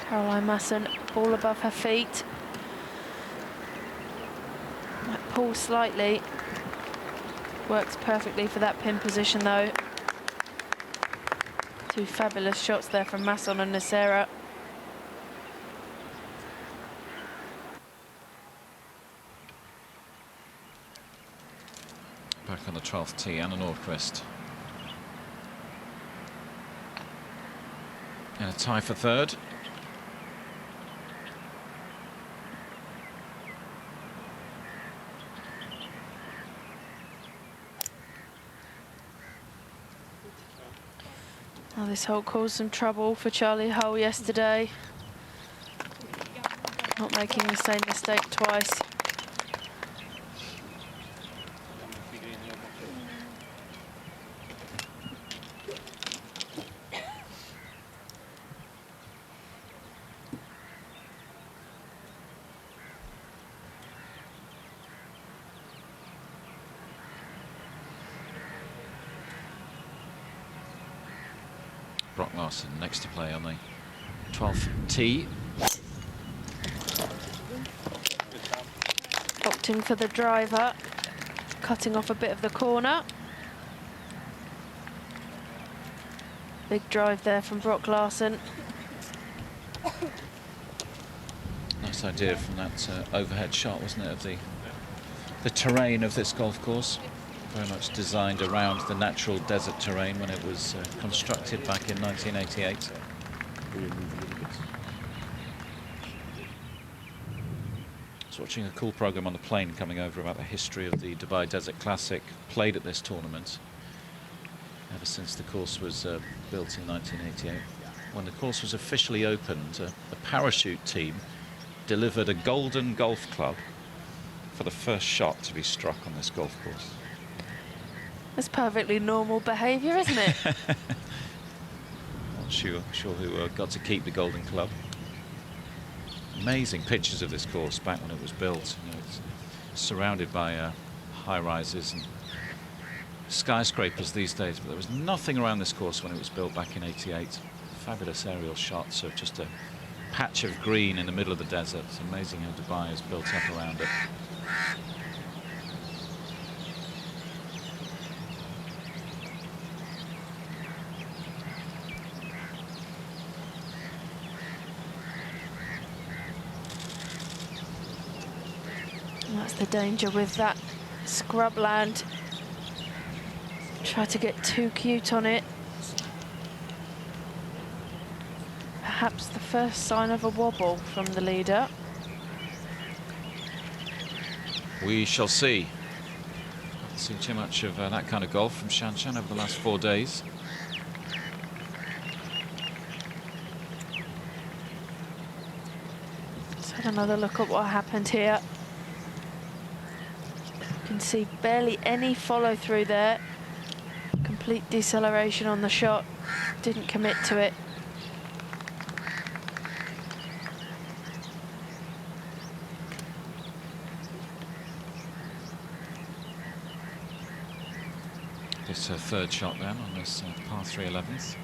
Caroline Masson, ball above her feet. Might pull slightly. Works perfectly for that pin position, though. 2 fabulous shots there from Masson and Nocera. Back on the 12th tee, Anna Nordqvist. And a tie for 3rd. Now this hole caused some trouble for Charlie Hull yesterday. Not making the same mistake twice. Brock Larson next to play on the 12th tee. Opting for the driver, cutting off a bit of the corner. Big drive there from Brock Larson. Nice idea from that overhead shot, wasn't it, of the terrain of this golf course. Very much designed around the natural desert terrain when it was constructed back in 1988. was watching a cool program on the plane coming over about the history of the Dubai Desert Classic played at this tournament ever since the course was built in 1988. When the course was officially opened, a parachute team delivered a golden golf club for the first shot to be struck on this golf course. That's perfectly normal behaviour, isn't it? Not sure who got to keep the golden club. Amazing pictures of this course back when it was built. You know, it's surrounded by high rises and skyscrapers these days, but there was nothing around this course when it was built back in '88. Fabulous aerial shots of just a patch of green in the middle of the desert. It's amazing how Dubai is built up around it. And that's the danger with that scrubland. Try to get too cute on it. Perhaps the first sign of a wobble from the leader. We shall see. Haven't seen too much of that kind of golf from Shanshan over the last 4 days. Let's have another look at what happened here. You can see barely any follow through there. Complete deceleration on the shot. Didn't commit to it. This third shot then on this par 3 11th.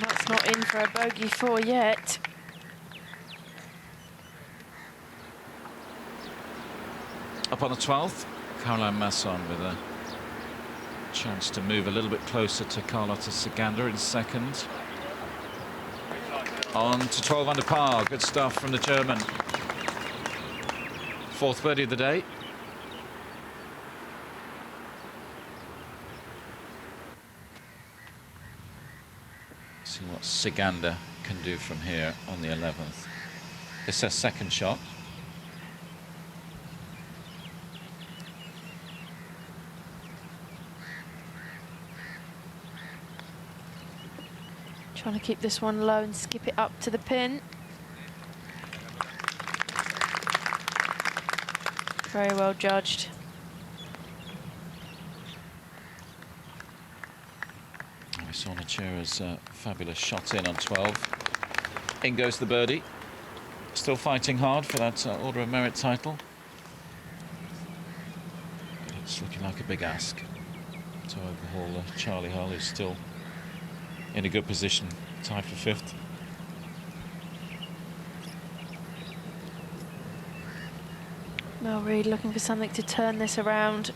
That's not in for a bogey 4 yet. Up on the 12th, Caroline Masson with a chance to move a little bit closer to Carlota Ciganda in second. On to 12 under par. Good stuff from the German. Fourth birdie of the day. See what Ciganda can do from here on the 11th. It's her second shot. Trying to keep this one low and skip it up to the pin. Very well judged. We saw Nachera's fabulous shot in on 12. In goes the birdie. Still fighting hard for that Order of Merit title. It's looking like a big ask to overhaul Charlie Hull, who's still in a good position, tied for 5th. Mel Reid looking for something to turn this around.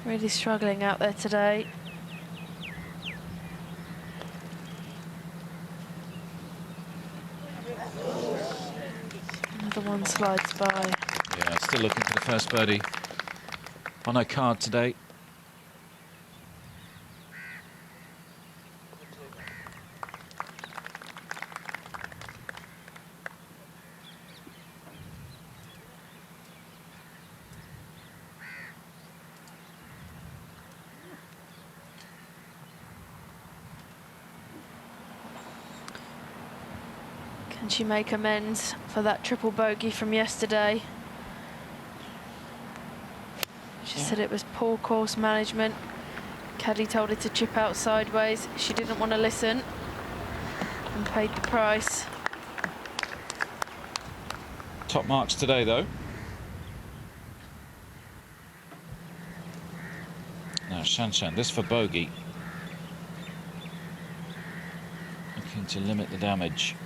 Really struggling out there today. Another one slides by. Yeah, still looking for the first birdie on her card today. Can she make amends for that triple bogey from yesterday? She said it was poor course management. Caddy told her to chip out sideways. She didn't want to listen and paid the price. Top marks today, though. Now, Shanshan, this for bogey. Looking to limit the damage.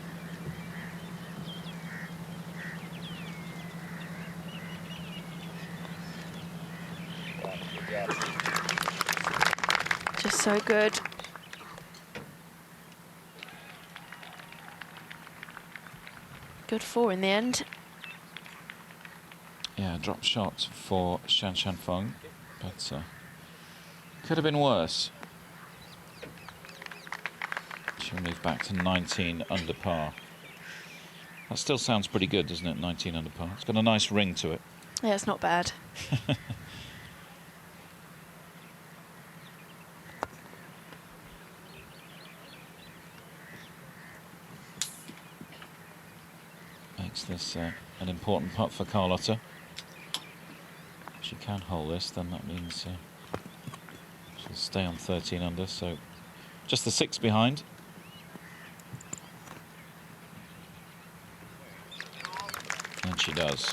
Just so good. Good 4 in the end. drop shot for Shan Shanfeng, but could have been worse. She'll move back to 19 under par. That still sounds pretty good, doesn't it? 19 under par. It's got a nice ring to it. Yeah, it's not bad. Makes this an important putt for Carlotta. If she can hold this, then that means she'll stay on 13 under, so just the 6 behind. And she does.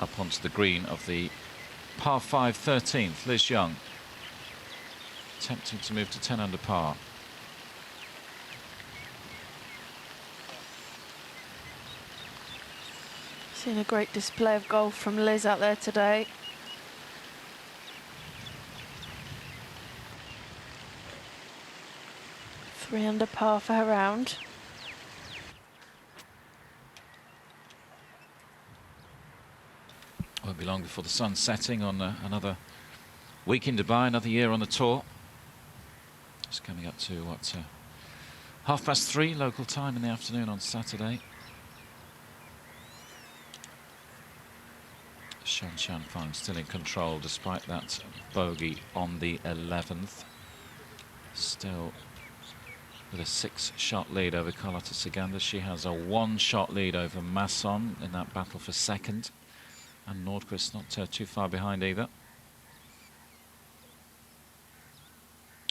Up onto the green of the par 5 13th, Liz Young. Attempting to move to 10 under par. Seen a great display of golf from Liz out there today. Three under par for her round. Won't be long before the sun's setting on another week in Dubai, another year on the tour. It's coming up to, what, 3:30 local time in the afternoon on Saturday. Shan Shanfeng still in control despite that bogey on the 11th. Still with a 6-shot lead over Carlotta Siganda. She has a 1-shot lead over Masson in that battle for second. And Nordqvist not too far behind either.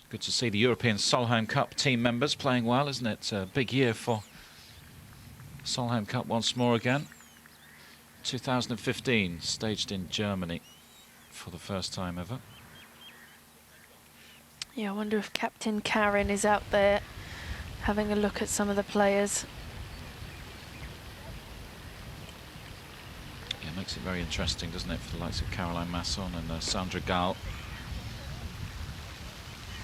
Good to see the European Solheim Cup team members playing well, isn't it? A big year for Solheim Cup once more again. 2015, staged in Germany for the first time ever. Yeah, I wonder if Captain Karen is out there having a look at some of the players. Yeah, makes it very interesting, doesn't it, for the likes of Caroline Masson and Sandra Gall.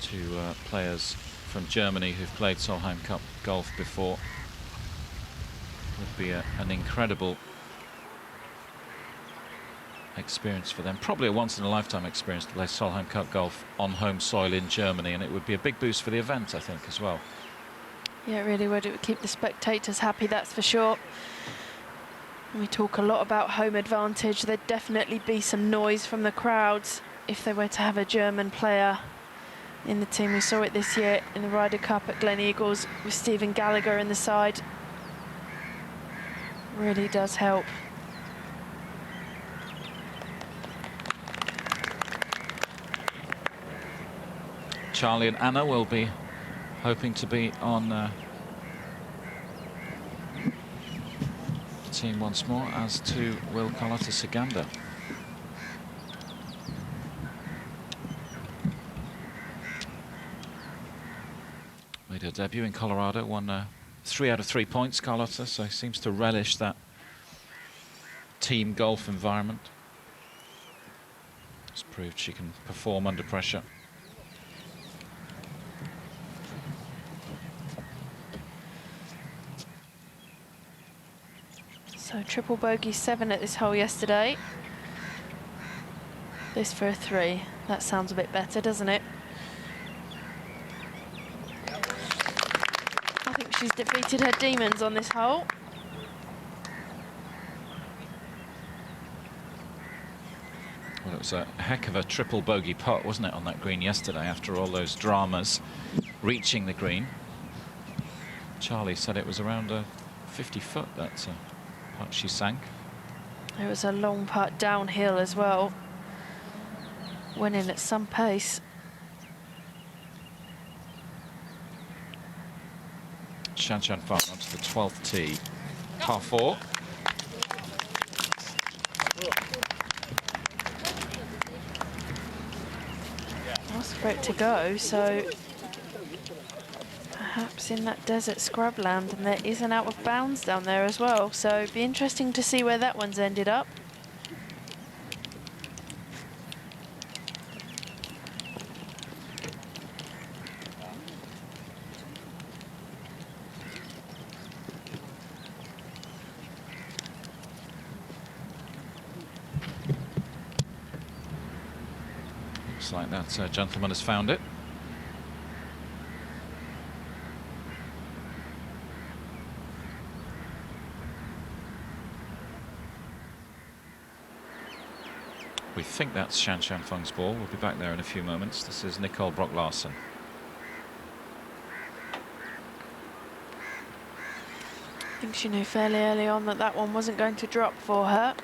Two players from Germany who've played Solheim Cup golf before. Would be an incredible experience for them. Probably a once-in-a-lifetime experience to play Solheim Cup golf on home soil in Germany, and it would be a big boost for the event, I think, as well. Yeah, it really would. It would keep the spectators happy, that's for sure. We talk a lot about home advantage. There'd definitely be some noise from the crowds if they were to have a German player in the team. We saw it this year in the Ryder Cup at Glen Eagles with Stephen Gallagher in the side. Really does help. Charlie and Anna will be hoping to be on the team once more, as to will Carlotta Siganda. Made her debut in Colorado, won 3 out of 3 points, Carlotta, so seems to relish that team golf environment. It's proved she can perform under pressure. So triple bogey 7 at this hole yesterday. This for a 3. That sounds a bit better, doesn't it? I think she's defeated her demons on this hole. Well, it was a heck of a triple bogey putt, wasn't it, on that green yesterday, after all those dramas reaching the green. Charlie said it was around 50 foot, that putt she sank. It was a long putt downhill as well. Went in at some pace. Shan Shanfeng onto the 12th tee, par 4. That's for it to go, so perhaps in that desert scrubland, and there is an out of bounds down there as well, so it'd be interesting to see where that one's ended up. Looks like that gentleman has found it. We think that's Shan Shanfeng's ball. We'll be back there in a few moments. This is Nicole Brock-Larsen. I think she knew fairly early on that that one wasn't going to drop for her.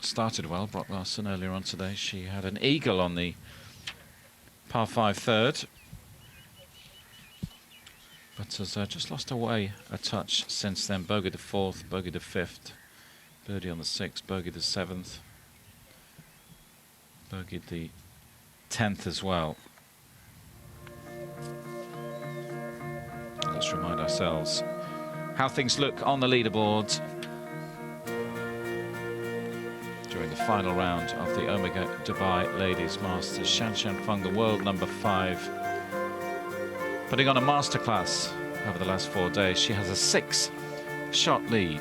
Started well, Brock-Larsen, earlier on today. She had an eagle on the par 5 third, but has just lost away a touch since then. Bogey the 4th, bogey the 5th, birdie on the 6th, bogey the 7th, bogey the 10th as well. Let's remind ourselves how things look on the leaderboard during the final round of the Omega Dubai Ladies Masters. Shan Shanfeng, the world number 5, putting on a masterclass over the last 4 days. She has a 6-shot lead.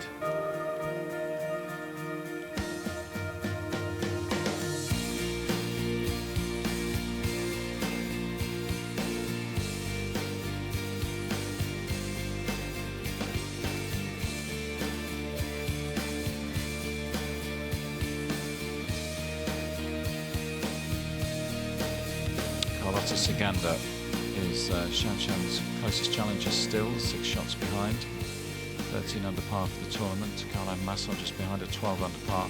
Carlota Ciganda is Shan Shan's closest challenger still, 6 shots behind. 13 under par for the tournament. Caroline Masson just behind at 12 under par.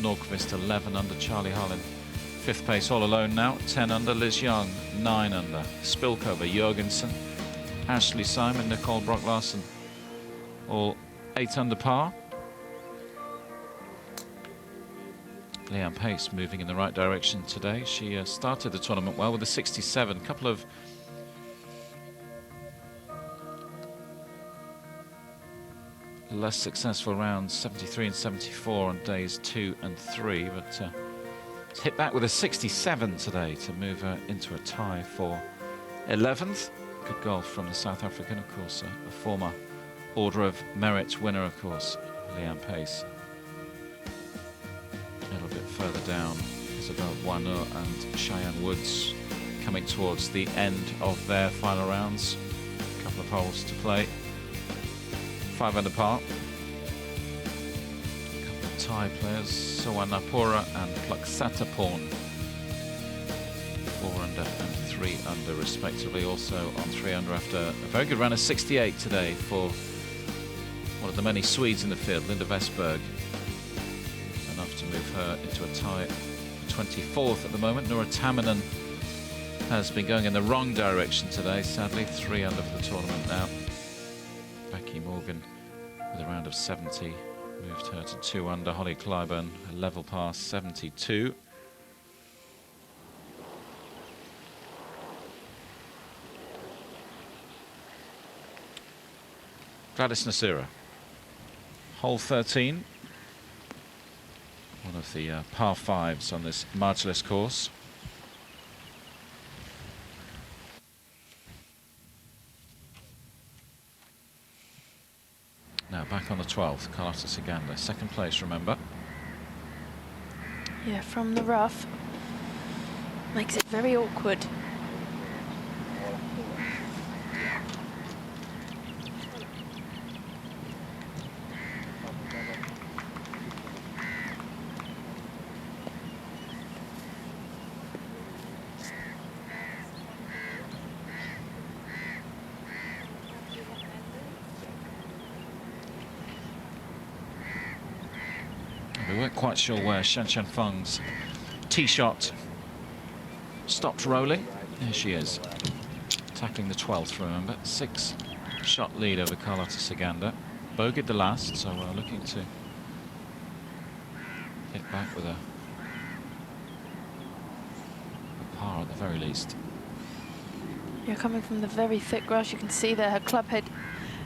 Nordqvist 11 under. Charlie Harlan 5th place all alone now, 10 under. Liz Young 9 under. Spilkova, Jorgensen, Ashley Simon, Nicole Brock-Larsen all 8 under par. Leanne Pace moving in the right direction today. She started the tournament well with a 67. Couple of less successful rounds, 73 and 74 on days 2 and 3, but hit back with a 67 today to move her into a tie for 11th. Good golf from the South African, of course, a former Order of Merit winner, of course, Leanne Pace. A little bit further down, Isabelle Boisneau and Cheyenne Woods coming towards the end of their final rounds. A couple of holes to play. 5 under par. A couple of Thai players, Sawanapura and Pluxataporn. 4 under and 3 under respectively, also on 3 under after a very good run of 68 today for one of the many Swedes in the field, Linda Westberg. Enough to move her into a tie 24th at the moment. Nora Tamminen has been going in the wrong direction today, sadly. 3 under for the tournament now. Becky Morgan with a round of 70 moved her to 2 under. Holly Clyburn a level par 72. Gladys Nasira, hole 13. One of the par 5s on this marginless course. Now back on the 12th, Carlota Ciganda, 2nd place, remember. Yeah, from the rough. Makes it very awkward. We weren't quite sure where Shan Shanfeng's tee shot stopped rolling. There she is, tackling the 12th, remember. 6-shot lead over Carlota Ciganda. Bogeyed the last, so we're looking to hit back with a par at the very least. You're coming from the very thick grass. You can see there her club head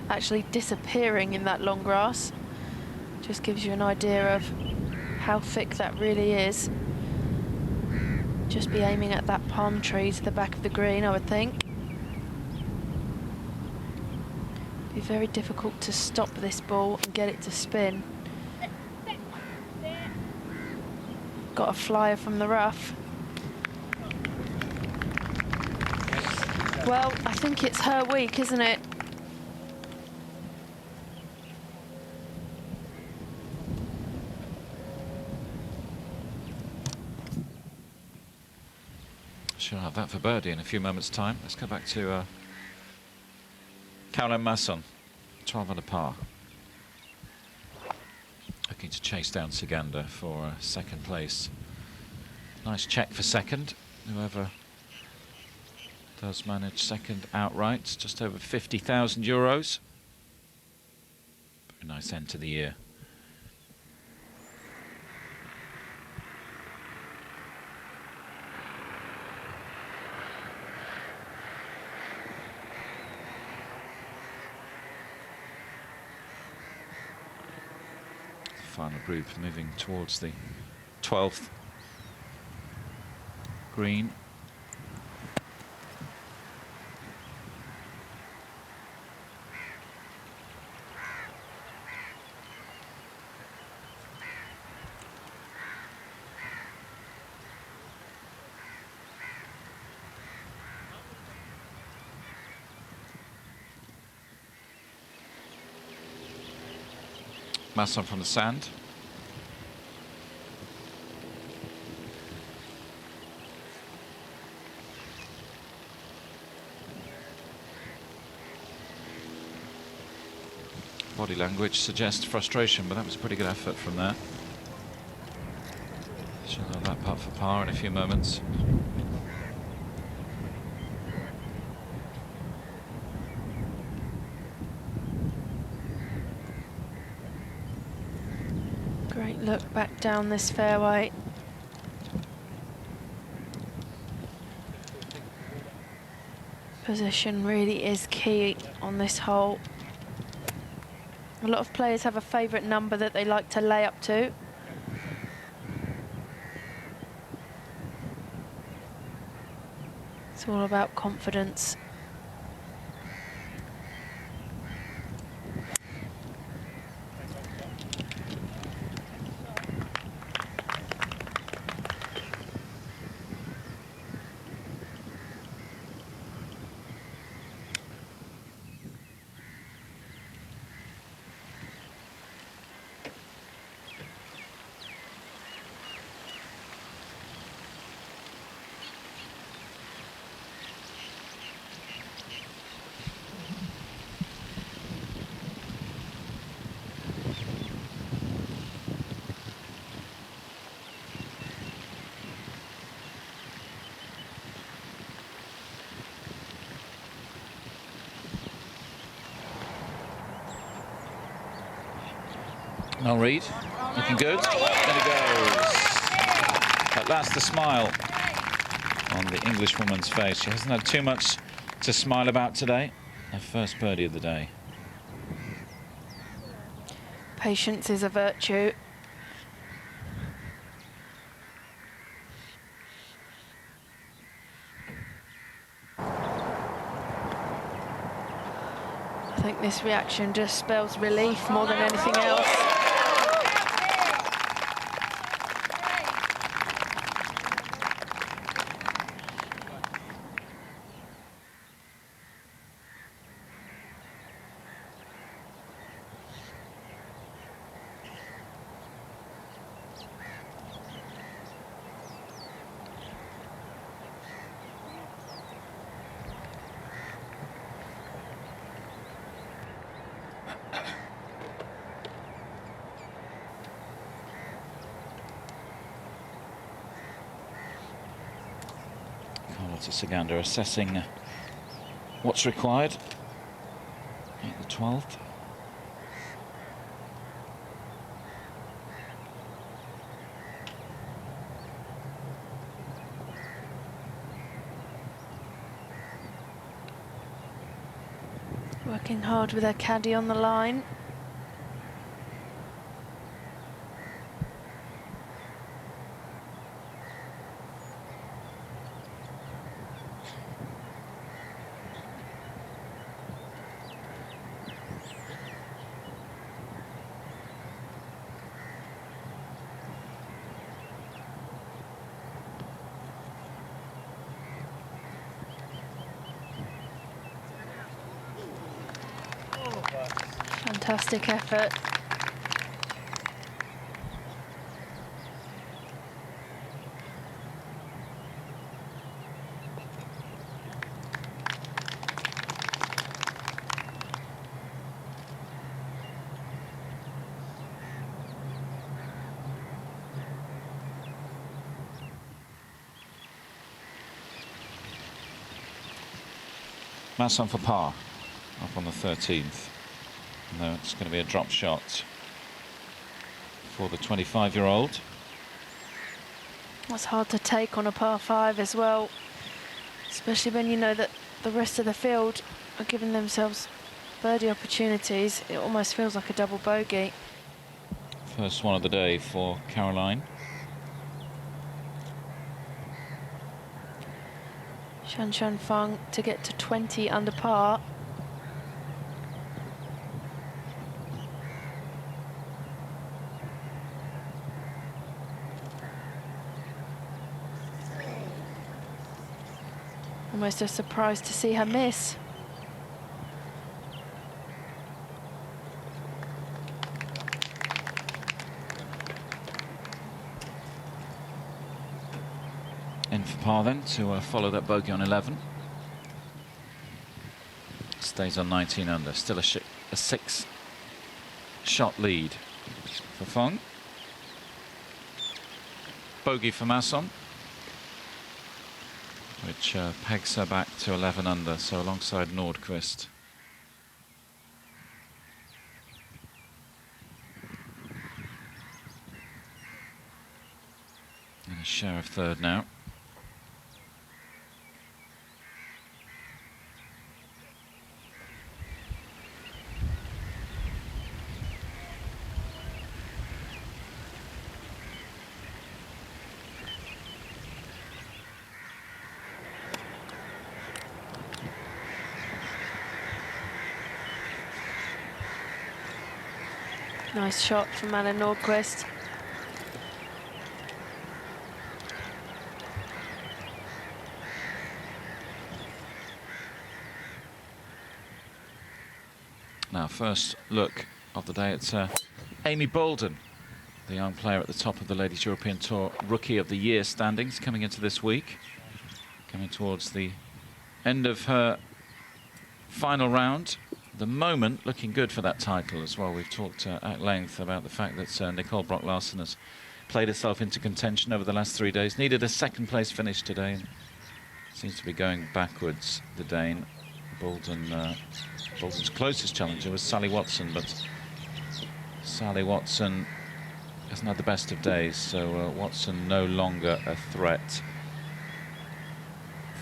actually disappearing in that long grass. Just gives you an idea of how thick that really is. Just be aiming at that palm tree to the back of the green, I would think. Be very difficult to stop this ball and get it to spin. Got a flyer from the rough. Well, I think it's her week, isn't it? She'll have that for birdie in a few moments' time. Let's go back to Caroline Masson, 12 under par. Looking to chase down Sagander for second place. Nice check for second. Whoever does manage second outright, just over €50,000. Very nice end to the year. Final group moving towards the 12th green. Masson from the sand. Body language suggests frustration, but that was a pretty good effort from there. She'll have that putt for par in a few moments. Great look back down this fairway. Position really is key on this hole. A lot of players have a favourite number that they like to lay up to. It's all about confidence. Mel Reid, looking good. There he goes. At last, a smile on the Englishwoman's face. She hasn't had too much to smile about today. Her first birdie of the day. Patience is a virtue. I think this reaction just spells relief more than anything else. Carlota Sagander assessing what's required at the 12th. Working hard with her caddy on the line. Fantastic effort. Masson for par, up on the 13th. No, it's going to be a drop shot for the 25-year-old. That's hard to take on a par 5 as well, especially when you know that the rest of the field are giving themselves birdie opportunities. It almost feels like a double bogey. First one of the day for Caroline. Shan Feng to get to 20 under par. Almost a surprise to see her miss. In for par then to follow that bogey on 11. Stays on 19 under. Still a 6-shot lead for Feng. Bogey for Masson, which pegs her back to 11 under, so alongside Nordqvist. And a share of third now. Nice shot from Anna Nordqvist. Now, first look of the day at Amy Boulden, the young player at the top of the Ladies European Tour Rookie of the Year standings coming into this week. Coming towards the end of her final round. The moment looking good for that title as well. We've talked at length about the fact that Nicole Brock-Larsen has played herself into contention over the last 3 days. Needed a second place finish today and seems to be going backwards, the Dane. Bolden's closest challenger was Sally Watson, but Sally Watson hasn't had the best of days, so Watson no longer a threat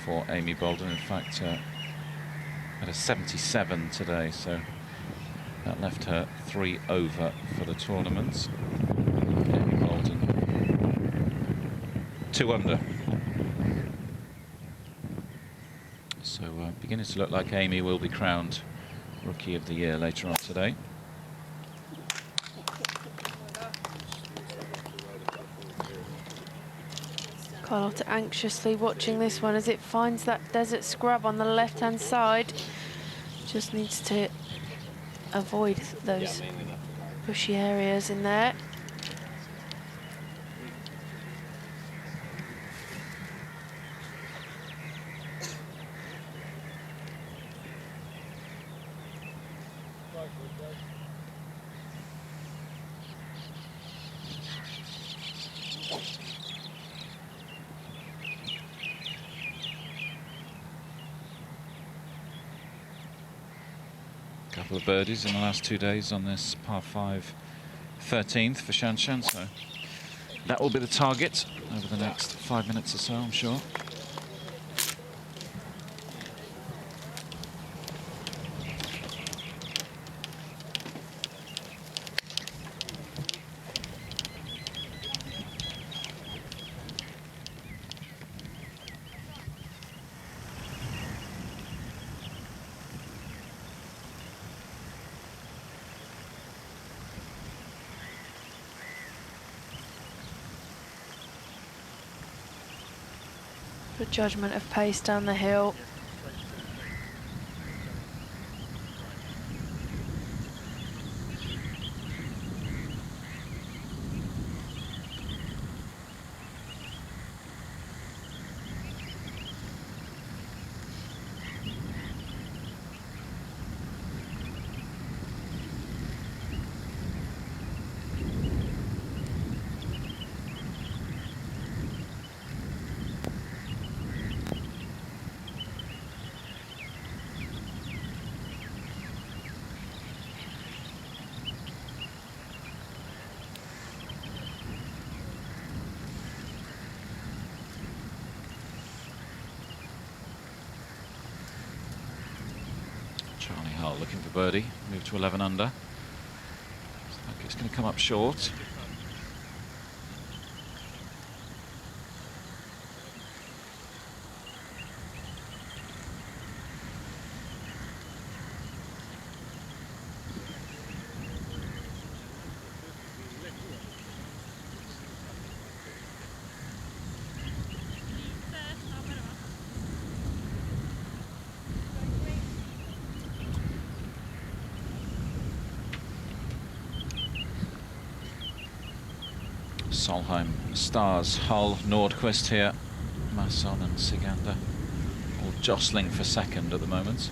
for Amy Boulden. In fact, had a 77 today, so that left her 3 over for the tournament. Amy Boulden 2 under. So beginning to look like Amy will be crowned Rookie of the Year later on today. Carlotta anxiously watching this one as it finds that desert scrub on the left-hand side. Just needs to avoid those bushy areas in there. Couple of birdies in the last 2 days on this par 5 13th for Shanshan, so that will be the target over the next 5 minutes or so, I'm sure. Good judgment of pace down the hill. Hull looking for birdie, move to 11 under. Looks like it's going to come up short. Solheim, Stars, Hull, Nordqvist here, Masson and Sigander all jostling for second at the moment.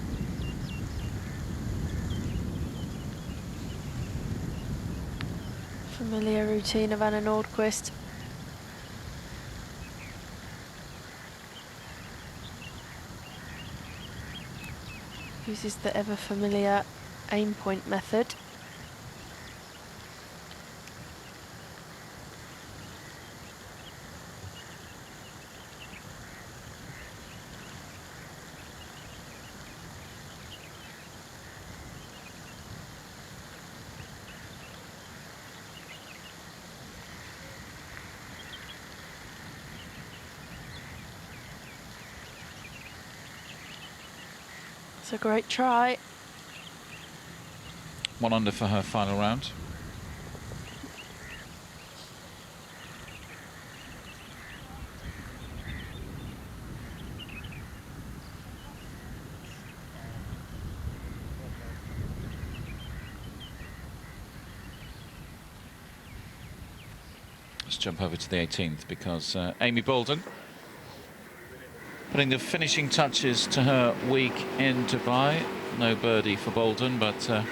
Familiar routine of Anna Nordqvist. Uses the ever familiar aim point method. It's a great try. 1 under for her final round. Let's jump over to the 18th because Amy Boulden putting the finishing touches to her week in Dubai. No birdie for Boulden, but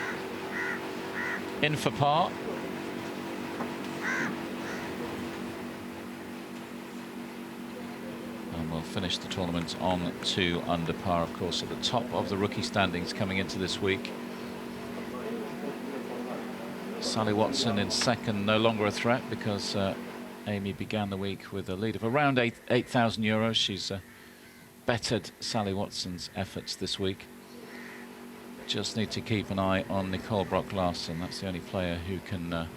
in for par. And we'll finish the tournament on 2 under par, of course, at the top of the rookie standings coming into this week. Sally Watson in second, no longer a threat because Amy began the week with a lead of around 8,000 euros. She's bettered Sally Watson's efforts this week. Just need to keep an eye on Nicole Brock-Larsen. That's the only player who can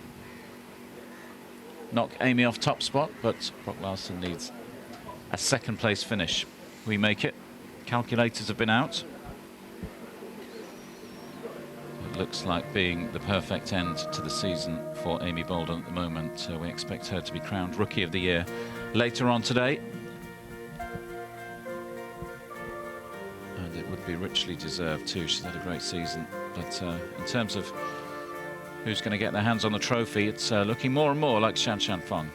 knock Amy off top spot, but Brock-Larsen needs a second place finish. We make it. Calculators have been out. It looks like being the perfect end to the season for Amy Boulden at the moment. We expect her to be crowned Rookie of the Year later on today. And it would be richly deserved too. She's had a great season. But in terms of who's going to get their hands on the trophy, it's looking more and more like Shan Shan Feng.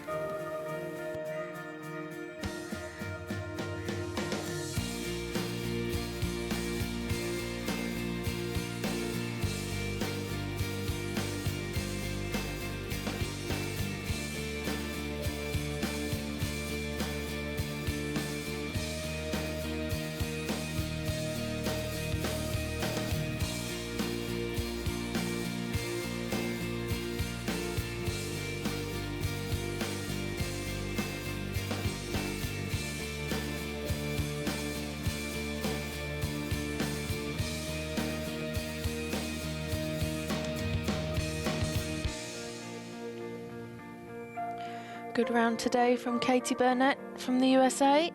Good round today from Katie Burnett from the USA.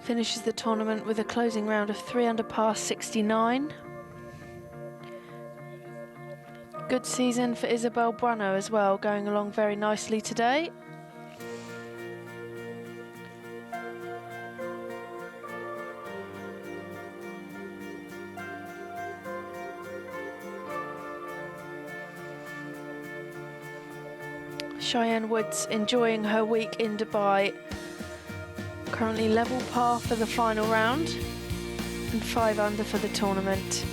Finishes the tournament with a closing round of 3 under par 69. Good season for Isabel Brano as well, going along very nicely today. Cheyenne Woods enjoying her week in Dubai. Currently level par for the final round and 5 under for the tournament.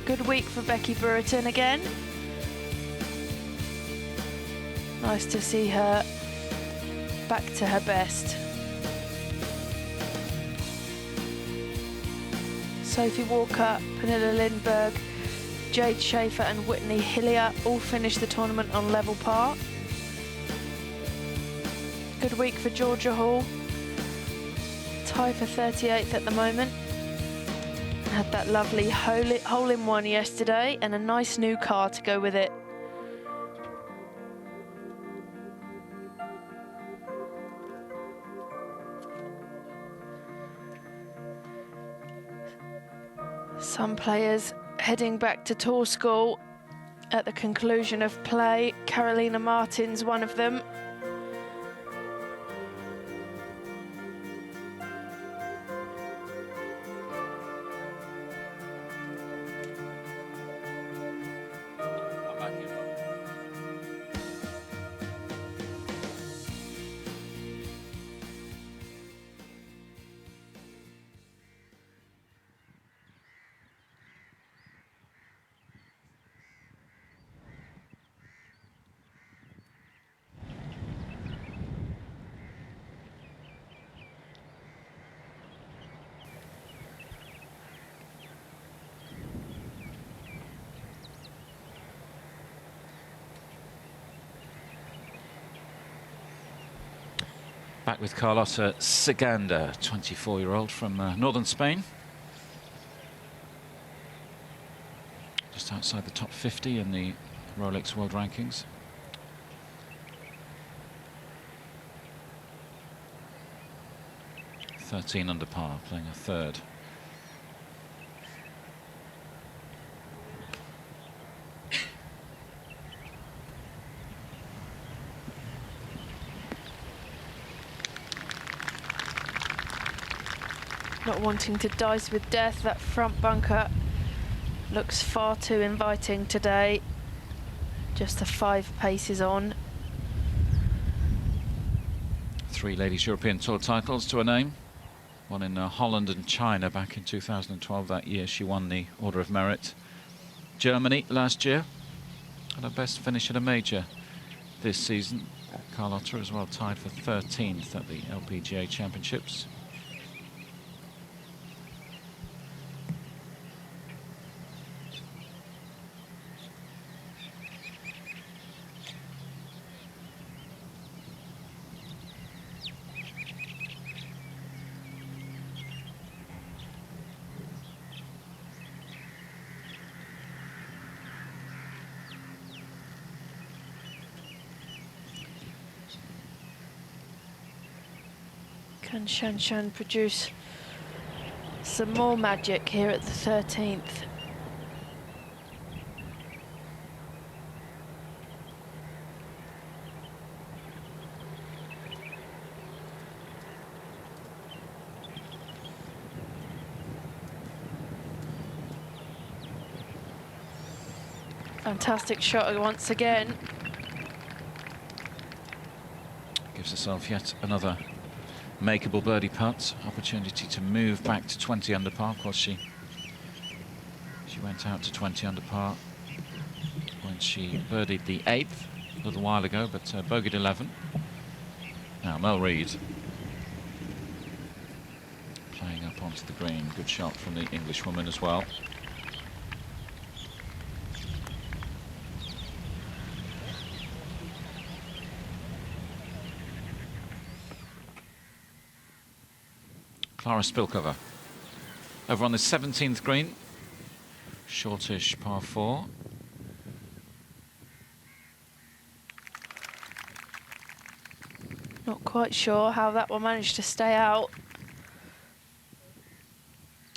Good week for Becky Brereton again. Nice to see her back to her best. Sophie Walker, Pernilla Lindberg, Jade Schaefer and Whitney Hillier all finished the tournament on level par. Good week for Georgia Hall, tied for 38th at the moment. Had that lovely hole-in-one yesterday and a nice new car to go with it. Some players heading back to tour school at the conclusion of play. Carolina Martin's one of them. Back with Carlota Ciganda, 24-year-old from northern Spain. Just outside the top 50 in the Rolex World Rankings. .13 under par, playing a third. Not wanting to dice with death, that front bunker looks far too inviting today. Just the 5 paces on. 3 Ladies European Tour titles to her name. One in Holland and China back in 2012. That year she won the Order of Merit. Germany last year. And her best finish at a major this season. Carlota as well tied for 13th at the LPGA Championships. Can Shanshan produce some more magic here at the 13th? Fantastic shot once again. Gives herself yet another makeable birdie putt, opportunity to move back to 20 under par. Of course, she went out to 20 under par when she birdied the 8th a little while ago, but bogeyed 11. Now Mel Reid playing up onto the green. Good shot from the Englishwoman as well. Clara Spilkova over on the 17th green, shortish par 4. Not quite sure how that one managed to stay out.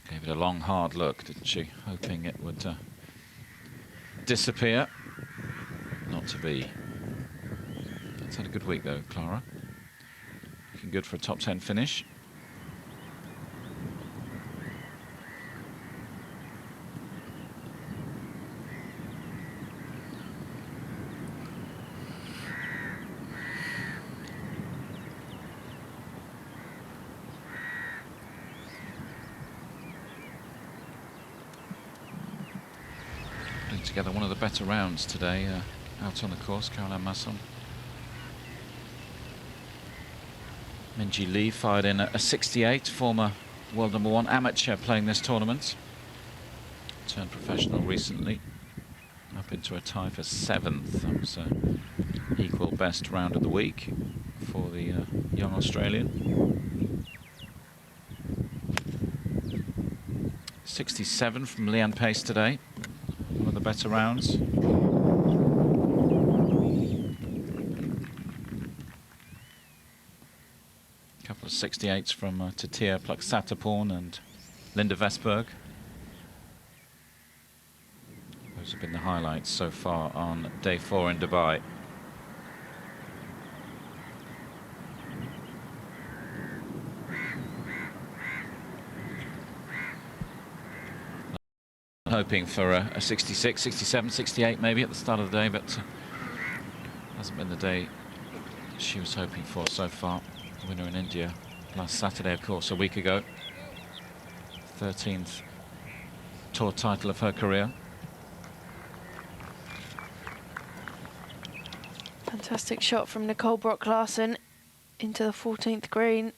Gave it a long hard look, didn't she, hoping it would disappear. Not to be. That's had a good week though, Clara. Looking good for a top 10 finish. Together one of the better rounds today out on the course. Caroline Masson. Minjee Lee fired in a 68, former world #1 amateur playing this tournament. Turned professional recently, up into a tie for 7th. That was equal best round of the week for the young Australian. 67 from Leanne Pace today. One of the better rounds. A couple of 68s from Tatia Pluk-Sataporn and Linda Vesberg. Those have been the highlights so far on day 4 in Dubai. Hoping for a 66, 67, 68 maybe at the start of the day, but hasn't been the day she was hoping for so far. Winner in India last Saturday, of course, a week ago. 13th tour title of her career. Fantastic shot from Nicole Brock-Larsen into the 14th green.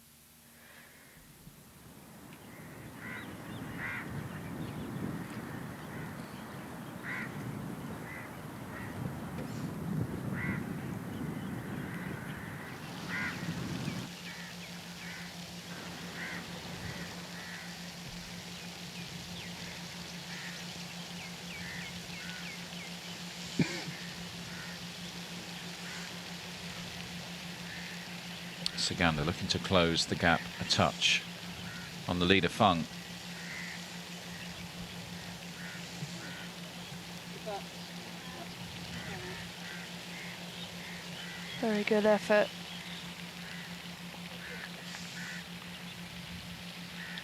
Saganda looking to close the gap a touch on the leader Fung. Very good effort.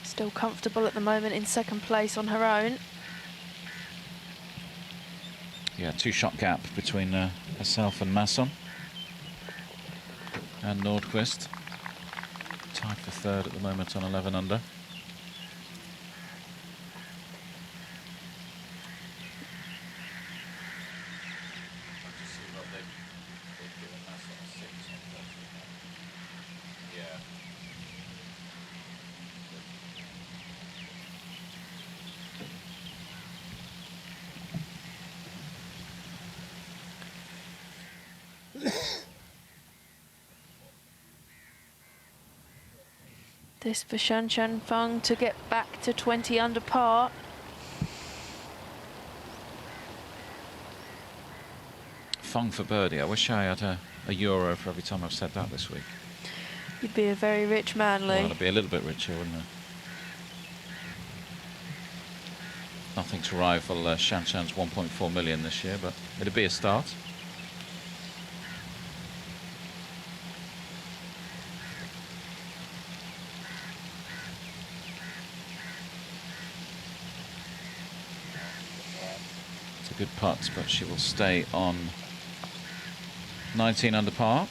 Still comfortable at the moment in second place on her own. Yeah, 2-shot gap between herself and Masson. And Nordqvist tied for 3rd at the moment on 11 under. This for Shanshan Fung to get back to 20 under par. Fung for birdie. I wish I had a euro for every time I've said that this week. You'd be a very rich man, Lee. Well, I'd be a little bit richer, wouldn't I? Nothing to rival Shanshan's 1.4 million this year, but it'd be a start. Good putt, but she will stay on 19 under par.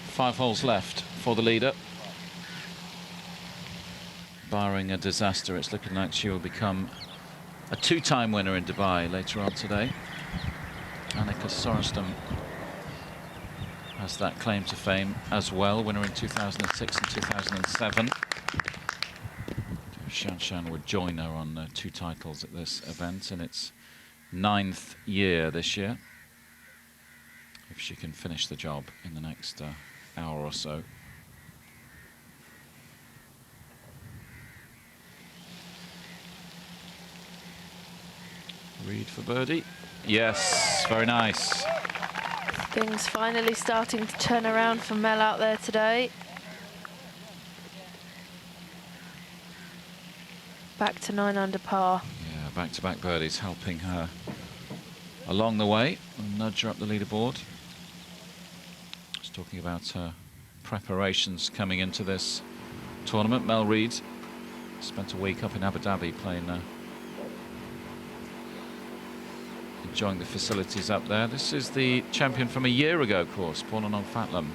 Five holes left for the leader. Barring a disaster, it's looking like she will become a 2-time winner in Dubai later on today. Annika Sorenstam has that claim to fame as well, winner in 2006 and 2007. Shanshan would join her on 2 titles at this event in its 9th year this year, if she can finish the job in the next hour or so. Reed for birdie. Yes, very nice. Things finally starting to turn around for Mel out there today. Back to 9 under par. Yeah, back-to-back birdies helping her along the way and nudge her up the leaderboard. Just talking about her preparations coming into this tournament. Mel Reid spent a week up in Abu Dhabi playing, enjoying the facilities up there. This is the champion from a year ago, of course, Pornanong Fatlam.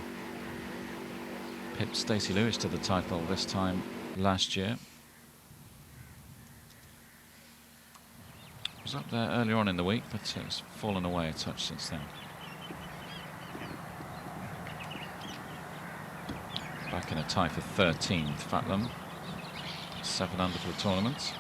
Pipped Stacey Lewis to the title this time last year. Was up there earlier on in the week, but it's fallen away a touch since then. Back in a tie for 13th, Fatlam. 7 under for the tournament.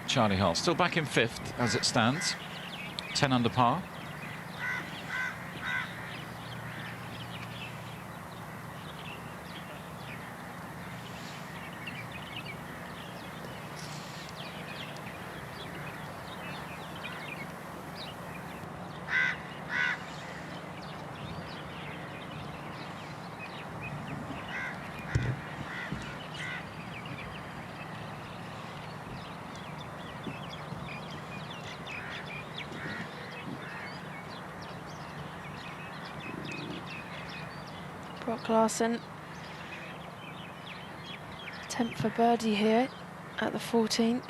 Charlie Hull. Still back in 5th as it stands. 10 under par. Brock Larson, attempt for birdie here at the 14th.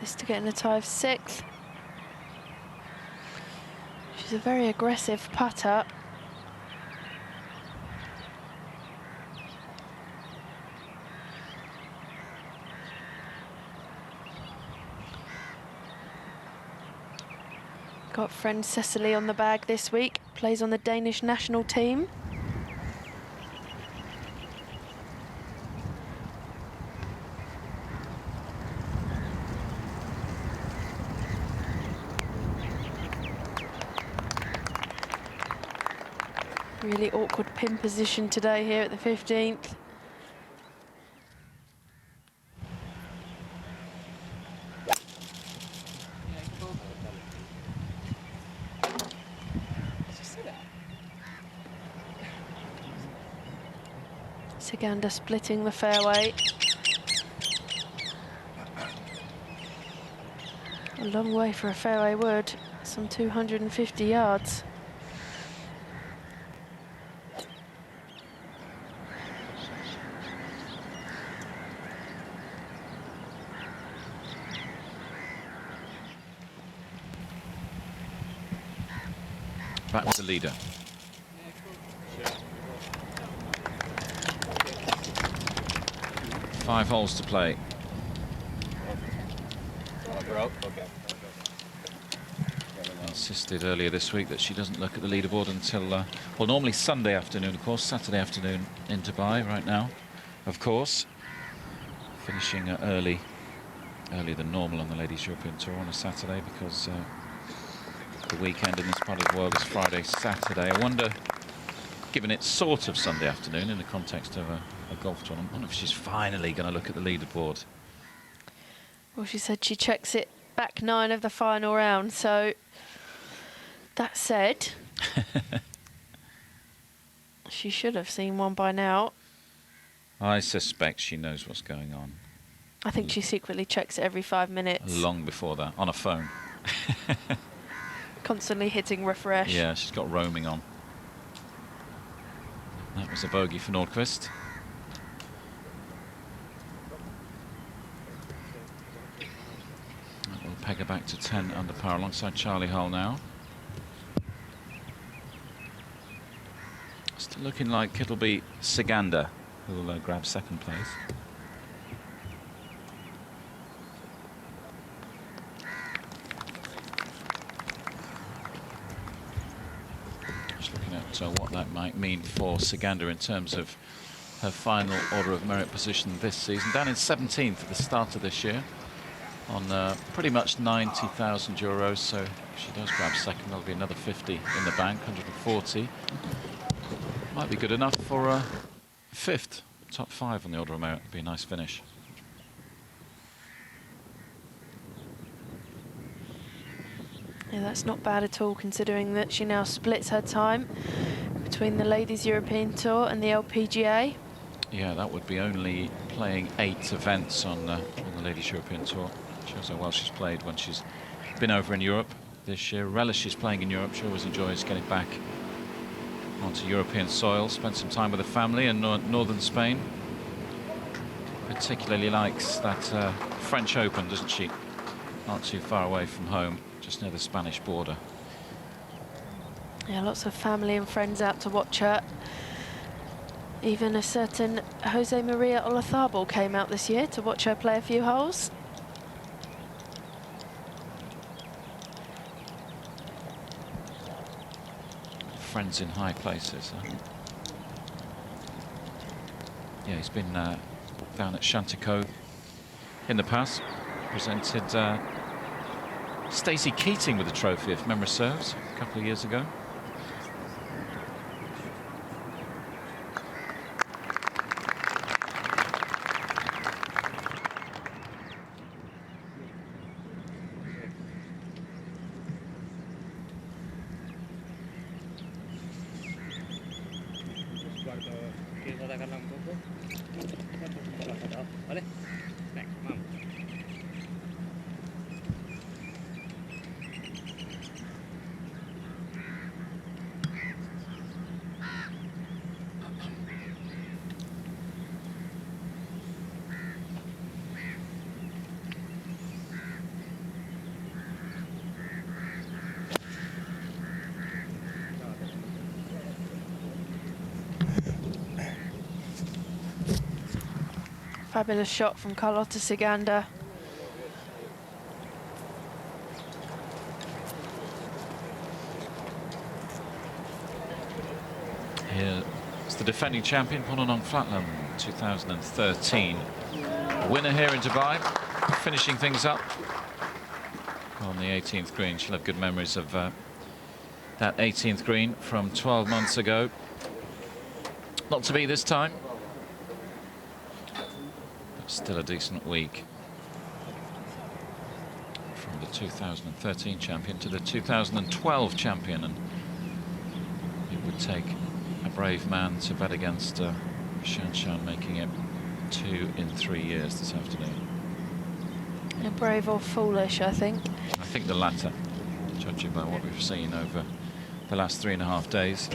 This to get in the tie of 6th. She's a very aggressive putter. Got friend Cecily on the bag this week, plays on the Danish national team. Really awkward pin position today here at the 15th. Siganda splitting the fairway. A long way for a fairway wood, some 250 yards. Back with the leader. Five holes to play. Insisted earlier this week that she doesn't look at the leaderboard until, well, normally Sunday afternoon, of course, Saturday afternoon in Dubai right now, of course. Finishing earlier than normal on the Ladies European Tour on a Saturday because the weekend in this part of the world is Friday, Saturday. I wonder, given it's sort of Sunday afternoon in the context of a golf tournament, I wonder if she's finally going to look at the leaderboard. Well, she said she checks it back 9 of the final round, so that said, she should have seen one by now. I suspect she knows what's going on. I think she secretly checks it every 5 minutes. Long before that, on a phone. Constantly hitting refresh. Yeah, she's got roaming on. That was a bogey for Nordqvist. That will peg her back to 10 under par alongside Charlie Hull now. Still looking like it'll be Siganda who will grab second place. Just looking at what that might mean for Siganda in terms of her final order of merit position this season. Down in 17th at the start of this year on pretty much 90,000 euros. So if she does grab second, that'll be another 50 in the bank, 140. Might be good enough for 5th, top 5 on the order of merit. It'd be a nice finish. Yeah, that's not bad at all, considering that she now splits her time between the Ladies European Tour and the LPGA. Yeah, that would be only playing 8 events on the Ladies European Tour. Shows how well she's played when she's been over in Europe this year. Relish she's playing in Europe. She always enjoys getting back onto European soil, spent some time with the family in northern Spain. Particularly likes that French Open, doesn't she? Not too far away from home, just near the Spanish border. Yeah, lots of family and friends out to watch her. Even a certain Jose Maria Olazabal came out this year to watch her play a few holes. Friends in high places, huh? Yeah, he's been down at Chantico in the past. Presented Stacey Keating with the trophy, if memory serves, a couple of years ago. Fabulous shot from Carlota Ciganda. Here's the defending champion, Polonong Flatland, 2013. Winner here in Dubai, finishing things up on the 18th green. She'll have good memories of that 18th green from 12 months ago. Not to be this time. Still a decent week. From the 2013 champion to the 2012 champion, and it would take a brave man to bet against Shanshan, making it 2 in 3 years this afternoon. Brave or foolish, I think. I think the latter, judging by what we've seen over the last 3.5 days.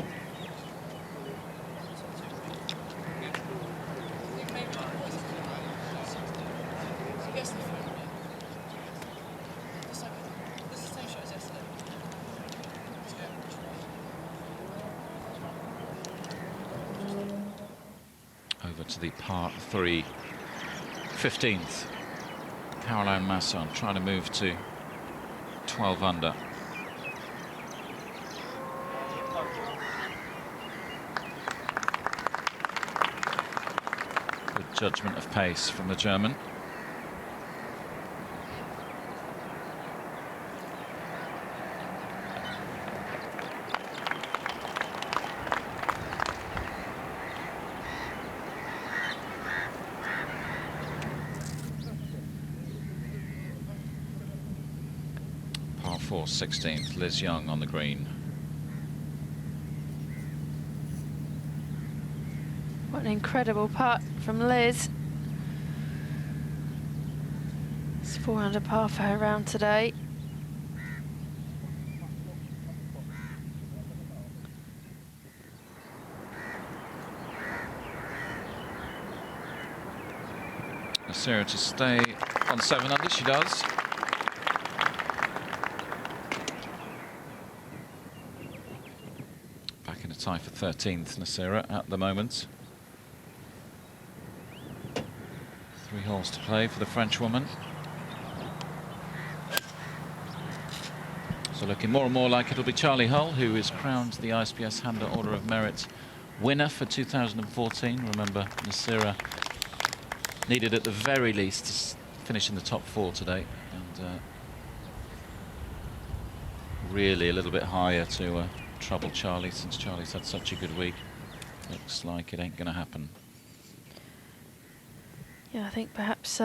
To the par 3 15th. Caroline Masson trying to move to 12 under. Good judgment of pace from the German. Par 4 16th, Liz Young on the green. What an incredible putt from Liz. It's 4 under par for her round today. Nasira to stay on 7 under, she does. Back in a tie for 13th, Nasira at the moment. 3 holes to play for the Frenchwoman. So looking more and more like it'll be Charlie Hull, who is crowned the ISPS Handler Order of Merit winner for 2014. Remember, Nasira needed at the very least to finish in the top 4 today, and really a little bit higher to trouble Charlie, since Charlie's had such a good week. Looks like it ain't going to happen. Yeah, I think perhaps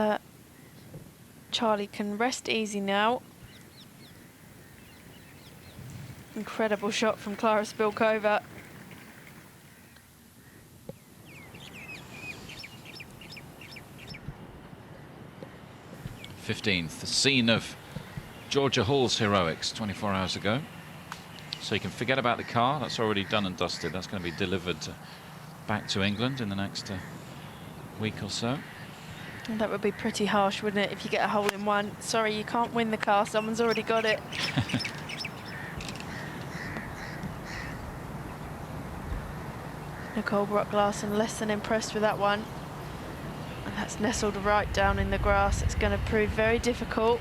Charlie can rest easy now. Incredible shot from Klara Spilkova. 15th, the scene of Georgia Hall's heroics 24 hours ago. So you can forget about the car, that's already done and dusted. That's going to be delivered back to England in the next week or so. And that would be pretty harsh, wouldn't it, if you get a hole in one? Sorry, you can't win the car, someone's already got it. Nicole Brock-Larson less than impressed with that one. And that's nestled right down in the grass. It's going to prove very difficult.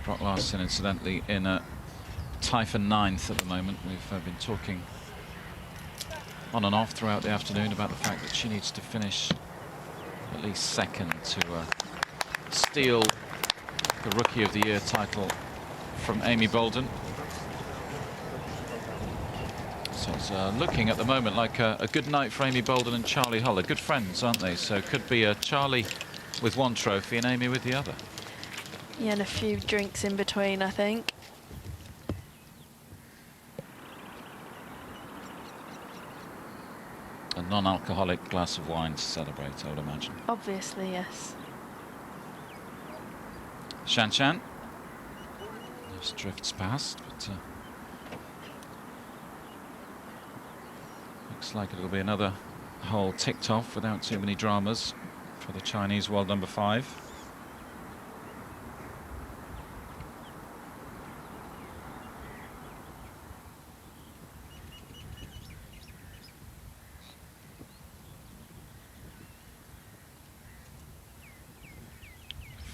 Brock Larson, incidentally, in a tie for 9th at the moment. We've been talking on and off throughout the afternoon about the fact that she needs to finish at least second to steal the Rookie of the Year title from Amy Bolden. So it's looking at the moment like a good night for Amy Bolden and Charlie Hull. They're good friends, aren't they? So it could be Charlie with one trophy and Amy with the other. Yeah, and a few drinks in between, I think. A non-alcoholic glass of wine to celebrate, I would imagine. Obviously, yes. Shan Shan just drifts past, but looks like it'll be another hole ticked off without too many dramas for the Chinese world number 5.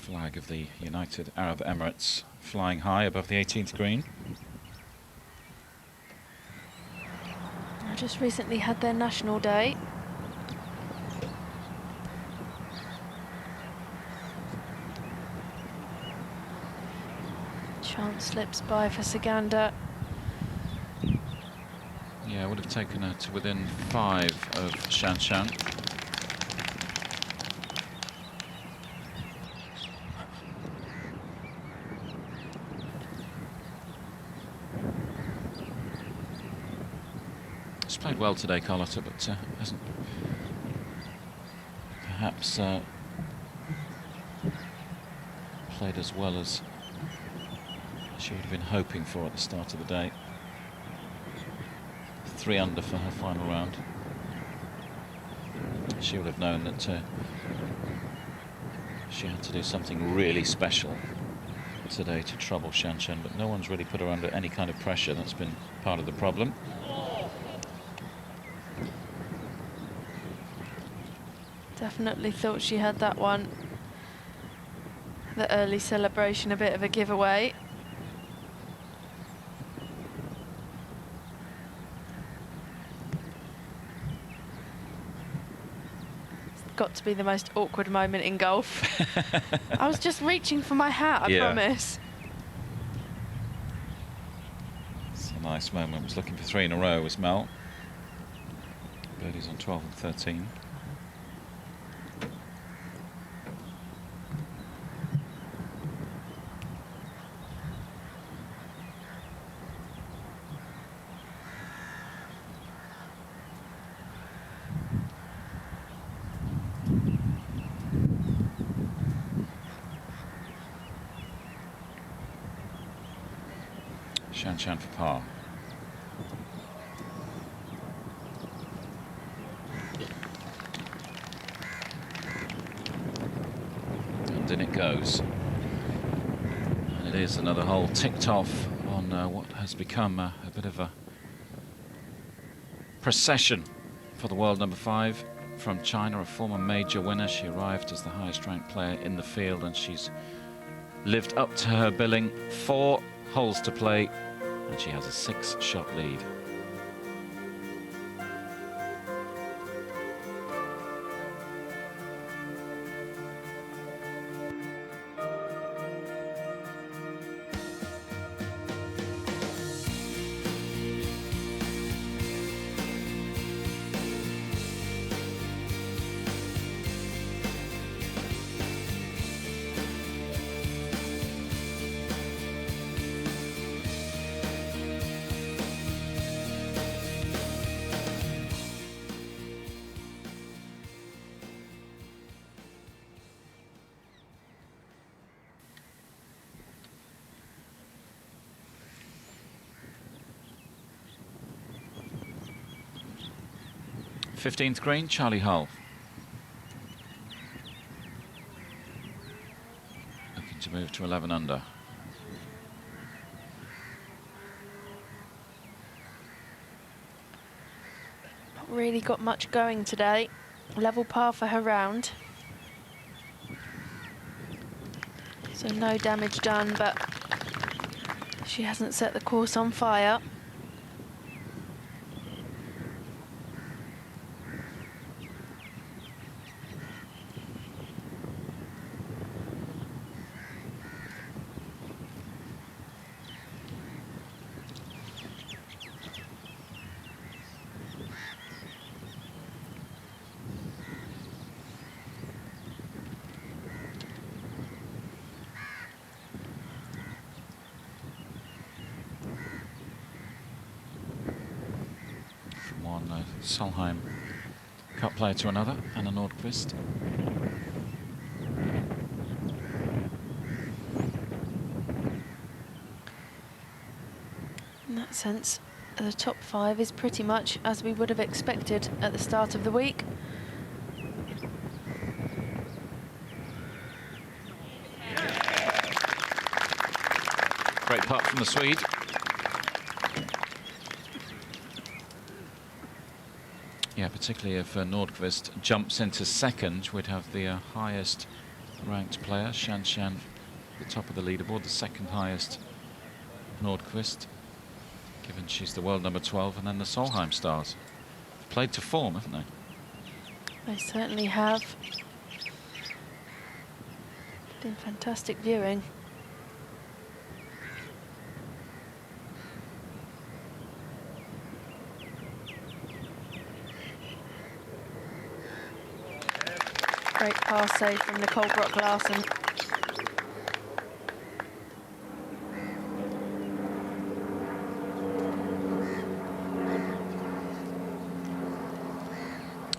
Flag of the United Arab Emirates flying high above the 18th green. I just recently had their National Day. Chance slips by for Saganda. Yeah, would have taken her to within 5 of Shan Shan. Played well today, Carlotta, but hasn't perhaps played as well as she would have been hoping for at the start of the day. 3 under for her final round. She would have known that she had to do something really special today to trouble Shan Shan, but no one's really put her under any kind of pressure. That's been part of the problem. Definitely thought she had that one. The early celebration, a bit of a giveaway. It's got to be the most awkward moment in golf. I was just reaching for my hat, I promise. It's a nice moment. Was looking for 3 in a row, was Mel. Birdies on 12 and 13. Shan Shan for par. And in it goes. And it is another hole ticked off on what has become a bit of a procession for the world number 5 from China, a former major winner. She arrived as the highest ranked player in the field and she's lived up to her billing. 4 holes to play and she has a 6-shot lead. Fifteenth green, Charlie Hull. Looking to move to 11 under. Not really got much going today. Level par for her round. So no damage done, but She hasn't set the course on fire. Solheim Cup player to another, Anna Nordqvist. In that sense, the top 5 is pretty much as we would have expected at the start of the week. Great putt from the Swede. Yeah, particularly if Nordqvist jumps into second, we'd have the highest ranked player, Shan Shan, at the top of the leaderboard, the second highest Nordqvist, given she's the world number 12, and then the Solheim stars. Played to form, haven't they? They certainly have. Been fantastic viewing. Great pass save from Nicole Brock-Larsen.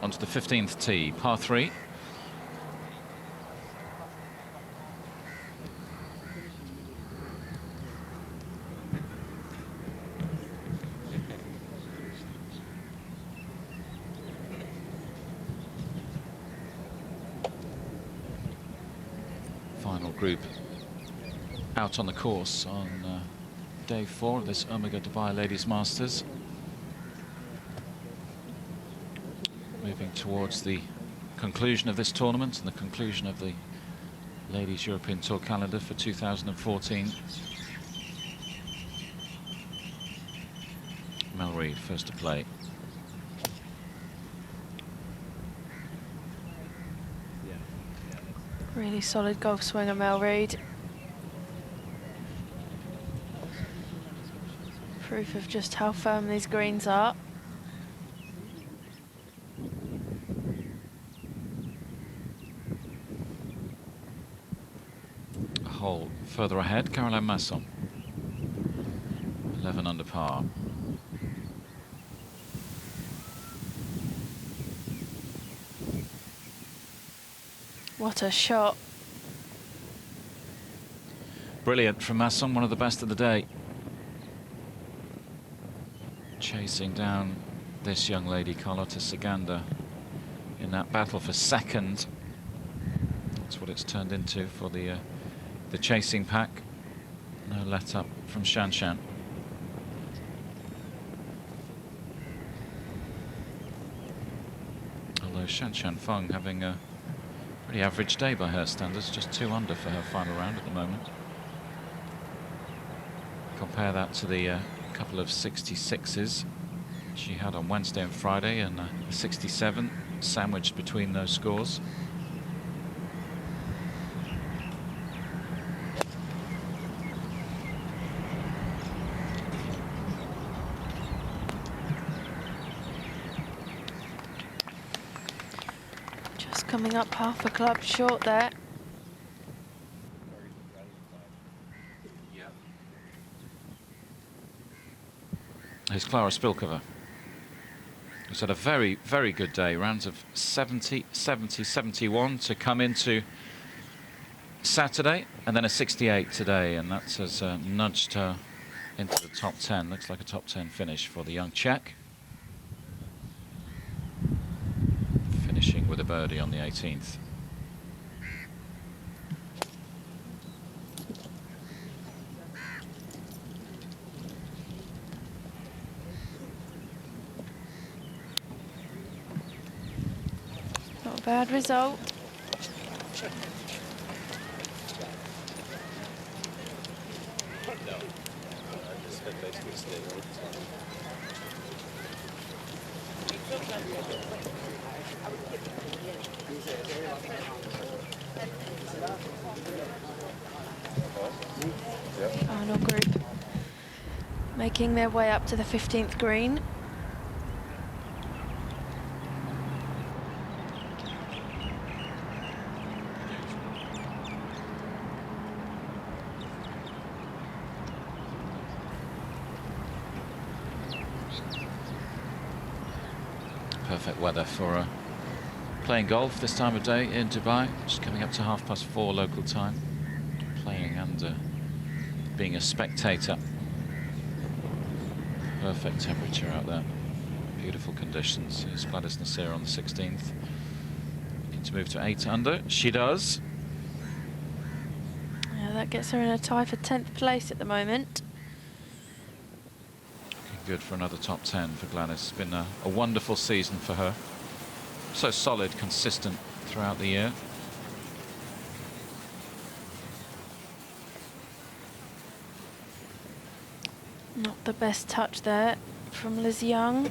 Onto the 15th tee, par 3. Final group out on the course on day 4 of this Omega Dubai Ladies Masters. Moving towards the conclusion of this tournament and the conclusion of the Ladies European Tour calendar for 2014. Mel Reid first to play. Really solid golf swinger, Mel Reid. Proof of just how firm these greens are. A hole further ahead, Caroline Masson. 11 under par. What a shot. Brilliant from Masson, one of the best of the day. Chasing down this young lady, Carlota Ciganda, in that battle for second. That's what it's turned into for the chasing pack. No let up from Shan Shan. Although Shan Shan Feng having a pretty average day by her standards, just 2 under for her final round at the moment. Compare that to the couple of 66s she had on Wednesday and Friday, and 67 sandwiched between those scores. Just coming up half a club short there. Here's Clara Spilkova, who's had a very, very good day. Rounds of 70, 70, 71 to come into Saturday, and then a 68 today, and that has nudged her into the top 10. Looks like a top 10 finish for the young Czech. Finishing with a birdie on the 18th. Not a bad result. Final group making their way up to the 15th green. Perfect weather for playing golf this time of day in Dubai. Just coming up to 4:30 local time. Playing and being a spectator. Perfect temperature out there. Beautiful conditions. Here's Gladys Nasir on the 16th. Looking to move to 8 under. She does. Yeah, that gets her in a tie for 10th place at the moment. Looking good for another top 10 for Gladys. It's been a wonderful season for her. So solid, consistent throughout the year. Not the best touch there from Liz Young.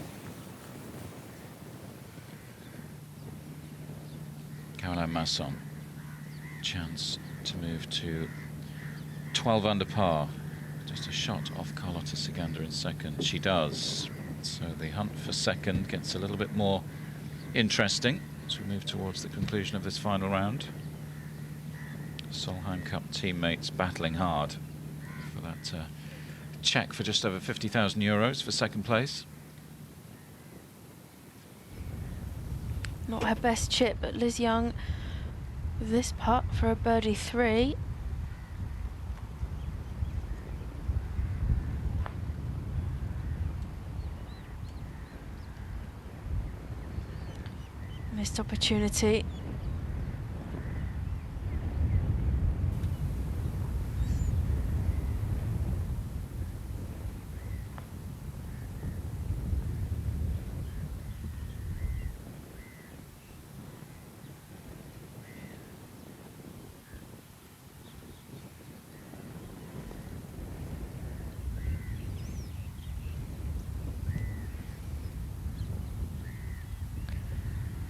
Caroline Masson. Chance to move to 12 under par. Just a shot off Carlotta Ciganda in second. She does. So the hunt for second gets a little bit more interesting as we move towards the conclusion of this final round. Solheim Cup teammates battling hard for that check for just over €50,000 for second place. Not her best chip, but Liz Young with this putt for a birdie 3. Missed opportunity.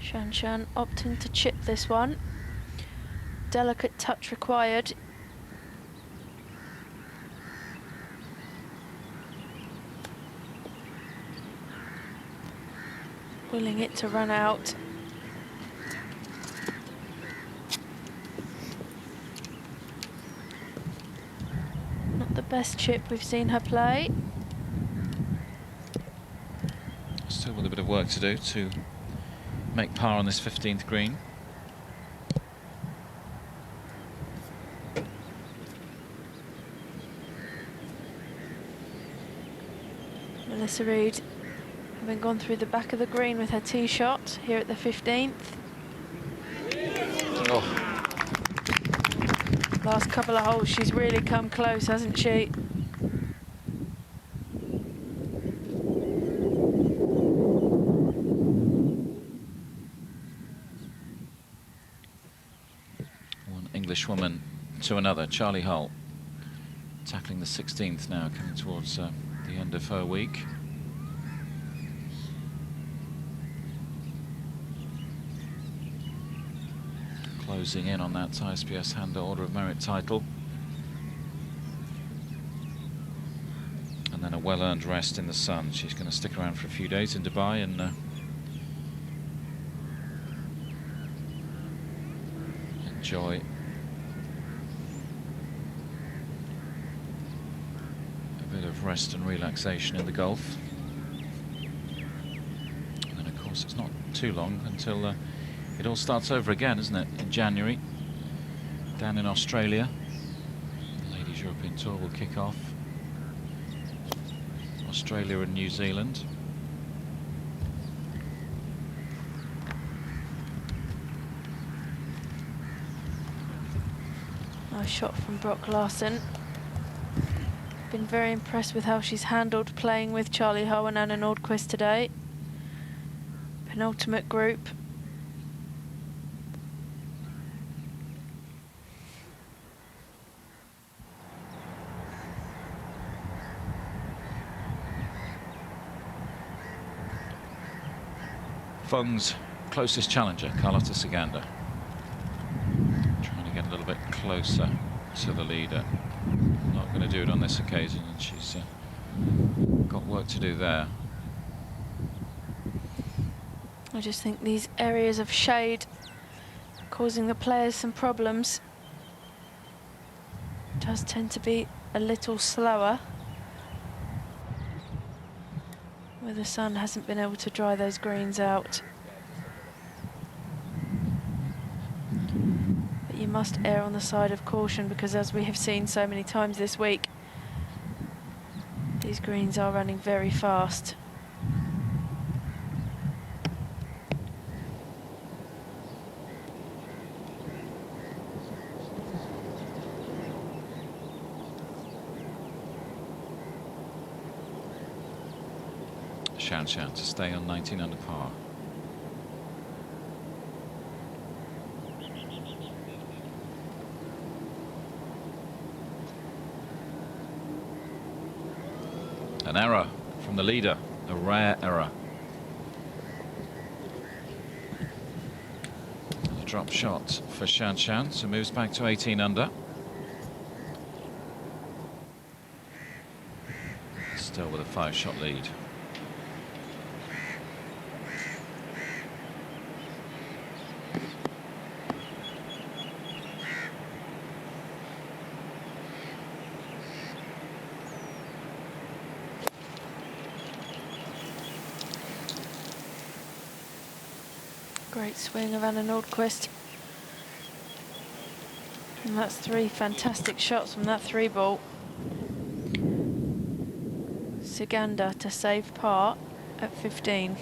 Shan Shan opting to chip this one. Delicate touch required. Willing it to run out. Not the best chip we've seen her play. Still with a bit of work to do to make par on this 15th green. Melissa Reid having gone through the back of the green with her tee shot here at the 15th. Oh. Last couple of holes she's really come close, hasn't she? Woman to another. Charlie Hull tackling the 16th now, coming towards the end of her week. Closing in on that ISPS Handler Order of Merit title. And then a well-earned rest in the sun. She's going to stick around for a few days in Dubai and enjoy of rest and relaxation in the Gulf. And then of course it's not too long until it all starts over again, isn't it, in January down in Australia. The Ladies European Tour will kick off. Australia and New Zealand. Nice shot from Brock Larson. Been very impressed with how she's handled playing with Charlie Hull and Anna Nordqvist today. Penultimate group. Feng's closest challenger, Carlota Ciganda. Trying to get a little bit closer to the leader. Not going to do it on this occasion, and she's got work to do there. I just think these areas of shade causing the players some problems. It does tend to be a little slower, where the sun hasn't been able to dry those greens out. But you must err on the side of caution, because as we have seen so many times this week, these greens are running very fast. Xianshan to stay on 19 under par. An error from the leader, a rare error. A drop shot for Xianshan, so moves back to 18 under. Still with a 5-shot lead. Great swing of Anna Nordqvist. And that's 3 fantastic shots from that 3-ball. Ciganda to save par at 15.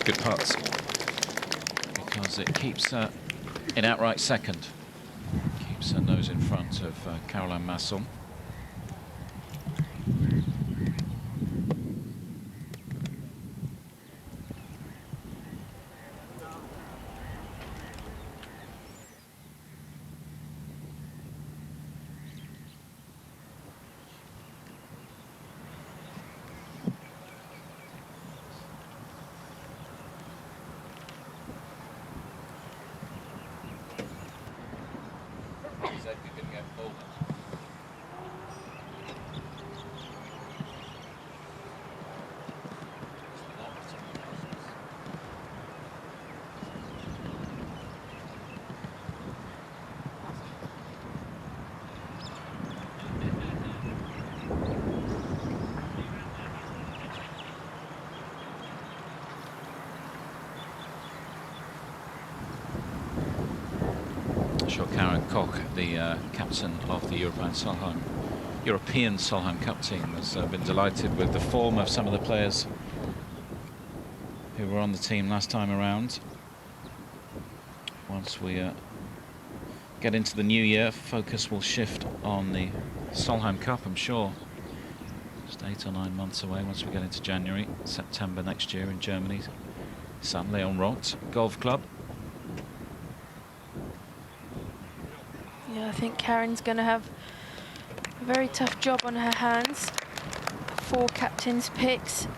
Good putts, because it keeps her in outright second. Keeps her nose in front of Caroline Masson. Sure, Karen Koch, the captain of the European Solheim Cup team, has been delighted with the form of some of the players who were on the team last time around. Once we get into the new year, focus will shift on the Solheim Cup, I'm sure. Just 8 or 9 months away once we get into January, September next year in Germany. St. Leon Roth Golf Club. Yeah, I think Karen's going to have a very tough job on her hands. 4 captains' picks,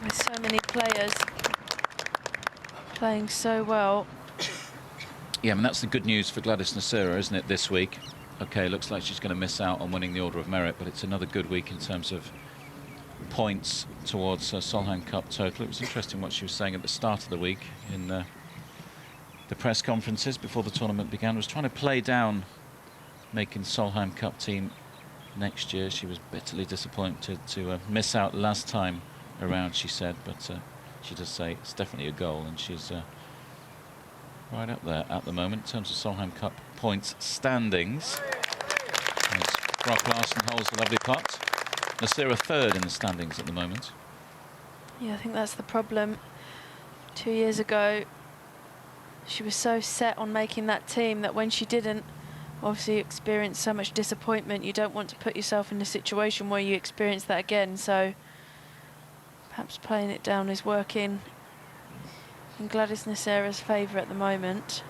with so many players playing so well. Yeah, I mean, that's the good news for Gladys Nasira, isn't it, this week? Okay, looks like she's going to miss out on winning the Order of Merit, but it's another good week in terms of points towards Solheim Cup total. It was interesting what she was saying at the start of the week in the press conferences before the tournament began. Was trying to play down making Solheim Cup team next year. She was bitterly disappointed to miss out last time around, she said, but she does say it's definitely a goal, and she's right up there at the moment in terms of Solheim Cup points standings. As Brock Larson holds a lovely putt. Nasira 3rd in the standings at the moment. Yeah, I think that's the problem. 2 years ago, she was so set on making that team that when she didn't, obviously experienced so much disappointment. You don't want to put yourself in a situation where you experience that again, so perhaps playing it down is working in Gladys Nasira's favour at the moment.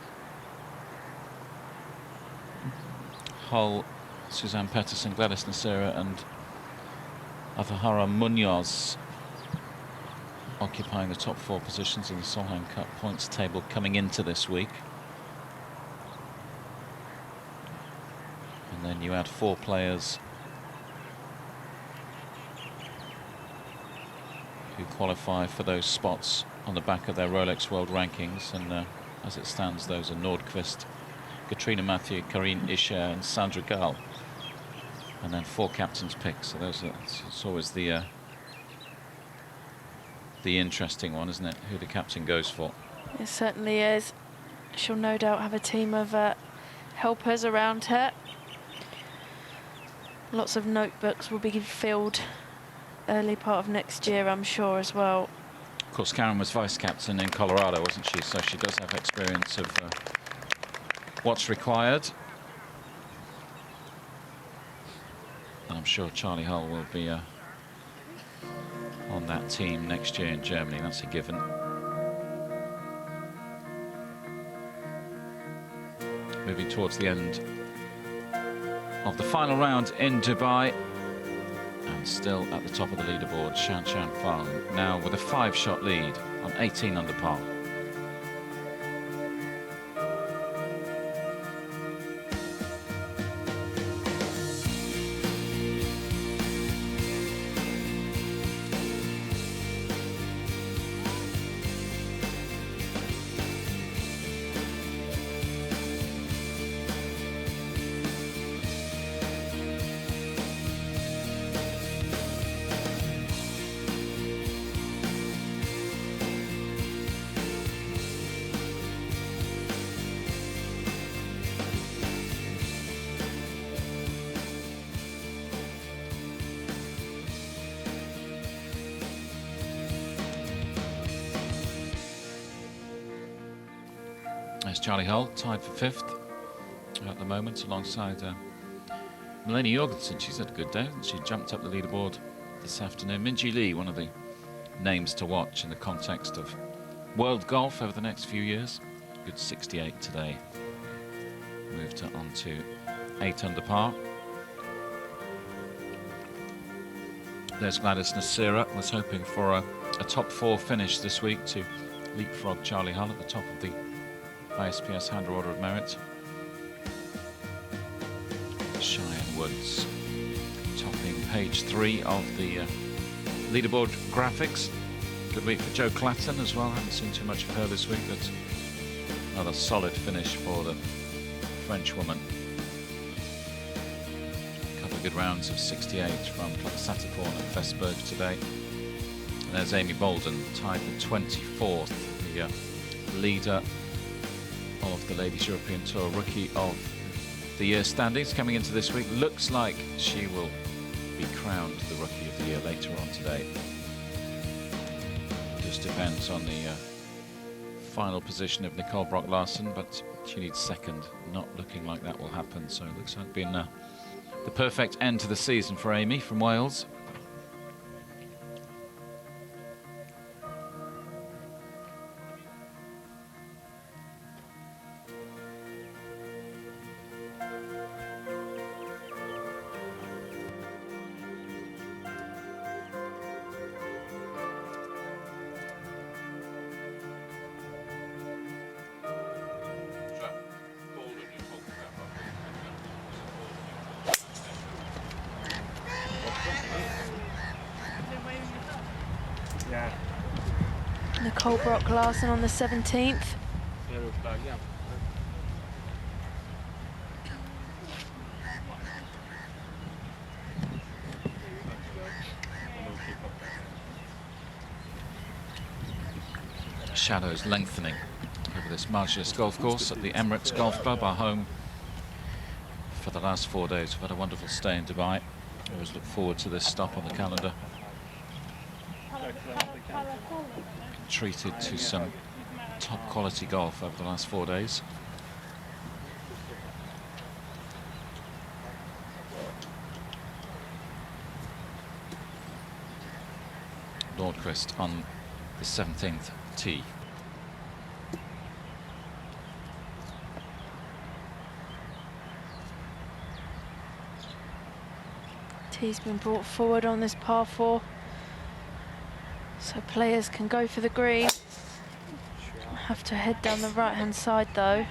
Hull, Suzanne Petterson, Gladys Nasira and Avahara Munoz occupying the top 4 positions in the Solheim Cup points table coming into this week. And then you add 4 players who qualify for those spots on the back of their Rolex World Rankings, and as it stands, those are Nordqvist, Katrina Mathieu, Karine Ischer and Sandra Gall, and then 4 captains picked. So those are, it's always the interesting one, isn't it, who the captain goes for. It certainly is. She'll no doubt have a team of helpers around her. Lots of notebooks will be filled early part of next year, I'm sure, as well. Of course, Karen was vice-captain in Colorado, wasn't she? So she does have experience of what's required. And I'm sure Charlie Hull will be on that team next year in Germany. That's a given. Moving towards the end of the final round in Dubai. And still at the top of the leaderboard, Shan Shan Fang, now with a 5-shot lead on 18 under par. There's Charlie Hull, tied for 5th at the moment, alongside Melanie Jorgensen. She's had a good day, hasn't she? Jumped up the leaderboard this afternoon. Minjee Lee, one of the names to watch in the context of world golf over the next few years. Good 68 today. Moved her on to 8 under par. There's Gladys Nasira, was hoping for a top 4 finish this week to leapfrog Charlie Hull at the top of the ISPS Handler Order of Merit. Cheyenne Woods topping page 3 of the leaderboard graphics. Good week for Jo Clatton as well. Haven't seen too much of her this week, but another solid finish for the French woman. A couple of good rounds of 68 from Satterporn and Vestberg today. And there's Amy Bolden, tied for 24th, the leader of the Ladies European Tour Rookie of the Year standings coming into this week. Looks like she will be crowned the Rookie of the Year later on today. Just depends on the final position of Nicole Brock-Larsen, but she needs 2nd. Not looking like that will happen, so it looks like being the perfect end to the season for Amy from Wales. Yeah. Nicole Brock-Larsen on the 17th. Shadows lengthening over this Margies golf course at the Emirates Golf Club, our home for the last 4 days. We've had a wonderful stay in Dubai. I always look forward to this stop on the calendar. Treated to some top quality golf over the last 4 days. Nordqvist on the 17th tee. Tee's been brought forward on this par 4. So players can go for the green. Have to head down the right-hand side though.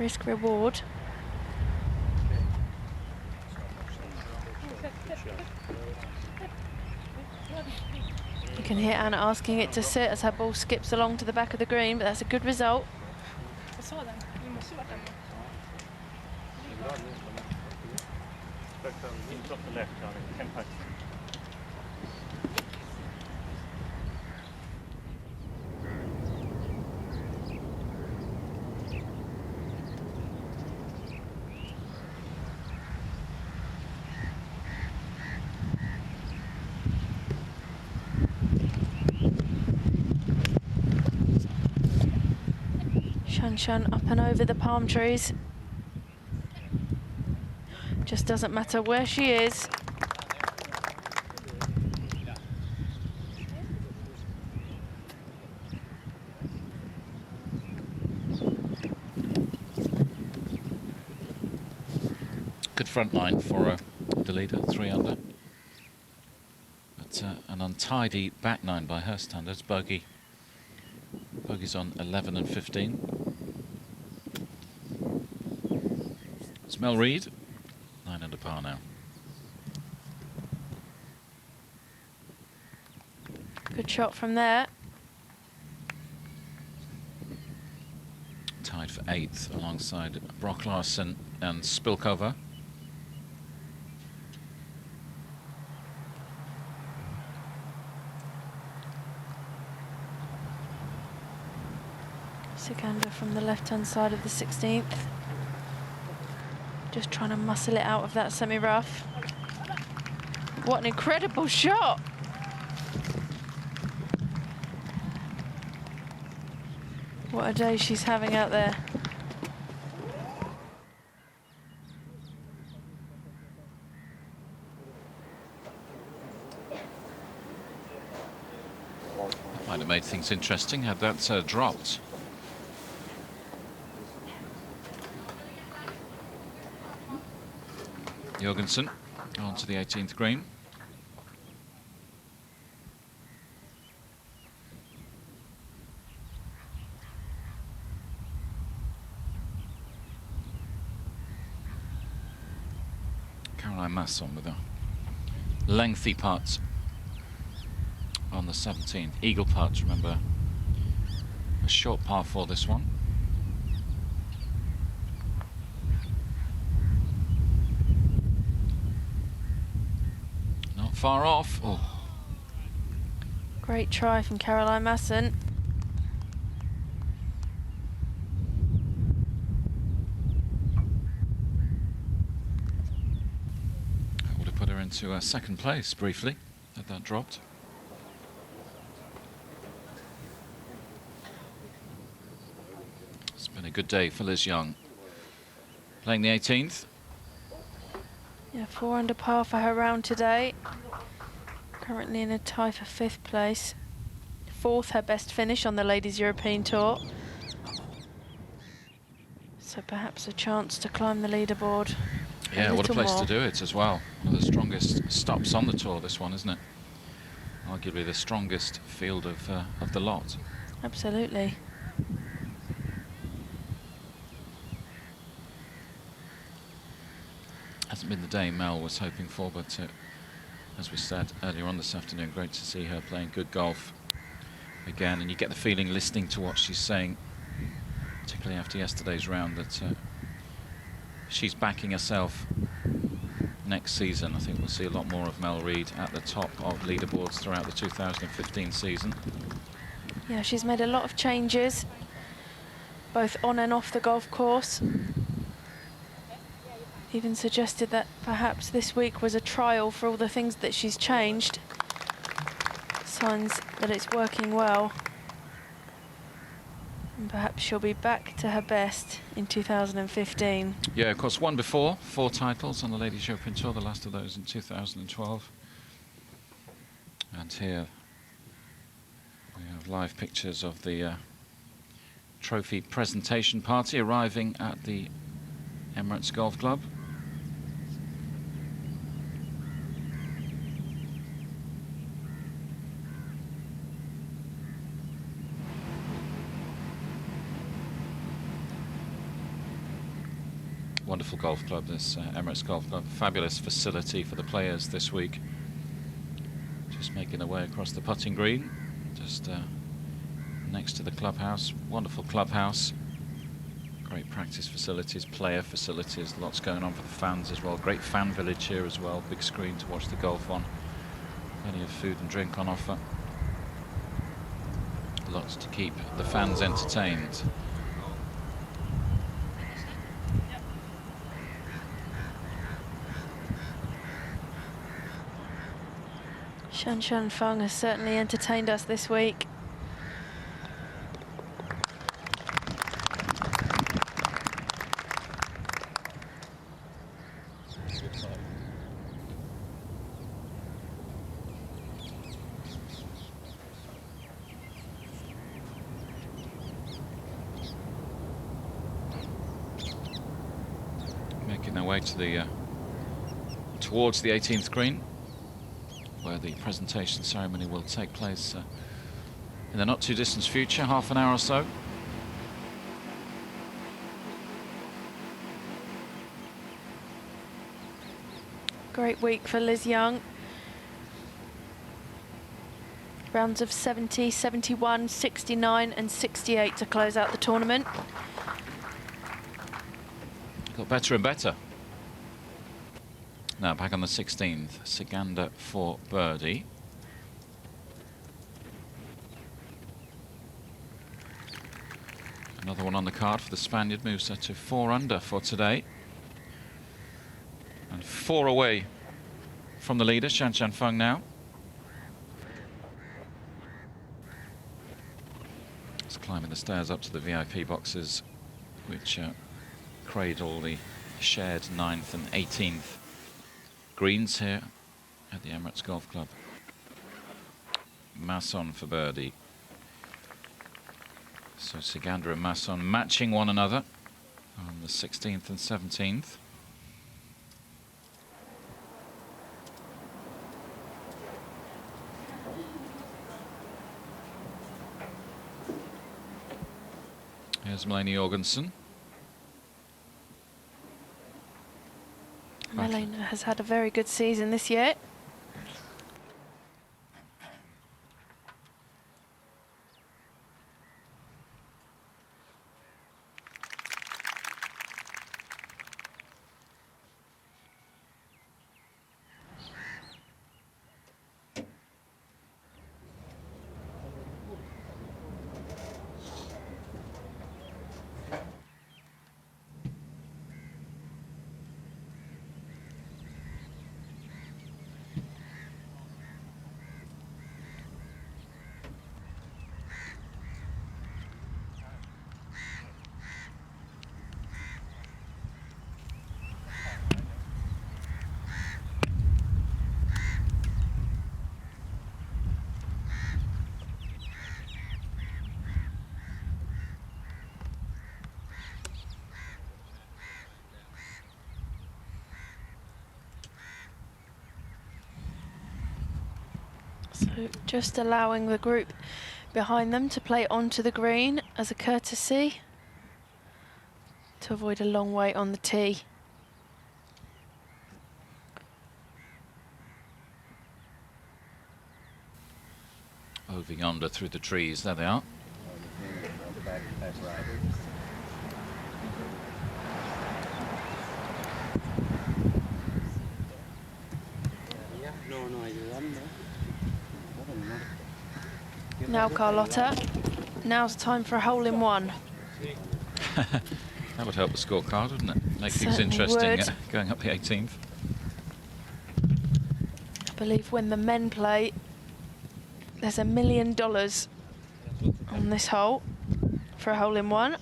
Risk reward. You can hear Anna asking it to sit as her ball skips along to the back of the green, but that's a good result. Drop the left, darling. 10 putts. Shanshan up and over the palm trees. Just doesn't matter where she is. Good front line for the leader, 3 under. But an untidy back 9 by her standards. Bogey's on 11 and 15. It's Mel Reid, 9 under par now. Good shot from there. Tied for 8th alongside Brock Larson and Spilkova. Sikander from the left-hand side of the 16th. Just trying to muscle it out of that semi-rough. What an incredible shot! What a day she's having out there. Might have made things interesting had that dropped. Jorgensen on to the 18th green. Caroline Masson with a lengthy putt on the 17th. Eagle putt, remember. A short par 4 this one. Not far off. Oh. Great try from Caroline Masson. That would have put her into second place briefly, had that dropped. It's been a good day for Liz Young. Playing the 18th. Yeah, 4 under par for her round today. Currently in a tie for 5th place. 4th, her best finish on the Ladies European Tour. So perhaps a chance to climb the leaderboard. Yeah, what a place more. to do it as well. One of the strongest stops on the tour, this one, isn't it? Arguably the strongest field of the lot. Absolutely. Hasn't been the day Mel was hoping for, but as we said earlier on this afternoon, great to see her playing good golf again. And you get the feeling, listening to what she's saying, particularly after yesterday's round, that she's backing herself next season. I think we'll see a lot more of Mel Reid at the top of leaderboards throughout the 2015 season. Yeah, she's made a lot of changes, both on and off the golf course. Even suggested that perhaps this week was a trial for all the things that she's changed. Signs that it's working well. And perhaps she'll be back to her best in 2015. Yeah, of course, won before, 4 titles on the Ladies European Tour, the last of those in 2012. And here we have live pictures of the trophy presentation party arriving at the Emirates Golf Club. Wonderful golf club, this Emirates Golf Club. Fabulous facility for the players this week. Just making their way across the putting green, just next to the clubhouse. Wonderful clubhouse. Great practice facilities, player facilities, lots going on for the fans as well. Great fan village here as well, big screen to watch the golf on. Plenty of food and drink on offer. Lots to keep the fans entertained. Shanshan Feng has certainly entertained us this week. Making their way to the towards the 18th green, where the presentation ceremony will take place in the not too distant future, half an hour or so. Great week for Liz Young. Rounds of 70, 71, 69 and 68 to close out the tournament. Got better and better. Now back on the 16th, Siganda for birdie. Another one on the card for the Spaniard, moves her to 4 under for today. And 4 away from the leader, Shanshan Feng now. It's climbing the stairs up to the VIP boxes, which cradle the shared 9th and 18th greens here at the Emirates Golf Club. Masson for birdie. So Siganda and Masson matching one another on the 16th and 17th. Here's Melanie Jorgensen. Melanie has had a very good season this year. So just allowing the group behind them to play onto the green as a courtesy to avoid a long wait on the tee. Over yonder through the trees, there they are. Now Carlotta, now's time for a hole-in-one. That would help the scorecard, wouldn't it? Make things Certainly interesting would. going up the 18th. I believe when the men play, there's $1 million on this hole for a hole-in-one.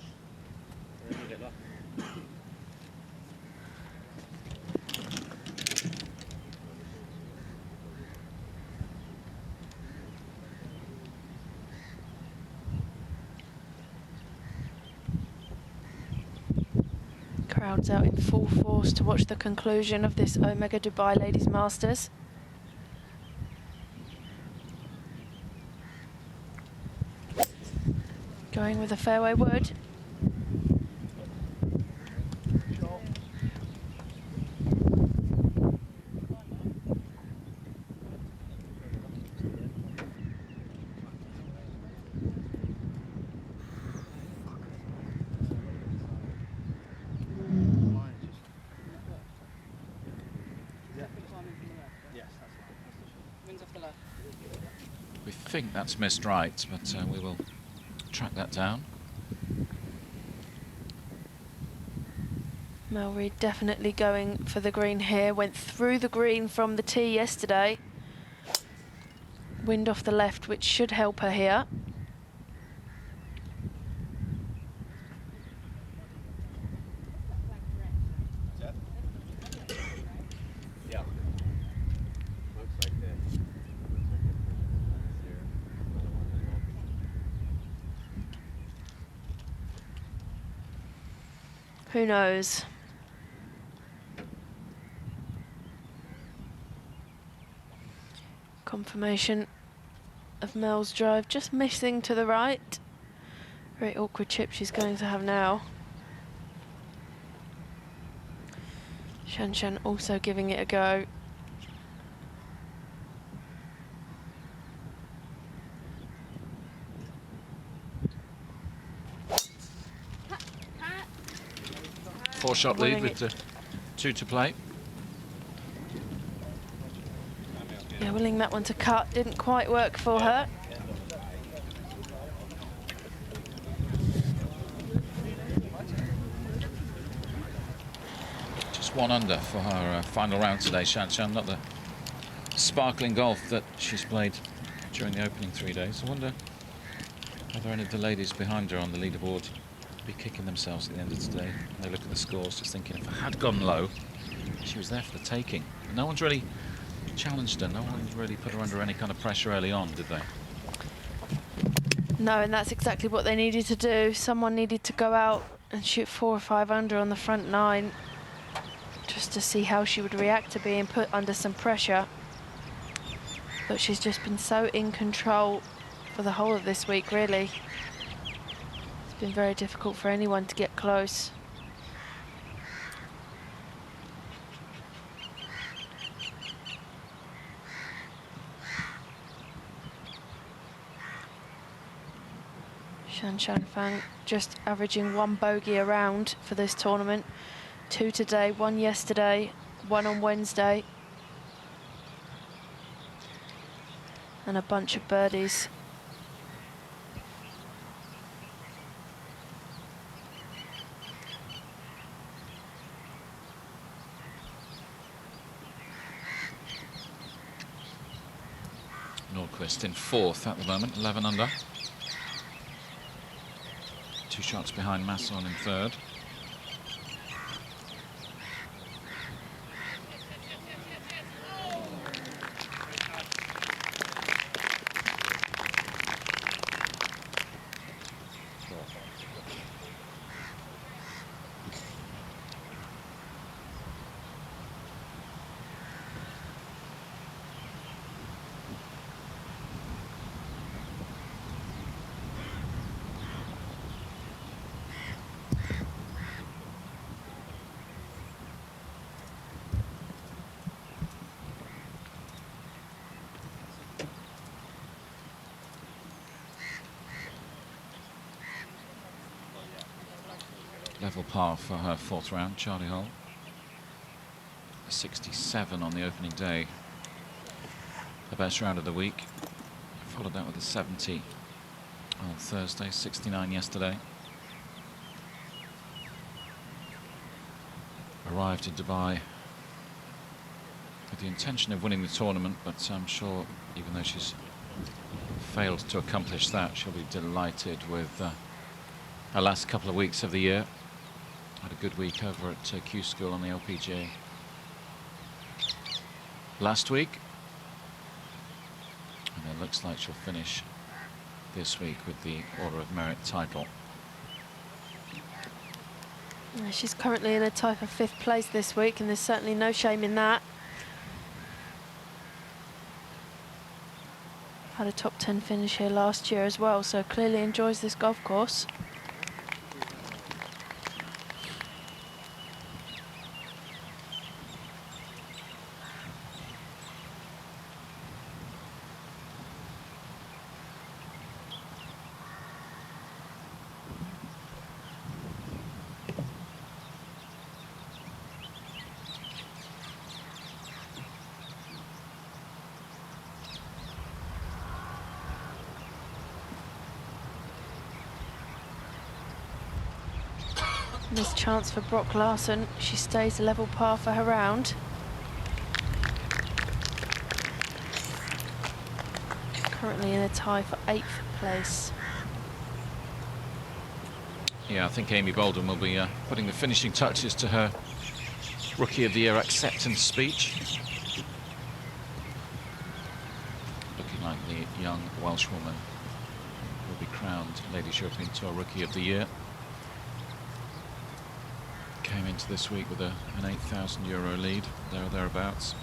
Crowds out in full force to watch the conclusion of this Omega Dubai Ladies Masters. Going with a fairway wood. think that's missed right, but we will track that down. Mel Reid definitely going for the green here. Went through the green from the tee yesterday. Wind off the left, which should help her here. Who knows? Confirmation of Mel's drive, just missing to the right. Very awkward chip she's going to have now. Shan Shan also giving it a go. Four-shot lead with 2 to play. Yeah, willing that one to cut, didn't quite work for her. Just 1 under for her final round today, Shan Shan. Not the sparkling golf that she's played during the opening 3 days. I wonder whether any of the ladies behind her on the leaderboard be kicking themselves at the end of today. They look at the scores, just thinking if I had gone low, she was there for the taking. No one's really challenged her. No one really put her under any kind of pressure early on, did they? No, and that's exactly what they needed to do. Someone needed to go out and shoot 4 or 5 under on the front 9, just to see how she would react to being put under some pressure. But she's just been so in control for the whole of this week, really. It's been very difficult for anyone to get close. Shan Shan Fang just averaging 1 bogey a round for this tournament. 2 today, 1 yesterday, 1 on Wednesday. And a bunch of birdies. Nordqvist in 4th at the moment, 11 under. 2 shots behind Masson in 3rd. Level par for her 4th round, Charlie Hull. 67 on the opening day. The best round of the week. Followed that with a 70 on Thursday, 69 yesterday. Arrived in Dubai with the intention of winning the tournament, but I'm sure even though she's failed to accomplish that, she'll be delighted with her last couple of weeks of the year. Had a good week over at Q School on the LPGA last week. And it looks like she'll finish this week with the Order of Merit title. She's currently in a type of 5th place this week, and there's certainly no shame in that. Had a top 10 finish here last year as well, so clearly enjoys this golf course. This chance for Brock Larson. She stays a level par for her round. Currently in a tie for 8th place. Yeah, I think Amy Bolden will be putting the finishing touches to her Rookie of the Year acceptance speech. Looking like the young Welshwoman will be crowned Ladies European Tour Rookie of the Year. Came into this week with an €8,000 lead, there or thereabouts.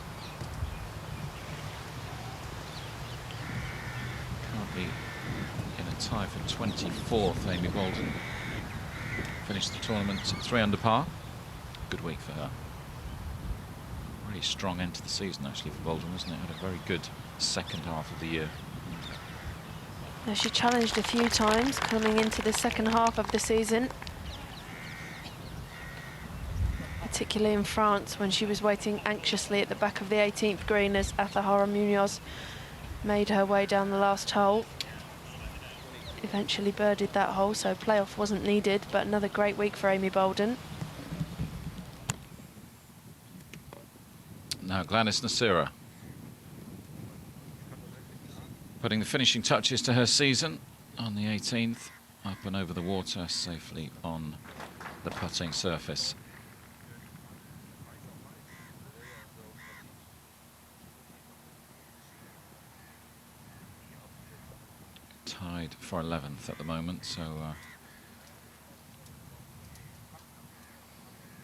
Currently in a tie for 24th, Amy Bolden. Finished the tournament 3 under par. Good week for her. Really strong end to the season actually for Bolden, wasn't it? Had a very good second half of the year. Now, she challenged a few times coming into the second half of the season. Particularly in France when she was waiting anxiously at the back of the 18th green as Azahara Munoz made her way down the last hole. Eventually birdied that hole, so playoff wasn't needed, but another great week for Amy Bolden. Now Gladys Nasira putting the finishing touches to her season on the 18th, up and over the water safely on the putting surface. Tied for 11th at the moment, so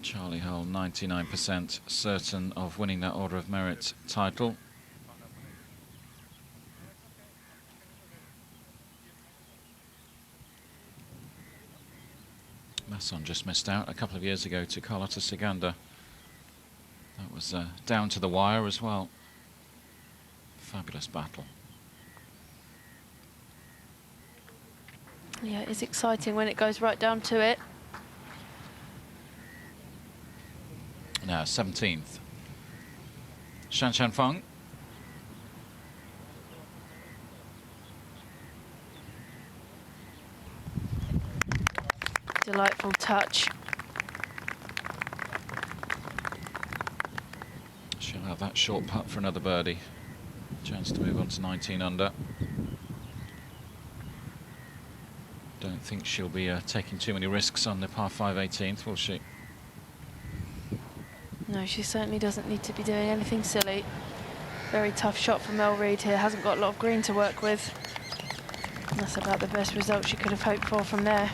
Charlie Hull 99% certain of winning that Order of Merit title. Masson just missed out a couple of years ago to Carlota Ciganda. That was down to the wire as well. Fabulous battle. Yeah, it's exciting when it goes right down to it. Now 17th. Shan Shan Feng. Delightful touch. She'll have that short putt for another birdie. Chance to move on to 19 under. Don't think she'll be taking too many risks on the par 5 18th, will she? No, she certainly doesn't need to be doing anything silly. Very tough shot for Mel Reid here. Hasn't got a lot of green to work with. And that's about the best result she could have hoped for from there.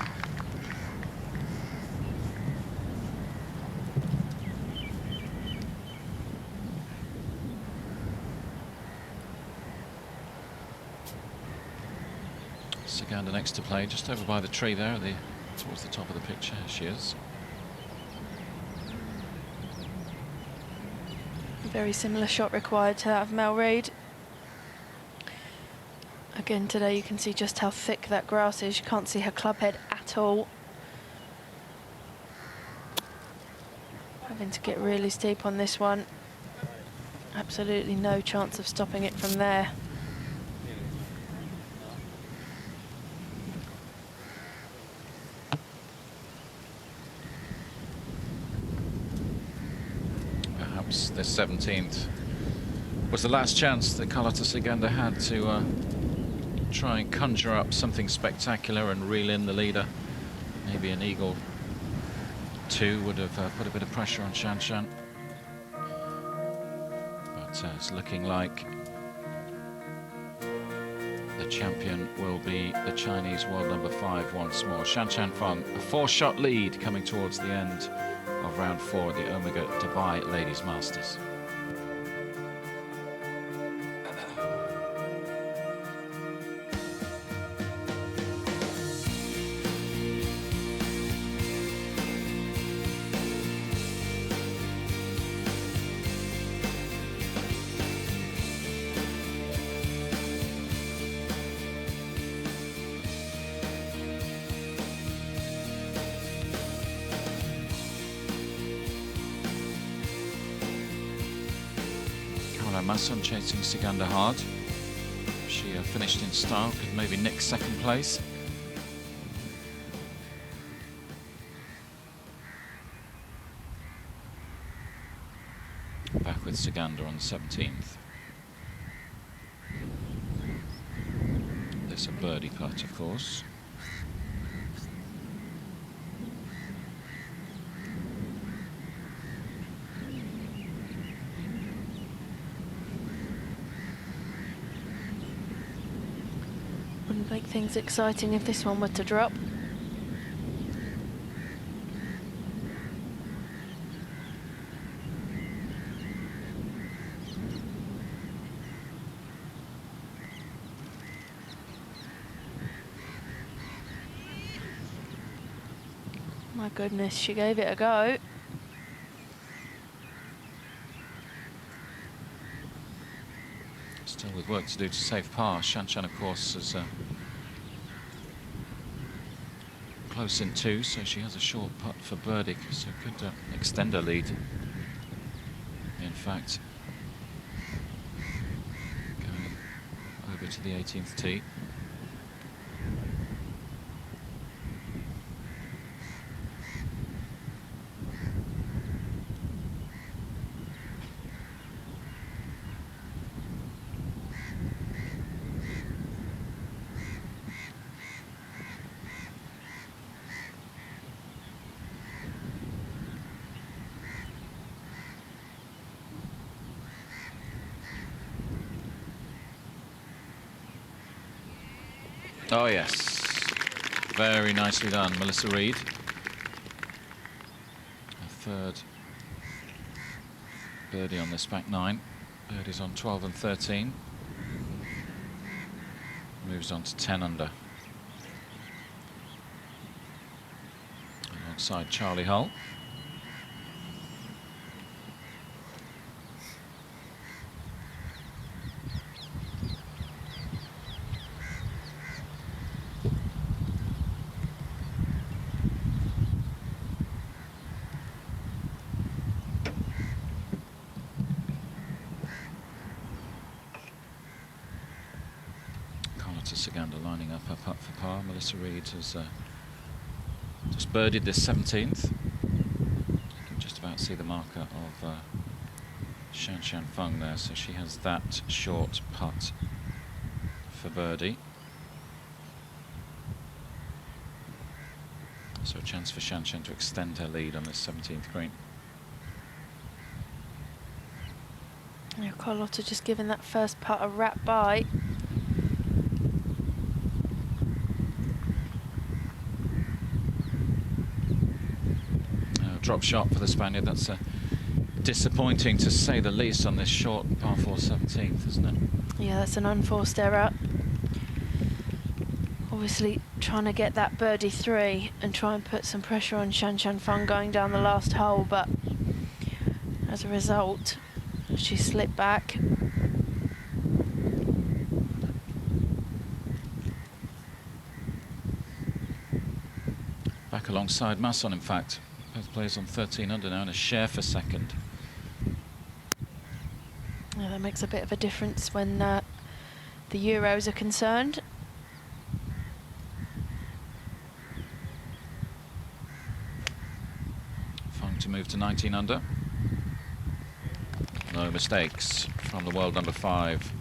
Ciganda next to play, just over by the tree there, towards the top of the picture. Here she is. Very similar shot required to that of Mel Reid. Again, today you can see just how thick that grass is. You can't see her club head at all. Having to get really steep on this one. Absolutely no chance of stopping it from there. This 17th was the last chance that Carlota Ciganda had to try and conjure up something spectacular and reel in the leader. Maybe an eagle 2 would have put a bit of pressure on Shan Shan. But it's looking like the champion will be the Chinese world number 5 once more. Shan Shan Feng, a 4-shot lead coming towards the end of round 4 at the Omega Dubai Ladies Masters. Masson chasing Ciganda hard. She finished in style, could maybe nick 2nd place. Back with Sagander on the 17th. There's a birdie putt, of course. Wouldn't make things exciting if this one were to drop. My goodness, she gave it a go. Still with work to do to save par. Shanshan, of course, is close in 2, so she has a short putt for birdie, so could extend her lead. In fact, going over to the 18th tee. Oh yes, very nicely done, Melissa Reid. A third birdie on this back 9. Birdies on 12 and 13. Moves on to 10 under. Alongside Charlie Hull. Sagander lining up her putt for par. Melissa Reid has just birdied this 17th. You can just about see the marker of Shanshan Feng there, so she has that short putt for birdie. So a chance for Shanshan to extend her lead on this 17th green. Yeah, Carlotta just giving that first putt a rat bite. Drop shot for the Spaniard. That's disappointing to say the least on this short par 4 17th, isn't it? Yeah, that's an unforced error. Obviously trying to get that birdie 3 and try and put some pressure on Shanshan Feng going down the last hole, but as a result, she slipped back. Back alongside Masson, in fact. Both players on 13 under now and a share for second. Yeah, that makes a bit of a difference when the Euros are concerned. Feng to move to 19 under. No mistakes from the world number 5.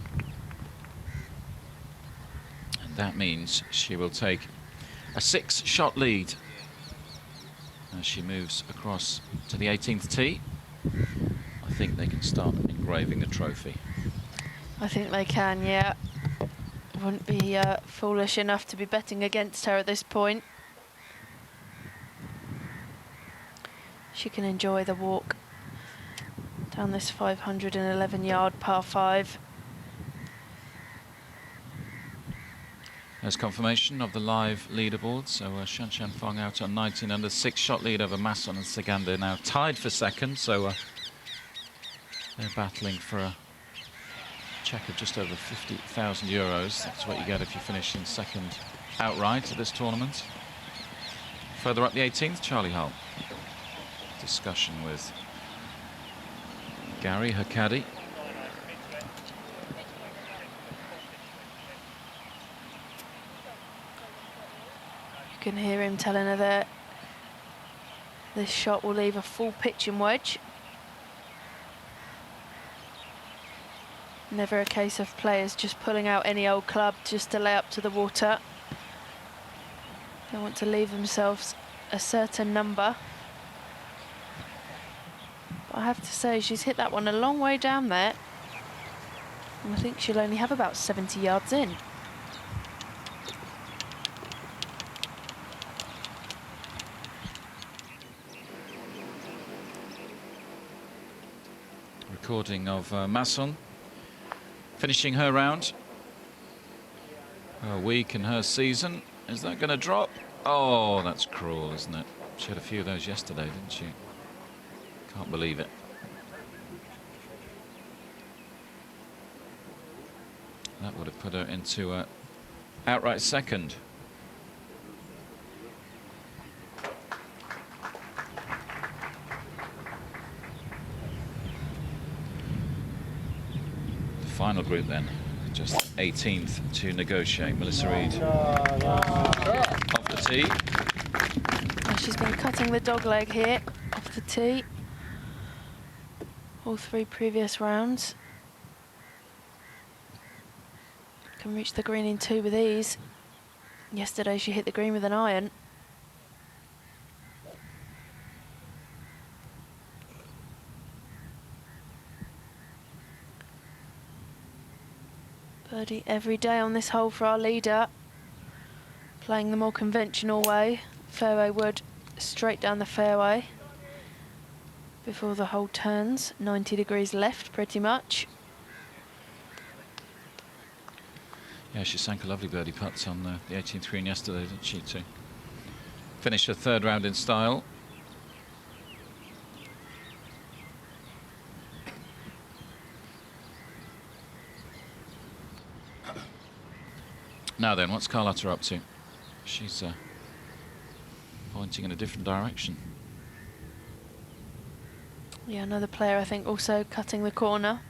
And that means she will take a 6-shot lead as she moves across to the 18th tee. I think they can start engraving the trophy. I think they can, yeah. Wouldn't be foolish enough to be betting against her at this point. She can enjoy the walk down this 511-yard par 5. There's confirmation of the live leaderboard. So Shanshan Feng out on 19 under, 6-shot lead over Masson and Sagander, now tied for second. So they're battling for a check of just over €50,000. That's what you get if you finish in second outright at this tournament. Further up the 18th, Charlie Hull. Discussion with Gary, her caddy. You can hear him telling her that this shot will leave a full pitching wedge. Never a case of players just pulling out any old club just to lay up to the water. They want to leave themselves a certain number. But I have to say, she's hit that one a long way down there. And I think she'll only have about 70 yards in. Recording of Masson finishing her round. Her week and her season. Is that going to drop? Oh, that's cruel, isn't it? She had a few of those yesterday, didn't she? Can't believe it. That would have put her into a outright second. The final group then, just 18th to negotiate. Melissa Reid off the tee. Well, she's been cutting the dog leg here off the tee. All 3 previous rounds. Can reach the green in 2 with ease. Yesterday she hit the green with an iron. Birdie every day on this hole for our leader. Playing the more conventional way. Fairway wood straight down the fairway. Before the hole turns, 90 degrees left pretty much. Yeah, she sank a lovely birdie putt on the 18th green yesterday, didn't she, to finish her 3rd round in style. Now then, what's Carlotta up to? She's pointing in a different direction. Yeah, another player I think also cutting the corner.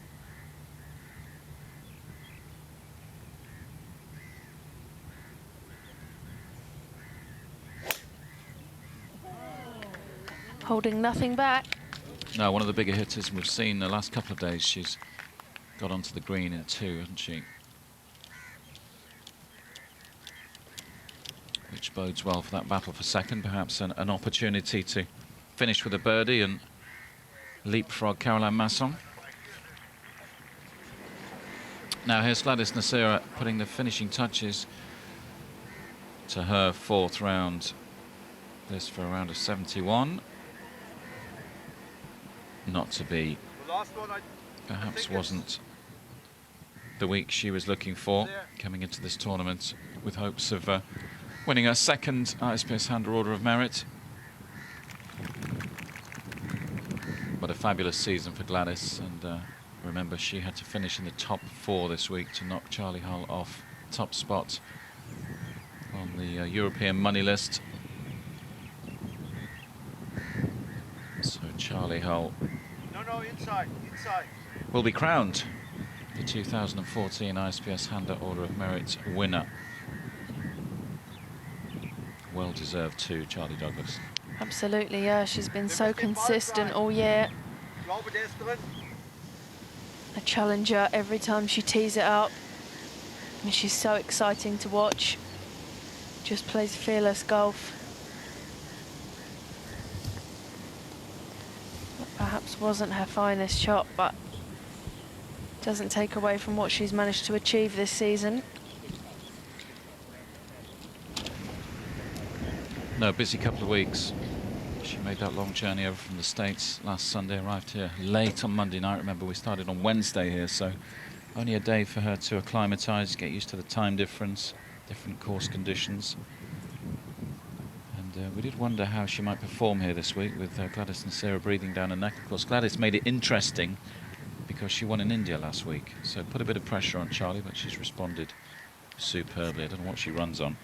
Holding nothing back. No, one of the bigger hitters we've seen the last couple of days. She's got onto the green in 2, hasn't she? Which bodes well for that battle for second. Perhaps an opportunity to finish with a birdie and leapfrog Caroline Masson. Now here's Gladys Nasira putting the finishing touches to her 4th round. This for a round of 71. Not to be. Perhaps wasn't the week she was looking for, coming into this tournament with hopes of winning her 2nd ISPS Handler Order of Merit. But a fabulous season for Gladys, and remember she had to finish in the top 4 this week to knock Charlie Hull off top spot on the European money list. So Charlie Hull will be crowned the 2014 ISPS Handler Order of Merit winner. Well deserved too, Charlie Douglas. Absolutely, yeah. She's been so consistent all year. A challenger every time she tees it up. And she's so exciting to watch. Just plays fearless golf. Perhaps wasn't her finest shot, but doesn't take away from what she's managed to achieve this season. No, busy couple of weeks. She made that long journey over from the States last Sunday, arrived here late on Monday night. Remember, we started on Wednesday here, so only a day for her to acclimatise, get used to the time difference, different course conditions. And we did wonder how she might perform here this week with Gladys Nasira breathing down her neck. Of course, Gladys made it interesting because she won in India last week, so put a bit of pressure on Charlie, but she's responded superbly. I don't know what she runs on.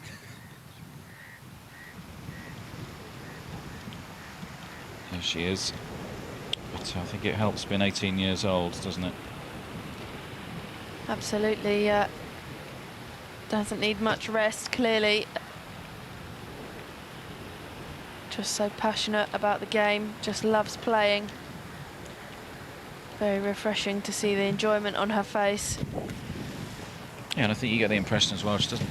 There she is. But I think it helps being 18 years old, doesn't it? Absolutely. Doesn't need much rest, clearly. Just so passionate about the game, just loves playing. Very refreshing to see the enjoyment on her face. Yeah, and I think you get the impression as well, she doesn't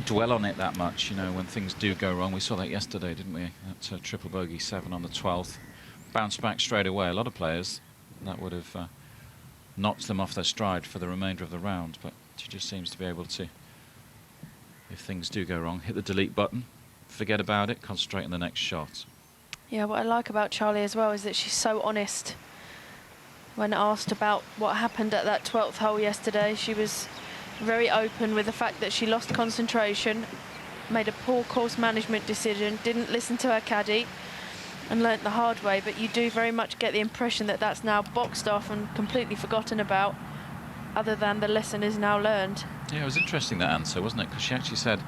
dwell on it that much, you know, when things do go wrong. We saw that yesterday, didn't we? That triple bogey 7 on the 12th. Bounced back straight away. A lot of players, that would have knocked them off their stride for the remainder of the round, but she just seems to be able to, if things do go wrong, hit the delete button, forget about it, concentrate on the next shot. Yeah, what I like about Charlie as well is that she's so honest. When asked about what happened at that 12th hole yesterday, she was very open with the fact that she lost concentration, made a poor course management decision, didn't listen to her caddy, and learnt the hard way. But you do very much get the impression that that's now boxed off and completely forgotten about, other than the lesson is now learned. Yeah, it was interesting, that answer, wasn't it? Because she actually said,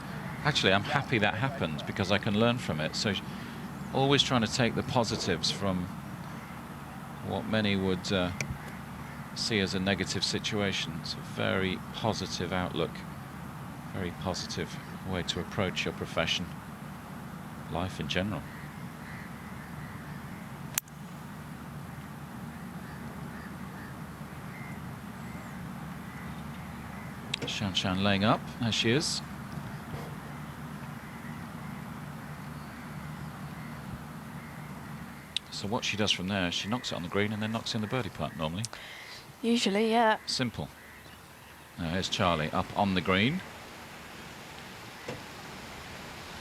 actually, I'm happy that happened because I can learn from it. So always trying to take the positives from what many would see as a negative situation. It's a very positive outlook, very positive way to approach your profession, life in general. Shan Shan laying up, there she is. So what she does from there, she knocks it on the green and then knocks in the birdie putt normally. Usually, yeah. Simple. Now here's Charlie up on the green.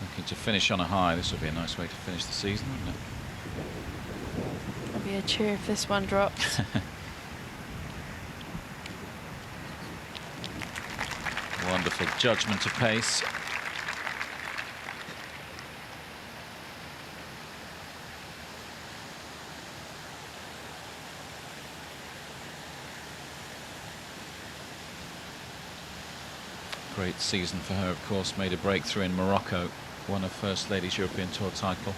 Looking to finish on a high. This would be a nice way to finish the season, wouldn't it? There'll be a cheer if this one drops. Wonderful judgment of pace. Great season for her, of course. Made a breakthrough in Morocco, won her first Ladies European Tour title.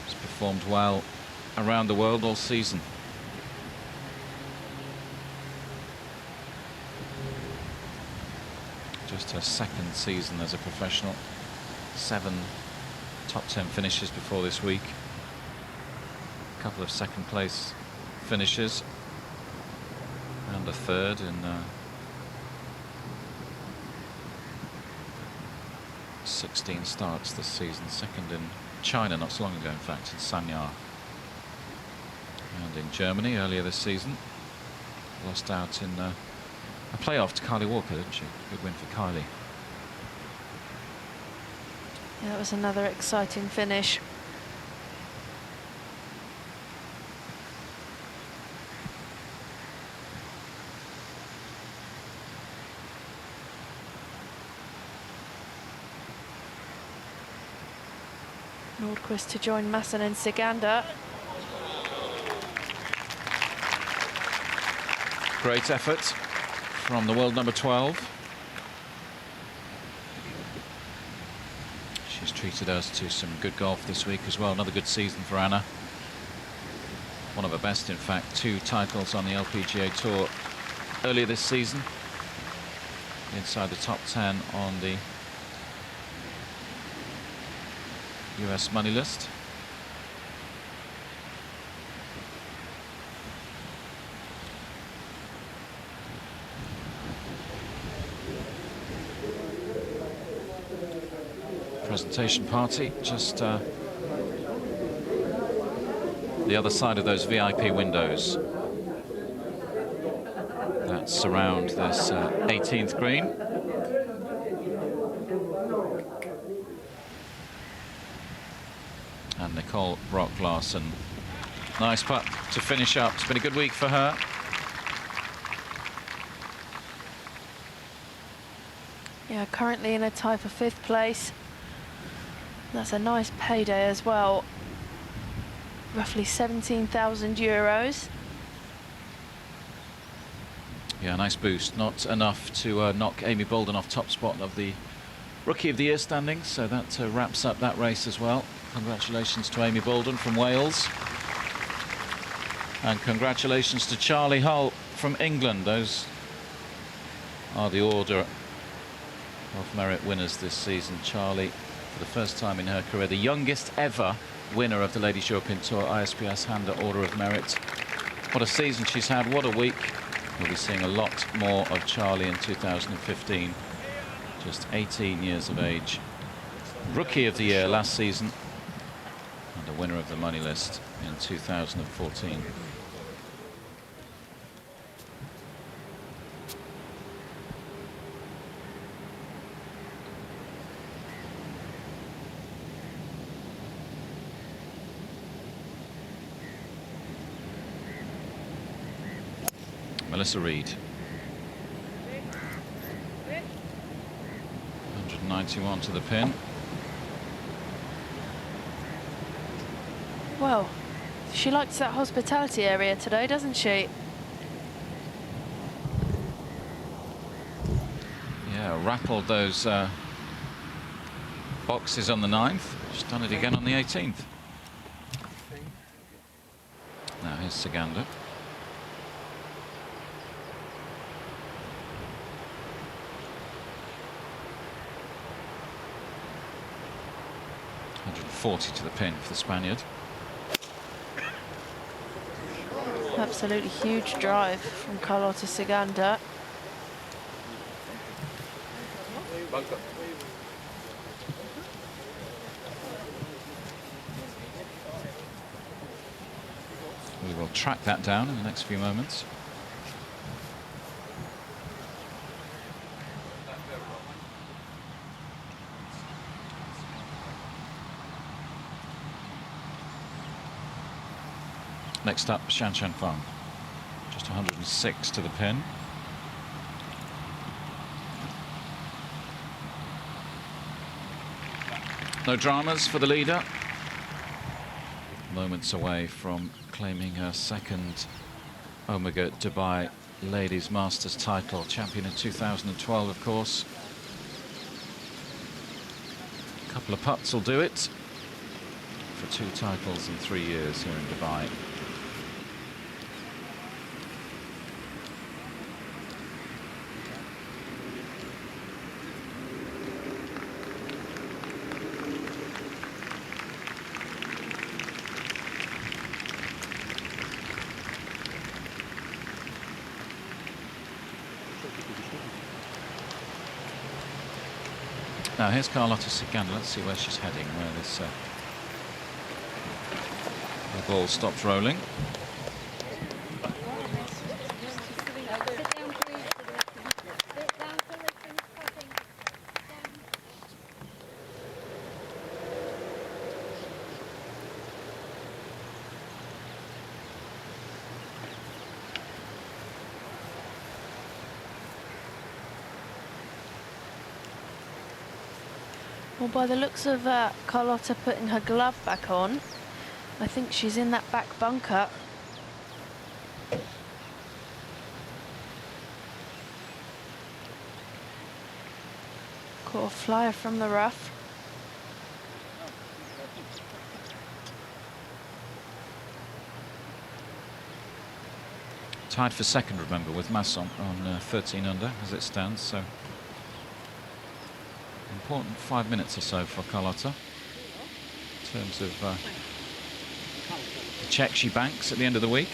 She's performed well around the world all season. Just her second season as a professional. 7 top 10 finishes before this week. A couple of second place finishes. And a third in 16 starts this season. Second in China not so long ago, in fact, in Sanya. And in Germany earlier this season. Lost out in a playoff to Kylie Walker, didn't she? Good win for Kylie. Yeah, that was another exciting finish. Nordqvist to join Masson and Sigander. Great effort from the world number 12. She's treated us to some good golf this week as well. Another good season for Anna. One of her best, in fact. 2 titles on the LPGA Tour earlier this season. Inside the top 10 on the US money list. Presentation party just the other side of those VIP windows that surround this 18th green. And Nicole Brock-Larsen. Nice putt to finish up. It's been a good week for her. Yeah, currently in a tie for 5th place. That's a nice payday as well. Roughly 17,000 euros. Yeah, nice boost. Not enough to knock Amy Bolden off top spot of the Rookie of the Year standings, so that wraps up that race as well. Congratulations to Amy Bolden from Wales. And congratulations to Charlie Hull from England. Those are the order of merit winners this season. Charlie, for the first time in her career, the youngest ever winner of the Ladies European Tour ISPS Handa Order of Merit. What a season she's had, what a week. We'll be seeing a lot more of Charlie in 2015. Just 18 years of age. Rookie of the Year last season and a winner of the Money List in 2014. Melissa Reid. 191 to the pin. Well, she likes that hospitality area today, doesn't she? Yeah, rattled those boxes on the 9th. She's done it again on the 18th. Now here's Saganda. .140 to the pin for the Spaniard. Absolutely huge drive from Carlota Ciganda. We will track that down in the next few moments. Next up, Shan Shan Fang. Just 106 to the pin. No dramas for the leader. Moments away from claiming her second Omega Dubai Ladies Masters title. Champion in 2012, of course. A couple of putts will do it for 2 titles in 3 years here in Dubai. Now here's Carlota Ciganda. Let's see where she's heading, where this the ball stops rolling. Well, by the looks of Carlota putting her glove back on, I think she's in that back bunker. Caught a flyer from the rough. Tied for second, remember, with Masson on 13 under as it stands, so important 5 minutes or so for Carlota in terms of the check she banks at the end of the week.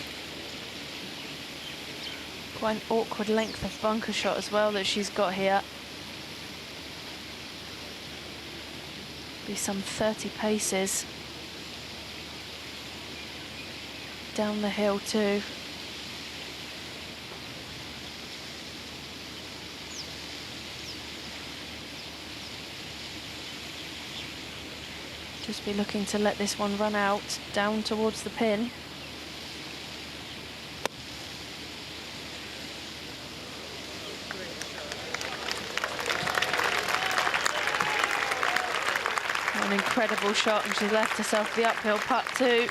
Quite an awkward length of bunker shot as well that she's got here. Be some 30 paces down the hill too. Just be looking to let this one run out down towards the pin. An incredible shot, and she's left herself the uphill putt too.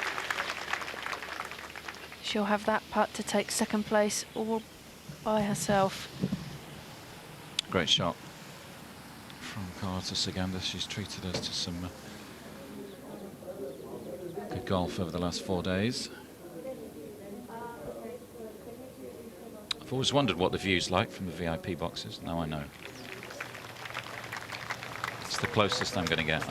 She'll have that putt to take second place all by herself. Great shot from Carlota Ciganda. She's treated us to some good golf over the last 4 days. I've always wondered what the view's like from the VIP boxes. Now I know. It's the closest I'm going to get.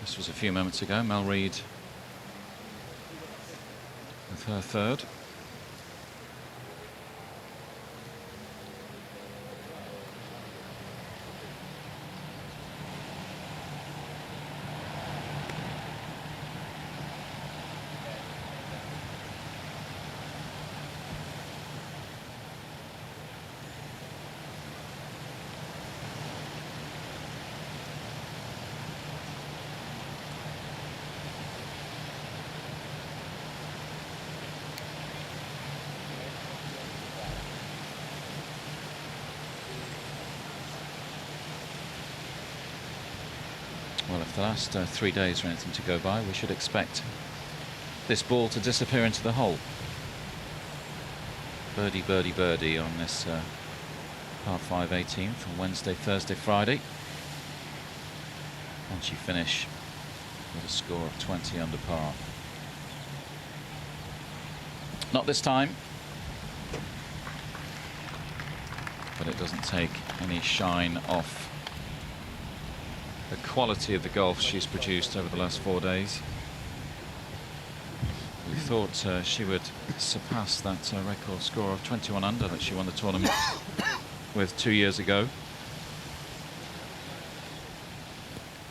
This was a few moments ago. Mel Reid with her third. Well, if the last 3 days are anything to go by, we should expect this ball to disappear into the hole. Birdie, birdie, birdie on this par 5 18th on Wednesday, Thursday, Friday. And she finish with a score of 20 under par. Not this time, but it doesn't take any shine off the quality of the golf she's produced over the last 4 days. We thought she would surpass that record score of 21 under that she won the tournament with 2 years ago.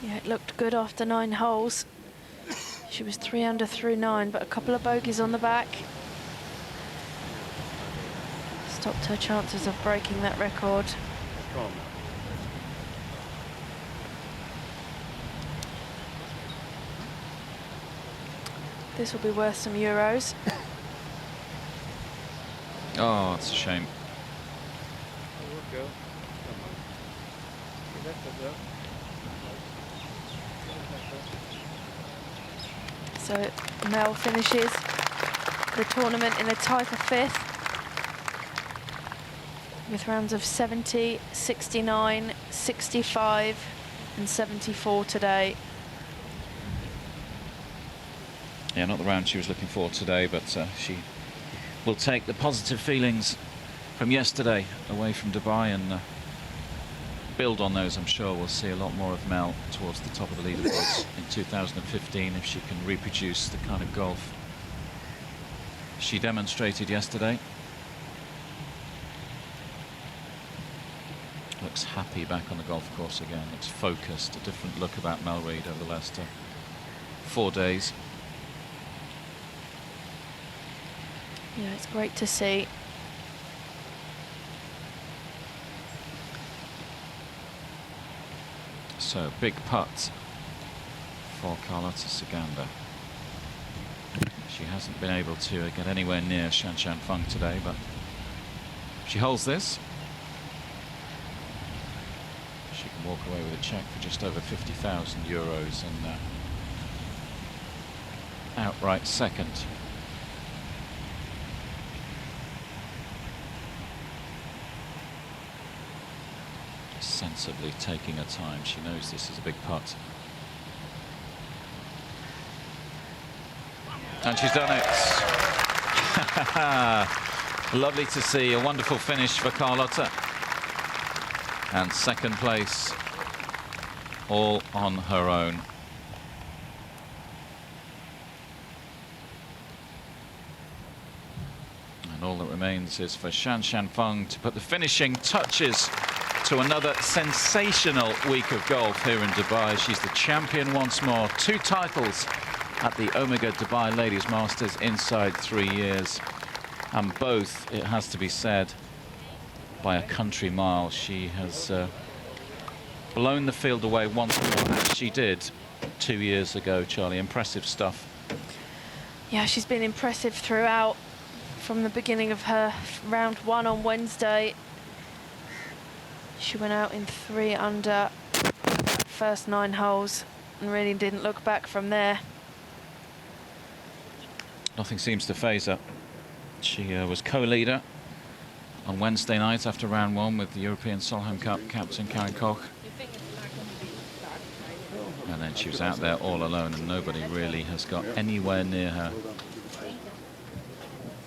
Yeah, it looked good after 9 holes. She was 3 under through 9, but a couple of bogeys on the back stopped her chances of breaking that record. This will be worth some euros. Oh, it's a shame. So Mel finishes the tournament in a tie for 5th with rounds of 70, 69, 65 and 74 today. Yeah, not the round she was looking for today, but she will take the positive feelings from yesterday away from Dubai and build on those. I'm sure we'll see a lot more of Mel towards the top of the leaderboards in 2015 if she can reproduce the kind of golf she demonstrated yesterday. Looks happy back on the golf course again, looks focused, a different look about Mel Reid over the last 4 days. Yeah, it's great to see. So, big putt for Carlota Ciganda. She hasn't been able to get anywhere near Shan Shan Feng today, but if she holds this, she can walk away with a cheque for just over 50,000 euros and outright second. Sensibly taking her time. She knows this is a big putt. And she's done it. Lovely to see. A wonderful finish for Carlota. And second place all on her own. And all that remains is for Shan Shan Feng to put the finishing touches to another sensational week of golf here in Dubai. She's the champion once more. 2 titles at the Omega Dubai Ladies Masters inside 3 years. And both, it has to be said, by a country mile. She has blown the field away once more, as she did 2 years ago, Charlie. Impressive stuff. Yeah, she's been impressive throughout from the beginning of her round 1 on Wednesday. She went out in 3 under first 9 holes and really didn't look back from there. Nothing seems to faze her. She was co-leader on Wednesday night after round 1 with the European Solheim Cup captain Karen Koch. And then she was out there all alone and nobody really has got anywhere near her.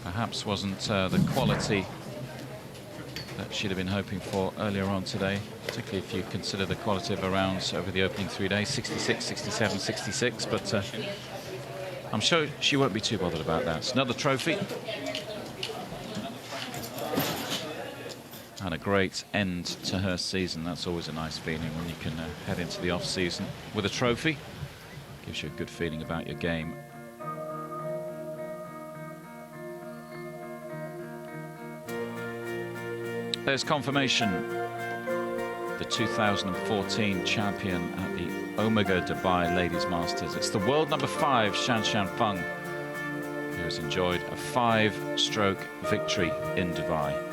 Perhaps wasn't the quality that she'd have been hoping for earlier on today, particularly if you consider the quality of her rounds over the opening 3 days, 66, 67, 66, but I'm sure she won't be too bothered about that. It's another trophy. And a great end to her season. That's always a nice feeling when you can head into the off-season with a trophy. Gives you a good feeling about your game. There's confirmation. The 2014 champion at the Omega Dubai Ladies Masters. It's the world number 5, Shanshan Feng, who has enjoyed a 5-stroke victory in Dubai.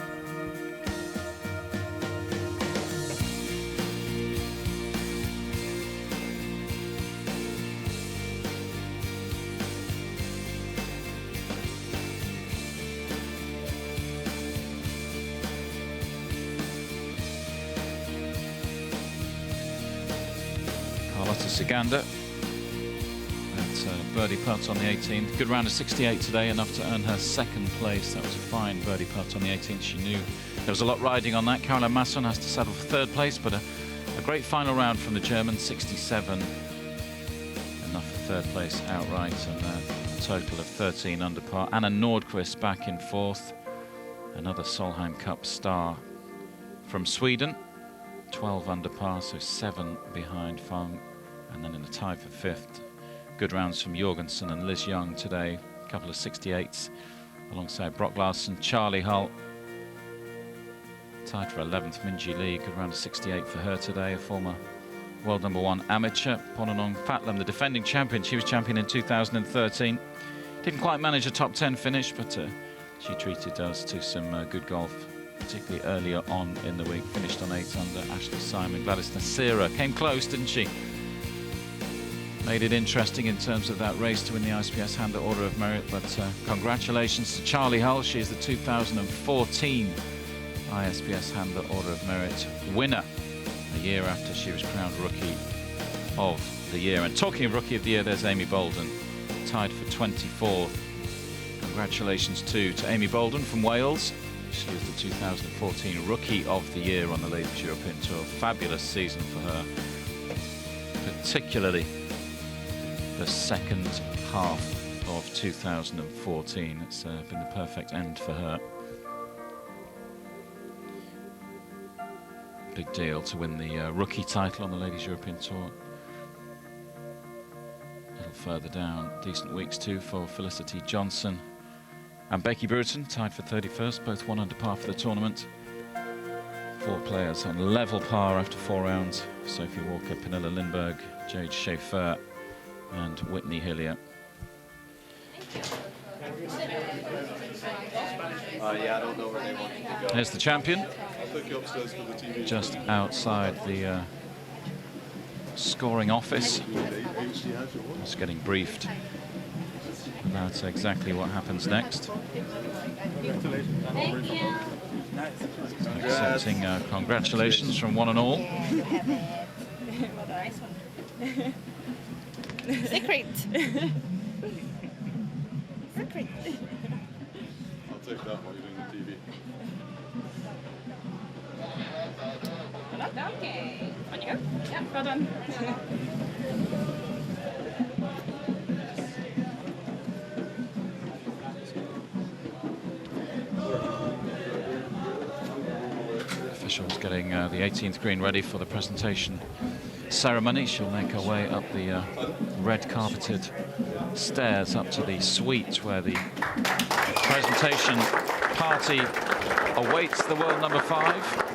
Siganda. That's a birdie putt on the 18th. Good round of 68 today, enough to earn her 2nd place. That was a fine birdie putt on the 18th. She knew there was a lot riding on that. Caroline Masson has to settle for 3rd place, but a great final round from the German, 67. Enough for 3rd place outright, and a total of 13 under par. Anna Nordqvist back in 4th. Another Solheim Cup star from Sweden. 12 under par, so 7 behind Feng. And then in the tie for 5th. Good rounds from Jorgensen and Liz Young today. A couple of 68s alongside Brock Larson, Charlie Hull. Tied for 11th, Minjee Lee. Good round of 68 for her today. A former world number 1 amateur. Pononong Fatlam, the defending champion. She was champion in 2013. Didn't quite manage a top 10 finish, but she treated us to some good golf, particularly earlier on in the week. Finished on 8 under. Ashley Simon, Gladys Nasira came close, didn't she? Made it interesting in terms of that race to win the ISPS Handler Order of Merit, but congratulations to Charlie Hull. She is the 2014 ISPS Handler Order of Merit winner, a year after she was crowned Rookie of the Year. And talking of Rookie of the Year, there's Amy Bolden, tied for 24th. Congratulations too to Amy Bolden from Wales. She is the 2014 Rookie of the Year on the Ladies European Tour. Fabulous season for her, particularly the 2nd half of 2014. It's been the perfect end for her. Big deal to win the rookie title on the Ladies European Tour. A little further down, decent weeks too for Felicity Johnson and Becky Bruton, tied for 31st, both 1 under par for the tournament. 4 players on level par after 4 rounds. Sophie Walker, Pernilla Lindberg, Jade Schaefer and Whitney Hillier. There's the champion, just outside the scoring office. Just getting briefed about exactly what happens next. Accepting congratulations from one and all. Secret. Secret. I'll take that while you're doing the TV. Okay. On you go. Yeah, well done. Officials getting the 18th green ready for the presentation ceremony. She'll make her way up the red carpeted stairs up to the suite where the presentation party awaits the world number 5.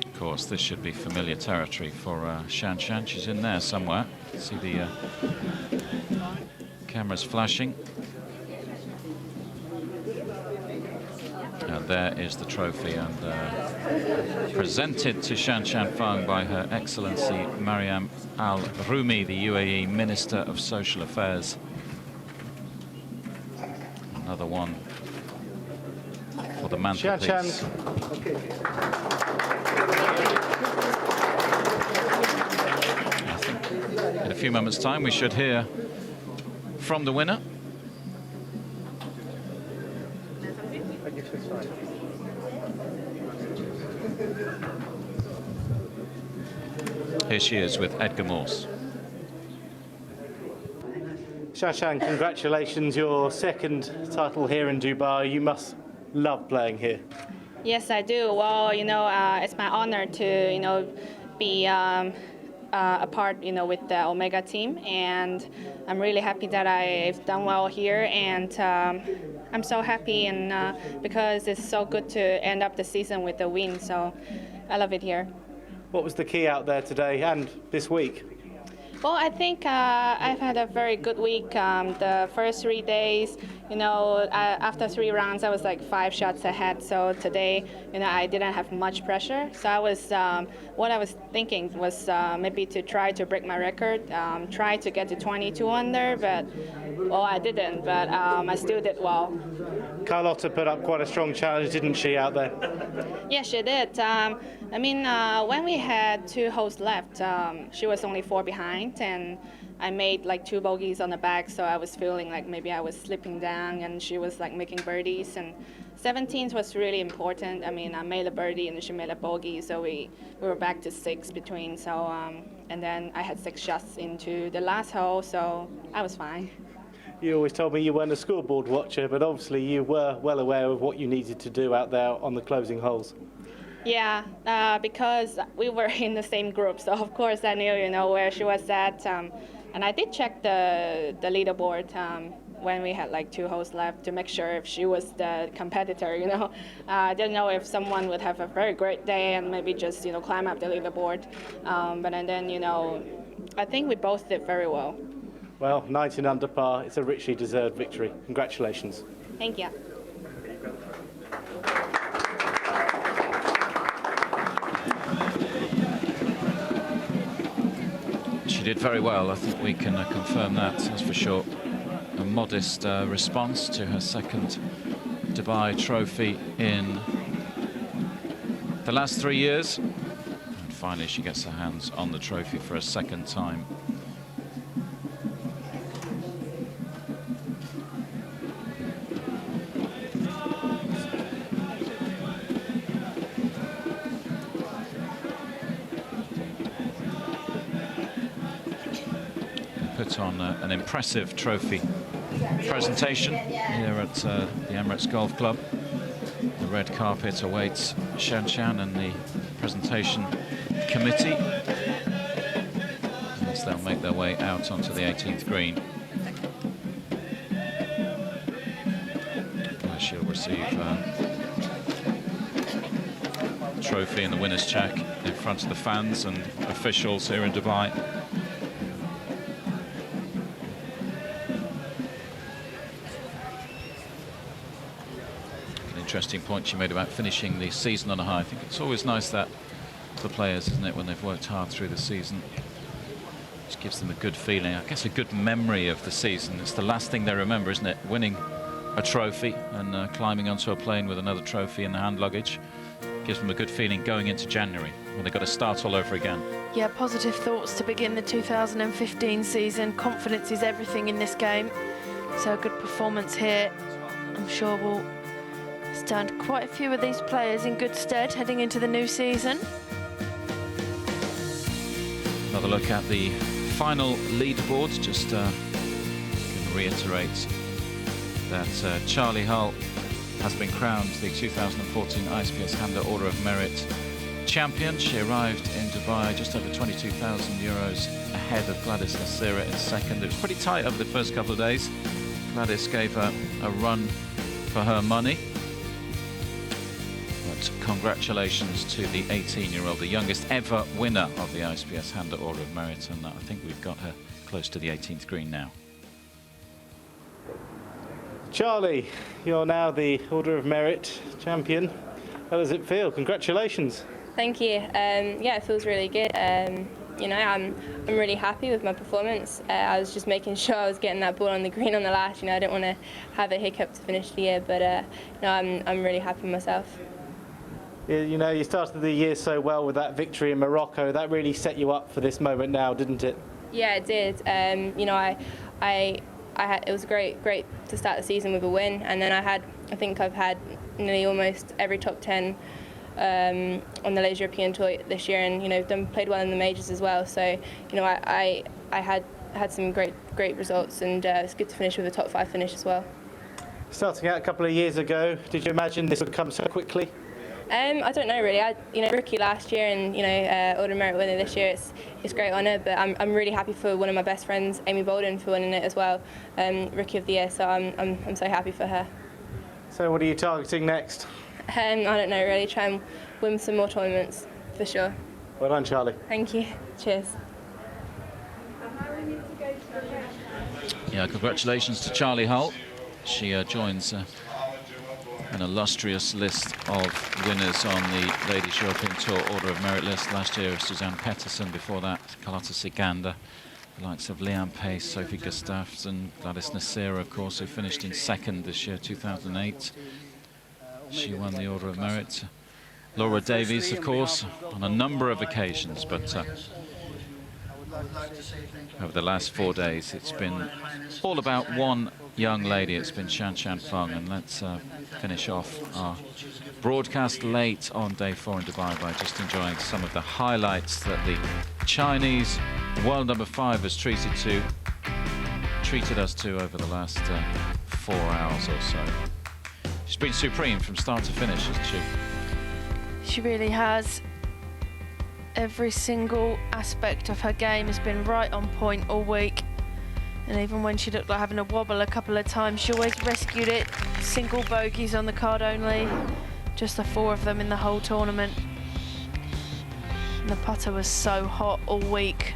Of course, this should be familiar territory for Shanshan. She's in there somewhere. See the cameras flashing. And there is the trophy, and presented to Shanshan Feng by Her Excellency Mariam Al Rumi, the UAE Minister of Social Affairs. Another one for the mantelpiece. I think in a few moments' time we should hear from the winner. Here she is with Edgar Morse. Shashan, congratulations, your second title here in Dubai. You must love playing here. Yes, I do. Well, it's my honor to, be a part, with the Omega team, and I'm really happy that I've done well here, and I'm so happy, and because it's so good to end up the season with a win, so I love it here. What was the key out there today and this week? Well, I think I've had a very good week. The first 3 days, after 3 rounds, I was like 5 shots ahead. So today, I didn't have much pressure. So I was, what I was thinking was maybe to try to break my record, try to get to 22 under, but well, I didn't. But I still did well. Carlotta put up quite a strong challenge, didn't she, out there? Yeah, she did. When we had 2 holes left, she was only 4 behind, and I made like 2 bogeys on the back, so I was feeling like maybe I was slipping down, and she was like making birdies. And 17th was really important. I made a birdie and she made a bogey, so we were back to 6 between. So and then I had 6 shots into the last hole, so I was fine. You always told me you weren't a scoreboard watcher, but obviously you were well aware of what you needed to do out there on the closing holes. Yeah, because we were in the same group, so of course I knew, where she was at. And I did check the leaderboard when we had like 2 holes left to make sure if she was the competitor, I didn't know if someone would have a very great day and maybe just, climb up the leaderboard. I think we both did very well. Well, 19 under par, it's a richly deserved victory. Congratulations. Thank you. She did very well. I think we can confirm that, that's for sure. A modest response to her second Dubai trophy in the last 3 years. And finally, she gets her hands on the trophy for a second time. Put on an impressive trophy presentation here at the Emirates Golf Club. The red carpet awaits Shashan and the presentation committee as they'll make their way out onto the 18th green, where she'll receive the trophy and the winner's check in front of the fans and officials here in Dubai. Interesting point she made about finishing the season on a high. I think it's always nice that for players, isn't it, when they've worked hard through the season. Just gives them a good feeling, I guess a good memory of the season. It's the last thing they remember, isn't it? Winning a trophy and climbing onto a plane with another trophy in the hand luggage. Gives them a good feeling going into January when they've got to start all over again. Yeah, positive thoughts to begin the 2015 season. Confidence is everything in this game. So a good performance here, I'm sure will stand quite a few of these players in good stead heading into the new season. Another look at the final leaderboard. Just can reiterate that Charlie Hull has been crowned the 2014 ISPS Handa Order of Merit champion. She arrived in Dubai just over 22,000 euros ahead of Gladys Nasira in second. It was pretty tight over the first couple of days. Gladys gave her a run for her money. But congratulations to the 18-year-old, the youngest ever winner of the ISPS Handa Order of Merit, and I think we've got her close to the 18th green now. Charlie, you're now the Order of Merit champion. How does it feel? Congratulations. Thank you. Yeah, it feels really good. I'm really happy with my performance. I was just making sure I was getting that ball on the green on the last. I didn't want to have a hiccup to finish the year, but I'm really happy with myself. You started the year so well with that victory in Morocco. That really set you up for this moment now, didn't it? Yeah, it did. It was great to start the season with a win, and then I think I've had nearly almost every top 10 on the Ladies European Tour this year, and played well in the majors as well. So I had some great results, and it's good to finish with a top 5 finish as well. Starting out a couple of years ago, did you imagine this would come so quickly? I don't know really. Rookie last year, and Order of Merit winner this year. It's a great honour, but I'm really happy for one of my best friends, Amy Bolden, for winning it as well, Rookie of the Year. So I'm so happy for her. So what are you targeting next? I don't know really. Try and win some more tournaments for sure. Well done, Charlie. Thank you. Cheers. Yeah, congratulations to Charlie Hull. She joins an illustrious list of winners on the Ladies European Tour Order of Merit list. Last year, Suzanne Pettersson. Before that, Carlotta Ciganda. The likes of Leanne Pace, Sophie Gustafsson, Gladys Nasira, of course, who finished in 2nd this year, 2008. She won the Order of Merit. Laura Davies, of course, on a number of occasions, but over the last 4 days, it's been all about one young lady. It's been Shan Shan Feng, and let's finish off our broadcast late on day 4 in Dubai by just enjoying some of the highlights that the Chinese world number 5 has treated us to over the last 4 hours or so. She's been supreme from start to finish, hasn't she? She really has. Every single aspect of her game has been right on point all week. And even when she looked like having a wobble a couple of times, she always rescued it. Single bogeys on the card only. Just the 4 of them in the whole tournament. And the putter was so hot all week.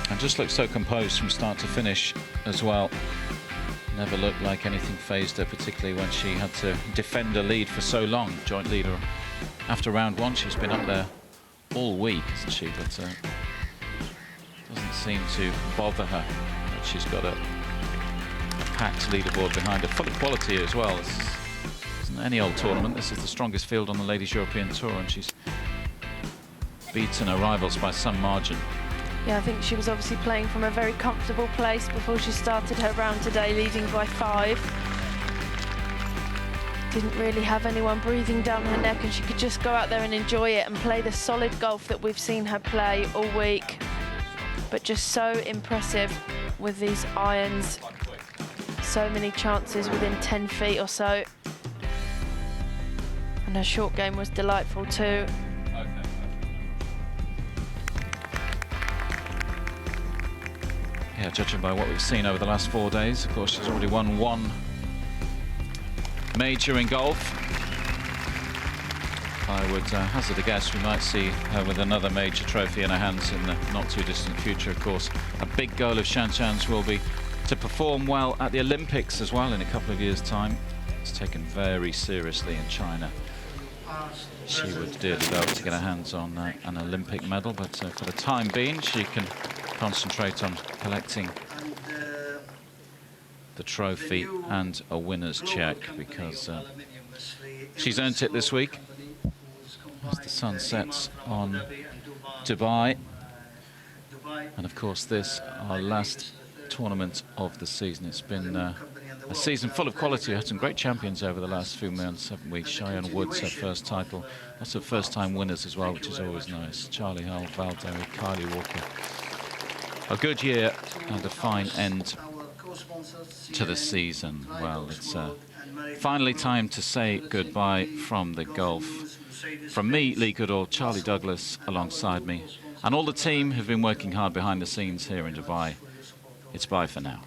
And just looked so composed from start to finish as well. Never looked like anything fazed her, particularly when she had to defend a lead for so long. Joint leader after round 1. She's been up there all week, hasn't she? But doesn't seem to bother her that she's got a packed leaderboard behind her, full of quality as well. This isn't any old tournament. This is the strongest field on the Ladies European Tour, and she's beaten her rivals by some margin. Yeah, I think she was obviously playing from a very comfortable place before she started her round today, leading by 5. Didn't really have anyone breathing down her neck, and she could just go out there and enjoy it and play the solid golf that we've seen her play all week. But just so impressive with these irons. So many chances within 10 feet or so. And her short game was delightful too. Yeah, judging by what we've seen over the last 4 days, of course, she's already won 1 major in golf. I would hazard a guess we might see her with another major trophy in her hands in the not too distant future, of course. A big goal of Shan Shan's will be to perform well at the Olympics as well in a couple of years' time. It's taken very seriously in China. She would dearly love to get her hands on an Olympic medal, but for the time being, she can concentrate on collecting the trophy and a winner's check, because she's earned it this week as the sun sets on Dubai. And of course, this, our last tournament of the season. It's been a season full of quality. We had some great champions over the last few months, haven't we? Cheyenne Woods, her first title. Lots of first-time winners as well, which is always nice. Charlie Hull, Val Derrick, Kylie Walker. A good year and a fine end to the season. Well, it's finally time to say goodbye from the golf. From me, Lee Goodall, Charlie Douglas alongside me, and all the team who've been working hard behind the scenes here in Dubai. It's bye for now.